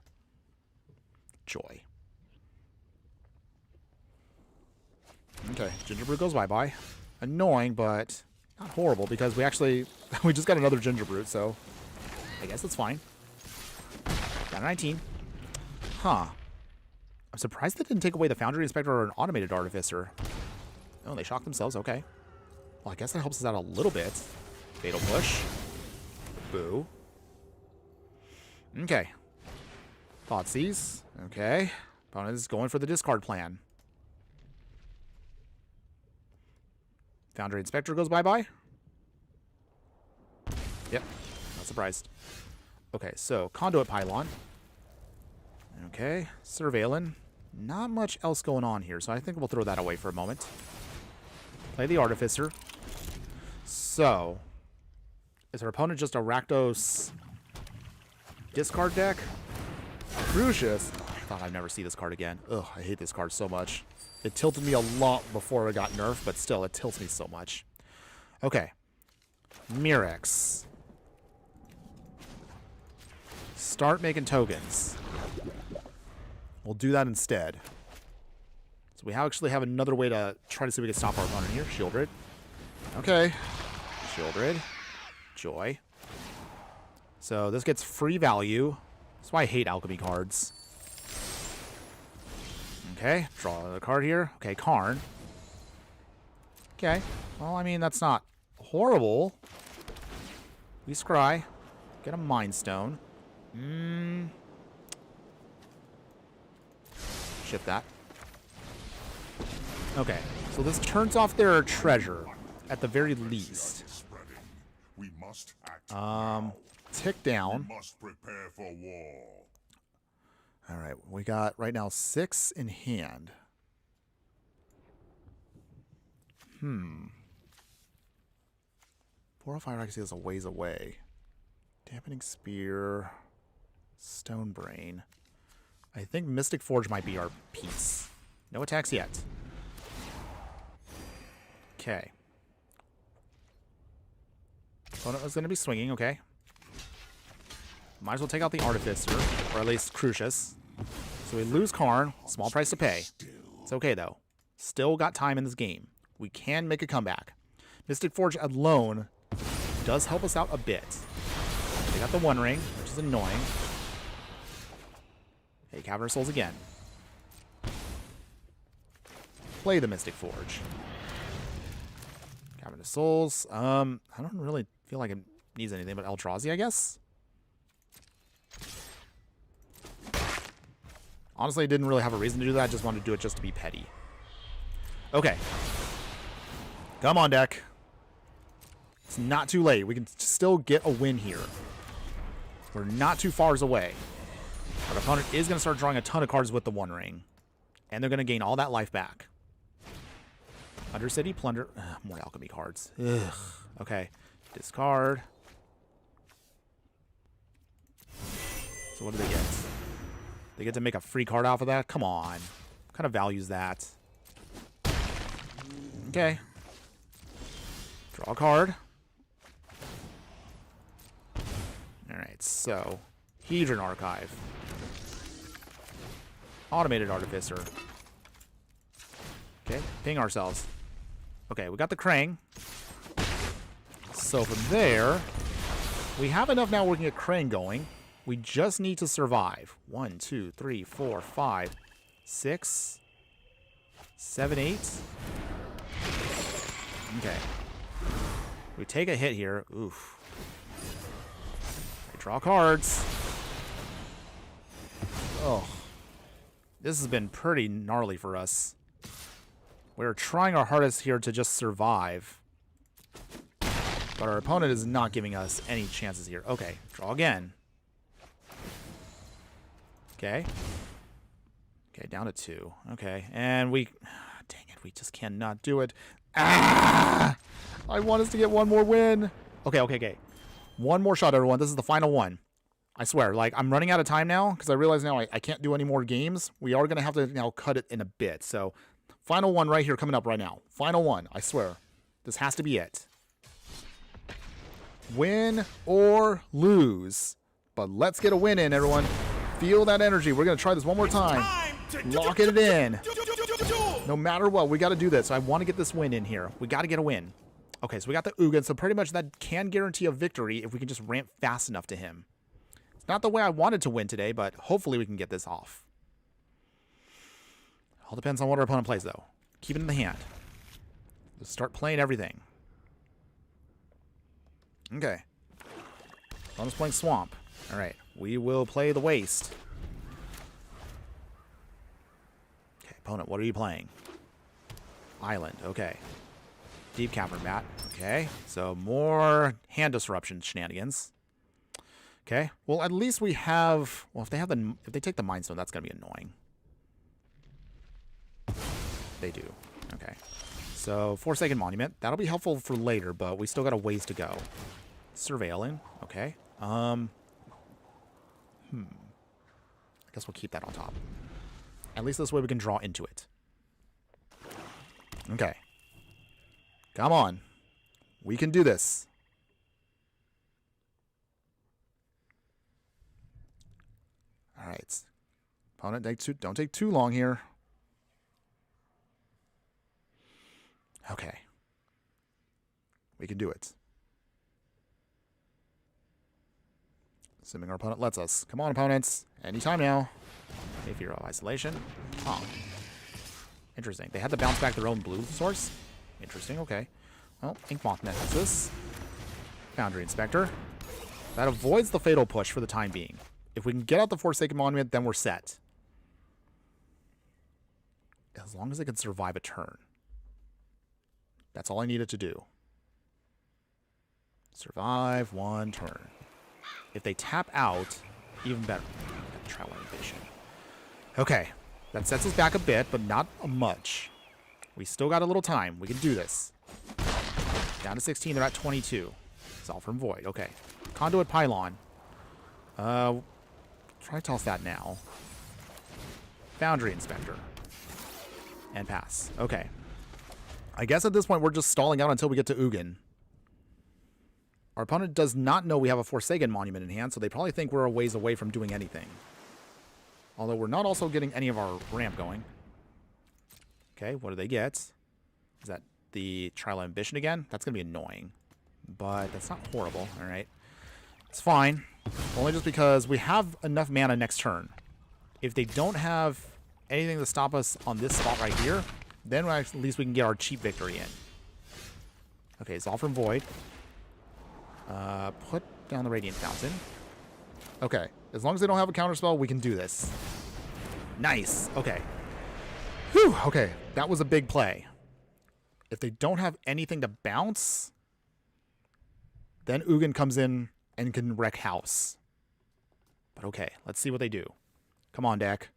Joy. Okay, Gingerbrew goes bye-bye. Annoying, but not horrible because we just got another Gingerbrew, so I guess it's fine. Got a 19. Huh. I'm surprised they didn't take away the Foundry Inspector or an Automated Artificer. Oh, they shocked themselves. Okay. Well, I guess that helps us out a little bit. Fatal Push. Boo. Okay. Thoughtseize. Okay. Opponent is going for the discard plan. Foundry Inspector goes bye-bye. Yep. Not surprised. Okay, so Conduit Pylon. Okay. Surveillance. Not much else going on here, so I think we'll throw that away for a moment. Play the Artificer. So, is our opponent just a Rakdos discard deck? Crucius. I thought I'd never see this card again. Ugh, I hate this card so much. It tilted me a lot before it got nerfed, but still, it tilts me so much. Okay. Mirex. Start making tokens. We'll do that instead. So we actually have another way to try to see if we can stop our opponent here. Shieldred. Okay. Shieldred. Joy. So this gets free value. That's why I hate alchemy cards. Okay. Draw another card here. Okay, Karn. Okay. Well, I mean, that's not horrible. We scry. Get a Mind Stone. Ship that. Okay, so this turns off their treasure at the very least. We must act Tick down. We must prepare for war. All right, we got right now 6 in hand. 4 or 5 I can see is a ways away. Dampening Spear, Stone Brain. I think Mystic Forge might be our piece. No attacks yet. Okay. Opponent was going to be swinging, okay. Might as well take out the Artificer, or at least Crucius. So we lose Karn, small price to pay. It's okay, though. Still got time in this game. We can make a comeback. Mystic Forge alone does help us out a bit. They got the One Ring, which is annoying. Hey, Cavern of Souls again. Play the Mystic Forge. Cavern of Souls. I don't really feel like it needs anything but Eldrazi, I guess. Honestly, I didn't really have a reason to do that. I just wanted to do it just to be petty. Okay. Come on, deck. It's not too late. We can still get a win here. We're not too far away. Our opponent is going to start drawing a ton of cards with the One Ring. And they're going to gain all that life back. Undercity, Plunder. More alchemy cards. Ugh. Okay. Discard. So what do they get? They get to make a free card off of that? Come on. What kind of value is that? Okay. Draw a card. Alright, so Hedron Archive. Automated Artificer. Okay, ping ourselves. Okay, we got the Krang. So from there, we have enough now we can get Krang going. We just need to survive. 1, 2, 3, 4, 5, 6, 7, 8. Okay. We take a hit here. Oof. Draw cards. Oh. This has been pretty gnarly for us. We're trying our hardest here to just survive. But our opponent is not giving us any chances here. Okay, draw again. Okay. Okay, down to 2. Okay, and we... Dang it, we just cannot do it. Ah! I want us to get one more win. Okay. One more shot, everyone. This is the final one. I swear, like, I'm running out of time now because I realize now I can't do any more games. We are going to have to now cut it in a bit. So, final one right here coming up right now. Final one. I swear. This has to be it. Win or lose. But let's get a win in, everyone. Feel that energy. We're going to try this one more time. Lock it in. No matter what, we got to do this. I want to get this win in here. We got to get a win. Okay, so we got the Ugin. So pretty much that can guarantee a victory if we can just ramp fast enough to him. It's not the way I wanted to win today, but hopefully we can get this off. All depends on what our opponent plays, though. Keep it in the hand. Let's start playing everything. Okay. Opponent's playing Swamp. All right. We will play the Waste. Okay, opponent, what are you playing? Island. Okay. Deep Cavern Bat. Okay. So more hand disruption shenanigans. Okay. Well, at least we have. Well, if they take the Mind Stone, that's gonna be annoying. They do. Okay. So Forsaken Monument. That'll be helpful for later, but we still got a ways to go. Surveilling. Okay. I guess we'll keep that on top. At least this way we can draw into it. Okay. Come on. We can do this. All right. Opponent, don't take too long here. Okay. We can do it. Assuming our opponent lets us. Come on, opponents. Anytime now. Maybe of Isolation. Oh. Interesting. They had to bounce back their own blue source. Interesting. Okay. Well, Inkmoth Nemesis. Foundry Inspector. That avoids the Fatal Push for the time being. If we can get out the Forsaken Monument, then we're set. As long as it can survive a turn. That's all I needed to do. Survive one turn. If they tap out, even better. Trial Invasion. Okay. That sets us back a bit, but not much. We still got a little time. We can do this. Down to 16. They're at 22. Solve from Void. Okay. Conduit Pylon. Try to toss that now. Foundry Inspector. And pass. Okay. I guess at this point we're just stalling out until we get to Ugin. Our opponent does not know we have a Forsaken Monument in hand, so they probably think we're a ways away from doing anything. Although we're not also getting any of our ramp going. Okay, what do they get? Is that the Trial Ambition again? That's going to be annoying. But that's not horrible, alright. It's fine. Only just because we have enough mana next turn. If they don't have anything to stop us on this spot right here, then at least we can get our cheap victory in. Okay, it's all from Void. Put down the Radiant Fountain. Okay, as long as they don't have a counterspell, we can do this. Nice. Okay. Whew. Okay, that was a big play. If they don't have anything to bounce, then Ugin comes in and can wreck house. But okay, let's see what they do. Come on, deck.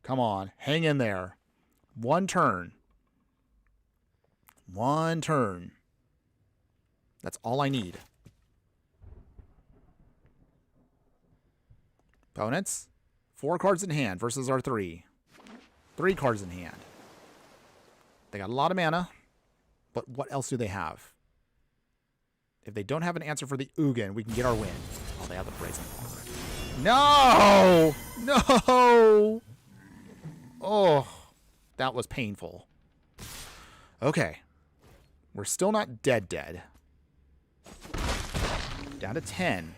Come on. Hang in there. One turn. One turn. That's all I need. Opponents, 4 cards in hand versus our 3. 3 cards in hand. They got a lot of mana, but what else do they have? If they don't have an answer for the Ugin, we can get our win. Oh, they have the Brazen Lord. No! No! Oh, that was painful. Okay. We're still not dead. Down to 10.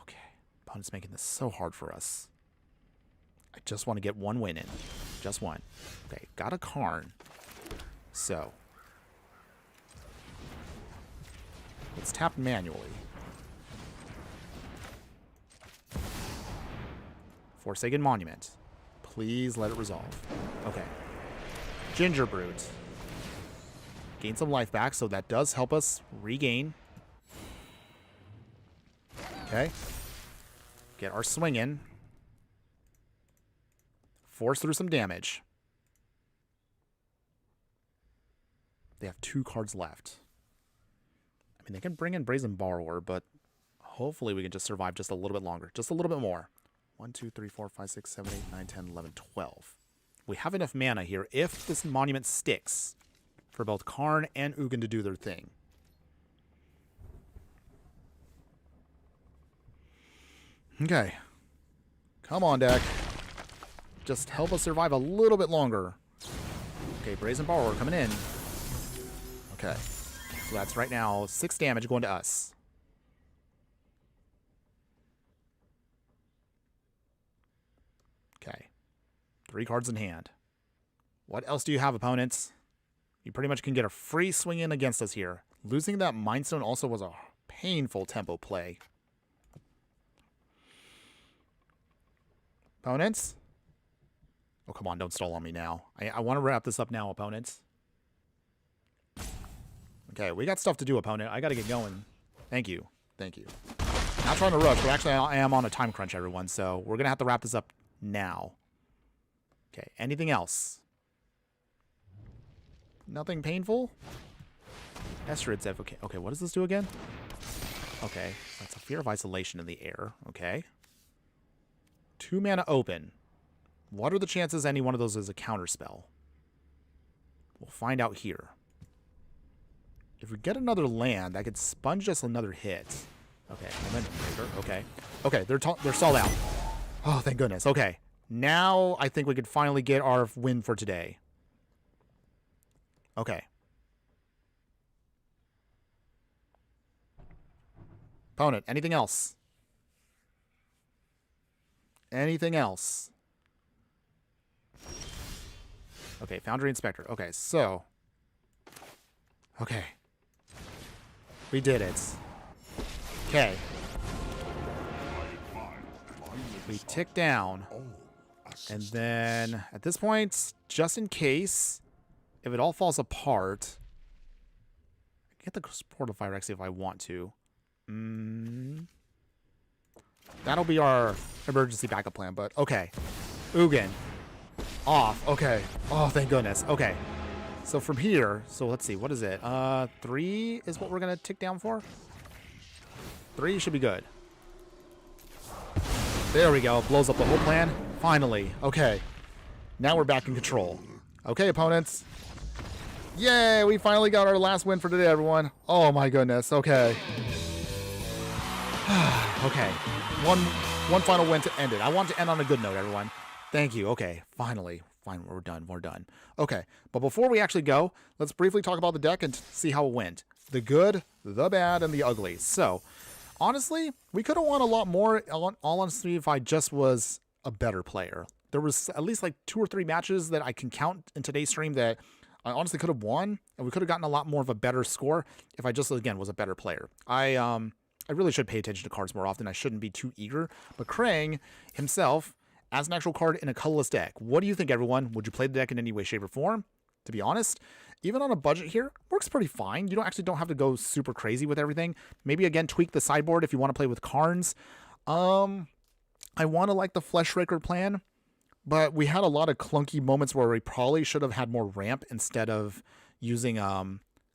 Okay. Opponent's making this so hard for us. I just want to get one win in. Just one. Okay, got a Karn. So. Let's tap manually. Forsaken Monument. Please let it resolve. Okay. Ginger Brute. Gain some life back, so that does help us regain. Okay. Get our swing in. Force through some damage. They have 2 cards left. I mean, they can bring in Brazen Borrower, but hopefully we can just survive just a little bit longer. Just a little bit more. 1, 2, 3, 4, 5, 6, 7, 8, 9, 10, 11, 12. We have enough mana here if this monument sticks for both Karn and Ugin to do their thing. Okay. Come on, deck. Just help us survive a little bit longer. Okay, Brazen Borrower coming in. Okay. So that's right now 6 damage going to us. Okay. 3 cards in hand. What else do you have, opponents? You pretty much can get a free swing in against us here. Losing that Mind Stone also was a painful tempo play. Opponents? Oh, come on, don't stall on me now. I want to wrap this up now, opponents. Okay, we got stuff to do, opponent. I got to get going. Thank you. Thank you. Not trying to rush, but actually I am on a time crunch, everyone, so we're going to have to wrap this up now. Okay, anything else? Nothing painful? Estrid's Advocate. Okay, what does this do again? Okay, that's a Fear of Isolation in the air. Okay. 2 mana open. What are the chances any one of those is a counterspell? We'll find out here. If we get another land, that could sponge us another hit. Okay, Momentum Breaker. Okay. Okay, they're stalled out. Oh, thank goodness. Okay. Now I think we could finally get our win for today. Okay. Opponent, anything else? Anything else? Okay, Foundry Inspector. Okay, so. Okay. We did it. Okay. We tick down. And then, at this point, just in case, if it all falls apart, I get the Portal Fire X if I want to. That'll be our emergency backup plan, but okay. Ugin. Off. Okay. Oh, thank goodness. Okay. So from here, so let's see, what is it? 3 is what we're going to tick down for? 3 should be good. There we go. Blows up the whole plan. Finally. Okay. Now we're back in control. Okay, opponents. Yay! We finally got our last win for today, everyone. Oh my goodness. Okay. Okay. One final win to end it. I want to end on a good note, everyone. Thank you. Okay. Finally. Fine. We're done. We're done. Okay. But before we actually go, let's briefly talk about the deck and see how it went. The good, the bad, and the ugly. So, honestly, we could have won a lot more, all honestly, if I just was a better player. There was at least like 2 or 3 matches that I can count in today's stream that I honestly could have won, and we could have gotten a lot more of a better score if I just, again, was a better player. I really should pay attention to cards more often. I shouldn't be too eager. But Krang himself, as an actual card in a colorless deck, what do you think, everyone? Would you play the deck in any way, shape, or form? To be honest, even on a budget here, works pretty fine. You don't have to go super crazy with everything. Maybe, again, tweak the sideboard if you want to play with Karns. I want to like the Fleshraker plan, but we had a lot of clunky moments where we probably should have had more ramp instead of using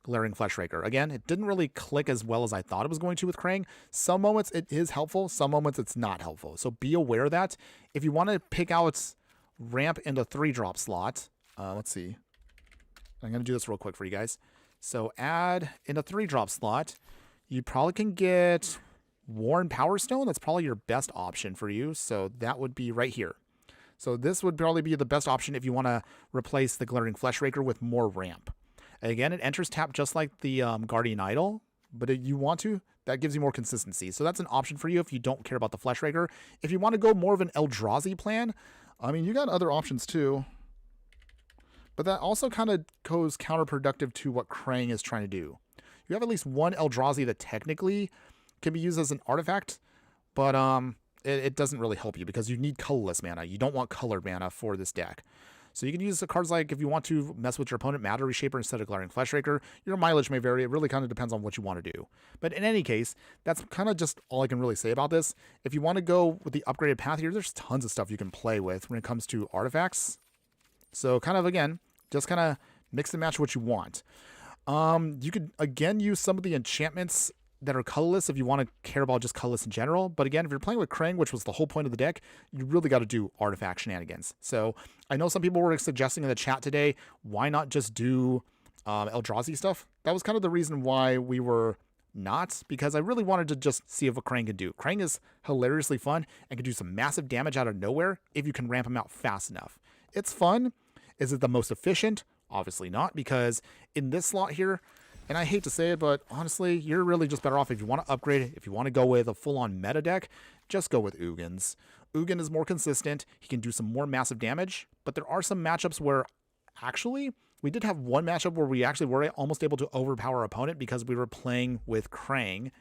Glaring Fleshraker. Again, it didn't really click as well as I thought it was going to with Krang. Some moments it is helpful, some moments it's not helpful. So be aware of that. If you want to pick out ramp in the 3-drop slot, let's see. I'm going to do this real quick for you guys. So add in a 3-drop slot, you probably can get Worn Power Stone. That's probably your best option for you. So that would be right here. So this would probably be the best option if you want to replace the Glaring Fleshraker with more ramp. Again, it enters tap just like the Guardian Idol, but if you want to, that gives you more consistency. So that's an option for you if you don't care about the Fleshraker. If you want to go more of an Eldrazi plan, I mean, you got other options too. But that also kind of goes counterproductive to what Krang is trying to do. You have at least one Eldrazi that technically can be used as an artifact, but it doesn't really help you because you need colorless mana. You don't want colored mana for this deck. So you can use the cards like if you want to mess with your opponent, Matter Reshaper instead of Glaring Fleshraker. Your mileage may vary. It really kind of depends on what you want to do. But in any case, that's kind of just all I can really say about this. If you want to go with the upgraded path here, there's tons of stuff you can play with when it comes to artifacts. So kind of, again, just kind of mix and match what you want. You could, again, use some of the enchantments that are colorless if you want to care about just colorless in general. But again, if you're playing with Krang, which was the whole point of the deck, you really got to do artifact shenanigans. So I know some people were suggesting in the chat today, why not just do Eldrazi stuff? That was kind of the reason why we were not, because I really wanted to just see what Krang can do. Krang is hilariously fun and can do some massive damage out of nowhere if you can ramp him out fast enough. It's fun. Is it the most efficient? Obviously not, because in this slot here, and I hate to say it, but honestly, you're really just better off if you want to upgrade it. If you want to go with a full-on meta deck, just go with Ugins. Ugin is more consistent. He can do some more massive damage, but there are some matchups where actually we did have one matchup where we actually were almost able to overpower our opponent because we were playing with Krang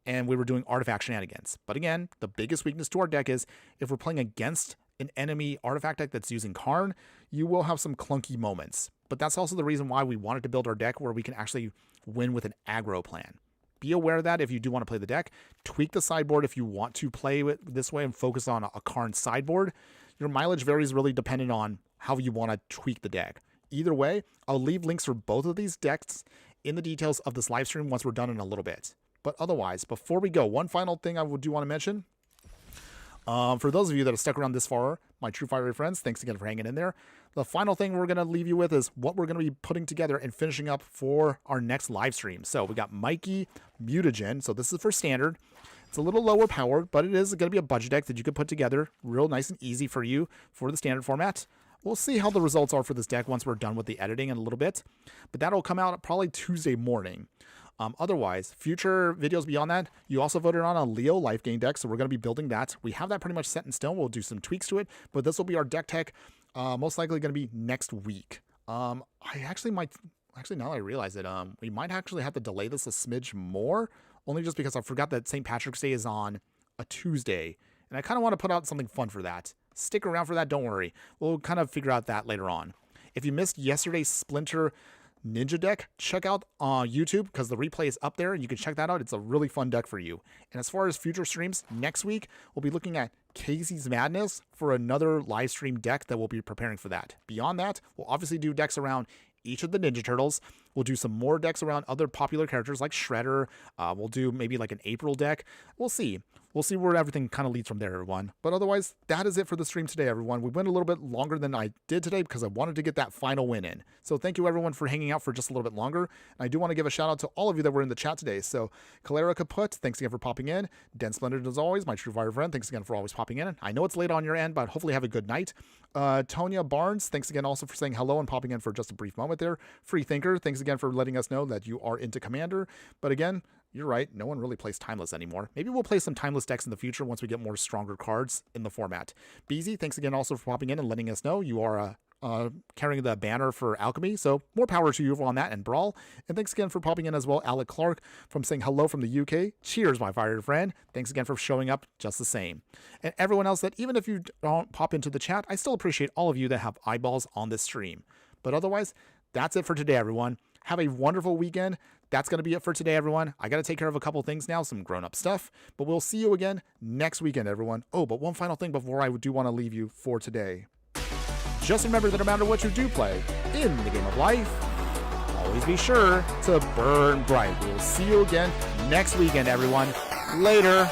and we were doing artifact shenanigans. But again, the biggest weakness to our deck is if we're playing against an enemy artifact deck that's using Karn, you will have some clunky moments. But that's also the reason why we wanted to build our deck where we can actually win with an aggro plan. Be aware of that if you do want to play the deck. Tweak the sideboard if you want to play it this way and focus on a Karn sideboard. Your mileage varies really depending on how you want to tweak the deck. Either way, I'll leave links for both of these decks in the details of this live stream once we're done in a little bit. But otherwise, before we go, one final thing I do want to mention. For those of you that have stuck around this far, my true fiery friends, thanks again for hanging in there. The final thing we're going to leave you with is what we're going to be putting together and finishing up for our next live stream. So we got Mikey Mutagen. So this is for standard. It's a little lower powered, but it is going to be a budget deck that you can put together real nice and easy for you for the standard format. We'll see how the results are for this deck once we're done with the editing in a little bit, but that'll come out probably Tuesday morning. Otherwise, future videos beyond that, you also voted on a Leo life gain deck, so we're going to be building that. We have that pretty much set in stone. We'll do some tweaks to it, but this will be our deck tech, most likely going to be next week. I actually might, now that I realize it, we might actually have to delay this a smidge more, only just because I forgot that St. Patrick's Day is on a Tuesday, and I kind of want to put out something fun for that. Stick around for that, don't worry. We'll kind of figure out that later on. If you missed yesterday's Splinter Ninja deck, check out YouTube because the replay is up there and you can check that out. It's a really fun deck for you. And as far as future streams, next week we'll be looking at Casey's Madness for another live stream deck that we'll be preparing for that. Beyond that, we'll obviously do decks around each of the Ninja Turtles. We'll do some more decks around other popular characters like Shredder. We'll do maybe like an April deck. We'll see. We'll see where everything kind of leads from there, everyone. But otherwise, that is it for the stream today, everyone. We went a little bit longer than I did today because I wanted to get that final win in. So thank you, everyone, for hanging out for just a little bit longer. And I do want to give a shout out to all of you that were in the chat today. So Calera Kaput, thanks again for popping in. Den Splendid, as always, my true fire friend, thanks again for always popping in. I know it's late on your end, but hopefully have a good night. Tonya Barnes, thanks again also for saying hello and popping in for just a brief moment there. Free Thinker, thanks again for letting us know that you are into Commander. But again, you're right, no one really plays Timeless anymore. Maybe we'll play some Timeless decks in the future once we get more stronger cards in the format. Beezy, thanks again also for popping in and letting us know you are carrying the banner for Alchemy, so more power to you on that and Brawl. And thanks again for popping in as well, Alec Clark, from saying hello from the UK. Cheers, my fiery friend. Thanks again for showing up just the same. And everyone else that, even if you don't pop into the chat, I still appreciate all of you that have eyeballs on this stream. But otherwise, that's it for today, everyone. Have a wonderful weekend. That's going to be it for today, everyone. I got to take care of a couple things now, some grown-up stuff, but we'll see you again next weekend, everyone. Oh, but one final thing before I do want to leave you for today. Just remember that no matter what you do play in the game of life, always be sure to burn bright. We'll see you again next weekend, everyone. Later.